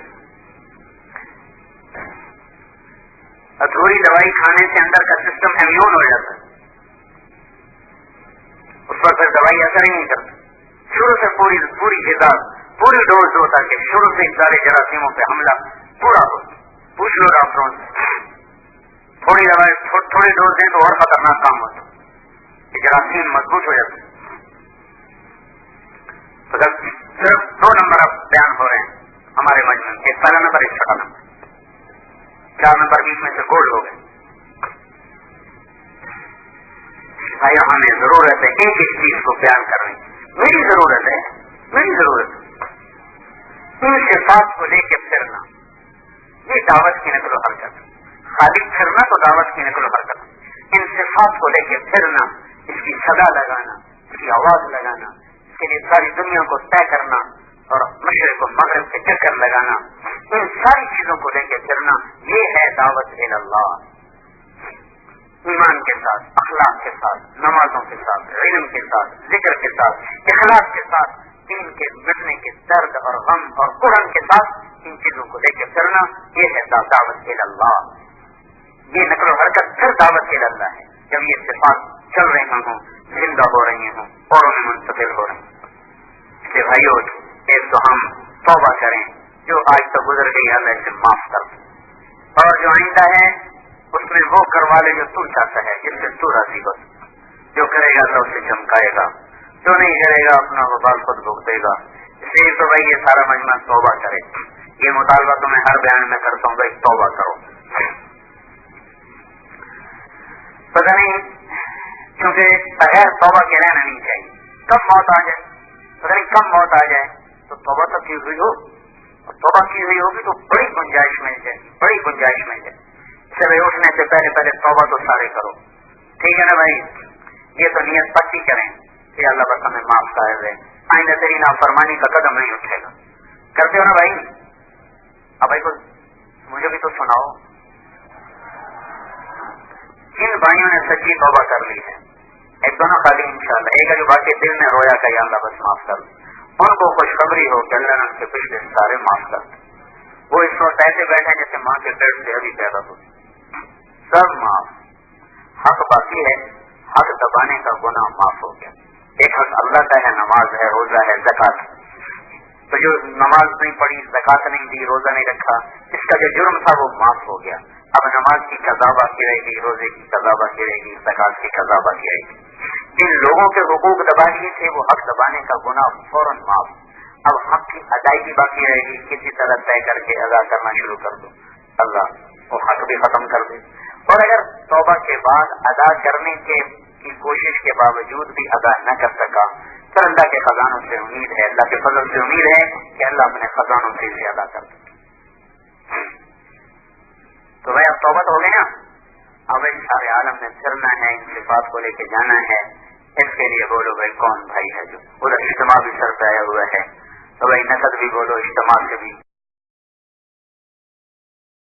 ادھوری دوائی کھانے سے اندر کا سسٹم امیون ہو جاتا ہے, اس پر پھر دوائی اثر ہی نہیں کرتی. شروع سے پوری غذا پوری ڈوز ہوتا کہ شروع سے سارے جراثیموں پہ حملہ پورا ہو. پوچھ لو ڈاکٹروں سے, تھوڑی دوائی تھوڑی ڈوز دیں تو اور خطرناک کام ہوتا ہے, جراثیم مضبوط ہو جاتے. صرف 2 نمبر اب بیان ہو رہے ہیں ہمارے مجموعے میں, ایک پہلا نمبر ایک چھوٹا نمبر, 4 نمبر بیچ میں سے گول ہو گئے. بھائی ہمیں ضرورت ہے ایک ایک چیز کو بیان کرنے کی. میری ضرورت ہے ان صفات کو لے کے پھرنا, یہ دعوت کی نقل و حرکت. خالی پھرنا تو دعوت کی نقل و حرکت. ان صفات کو لے کے پھرنا, اس کی صدا لگانا, اس کی آواز لگانا, اس کے لیے ساری دنیا کو طے کرنا اور مشرق و مغرب کے چکر لگانا, ان ساری چیزوں کو لے کے پھرنا, یہ ہے دعوت اللہ. ایمان کے ساتھ, اخلاق کے ساتھ, نمازوں کے ساتھ, علم کے ساتھ, ذکر کے ساتھ, اخلاق کے ساتھ, دین کے مٹنے کے درد اور غم اور قرآن کے ساتھ ان چیزوں کو لے کے چلنا, یہ ہے دعوت اللہ. یہ نقل و حرکت پھر دعوت اللہ ہے جب یہ صفات چل رہے ہوں, زندہ ہو رہی ہوں, اوروں میں منتقل ہو رہے ہیں. اس لیے بھائیو, ایک تو ہم توبہ کریں, جو آج تک گزر گئی اللہ سے معاف کر دیں, اور جو آئندہ ہے اس میں وہ کروا لے جو تو چاہتا ہے, جس سے تو راضی ہو. جو کرے گا اللہ اسے چمکائے گا, جو نہیں کرے گا اپنا وبال خود بھگتے گا. اس لیے تو بھائی یہ سارا مجمع توبہ کرے. یہ مطالبہ تو میں ہر بیان میں کرتا ہوں, بھائی توبہ کرو. پتہ نہیں کیونکہ بغیر توبہ کے رہنا نہیں چاہیے. کب موت آ جائے, پتہ نہیں کب موت آ جائے, تو توبہ تو کی ہوئی ہو, اور توبہ کی ہوئی ہوگی تو بڑی گنجائش مل جائے. چلے اٹھنے سے پہلے توبہ تو سارے کرو, ٹھیک ہے نا بھائی. یہ تو نیت پکی کریں کہ اللہ بس ہمیں معاف کر دے, آئندہ تیری نافرمانی کا قدم نہیں اٹھے گا. کرتے ہو نا بھائی؟ اب بھائی کو مجھے بھی تو سناؤ, جن بھائیوں نے سچی توبہ کر لی ہے, ایک دونوں خالی انشاءاللہ, ایک جو باقی دل میں رویا کہ یا اللہ بس معاف کر دے, ان کو خوشخبری ہو کہ اللہ نے ان کے پچھلے سارے معاف کر دے. وہ اس وقت ایسے بیٹھے جیسے ماں کے پیٹ سے ابھی پیدا ہوئی, سب معاف. حق باقی ہے, حق دبانے کا گناہ معاف ہو گیا. ایک حق اللہ کا ہے, نماز ہے, روزہ ہے, زکات. تو جو نماز نہیں پڑھی, زکات نہیں دی, روزہ نہیں رکھا, اس کا جو جرم تھا وہ معاف ہو گیا. اب نماز کی قضا باقی رہے گی, روزے کی قضا باقی رہے گی, زکات کی قضا باقی رہے گی. جن لوگوں کے حقوق دبا لیے تھے وہ حق دبانے کا گناہ فوراً معاف. اب حق کی ادائیگی باقی رہے گی, کسی طرح طے کر کے ادا کرنا شروع کر دو, اللہ وہ حق بھی ختم کر دے. اور اگر توبہ کے بعد ادا کرنے کی کوشش کے باوجود بھی ادا نہ کر سکا, پھر اللہ کے خزانوں سے امید ہے, اللہ کے فضل سے امید ہے کہ اللہ اپنے خزانوں سے اسے ادا کر دے. تو بھائی اب توبہ تو ہو گئی نا, اب اس سارے عالم میں پھرنا ہے, ان صفات کو لے کے جانا ہے. اس کے لیے بولو بھائی کون بھائی ہے جو ادھر اجتماع بھی سر پہ آیا ہوا ہے, تو بھائی نقد بھی بولو, اجتماع سے بھی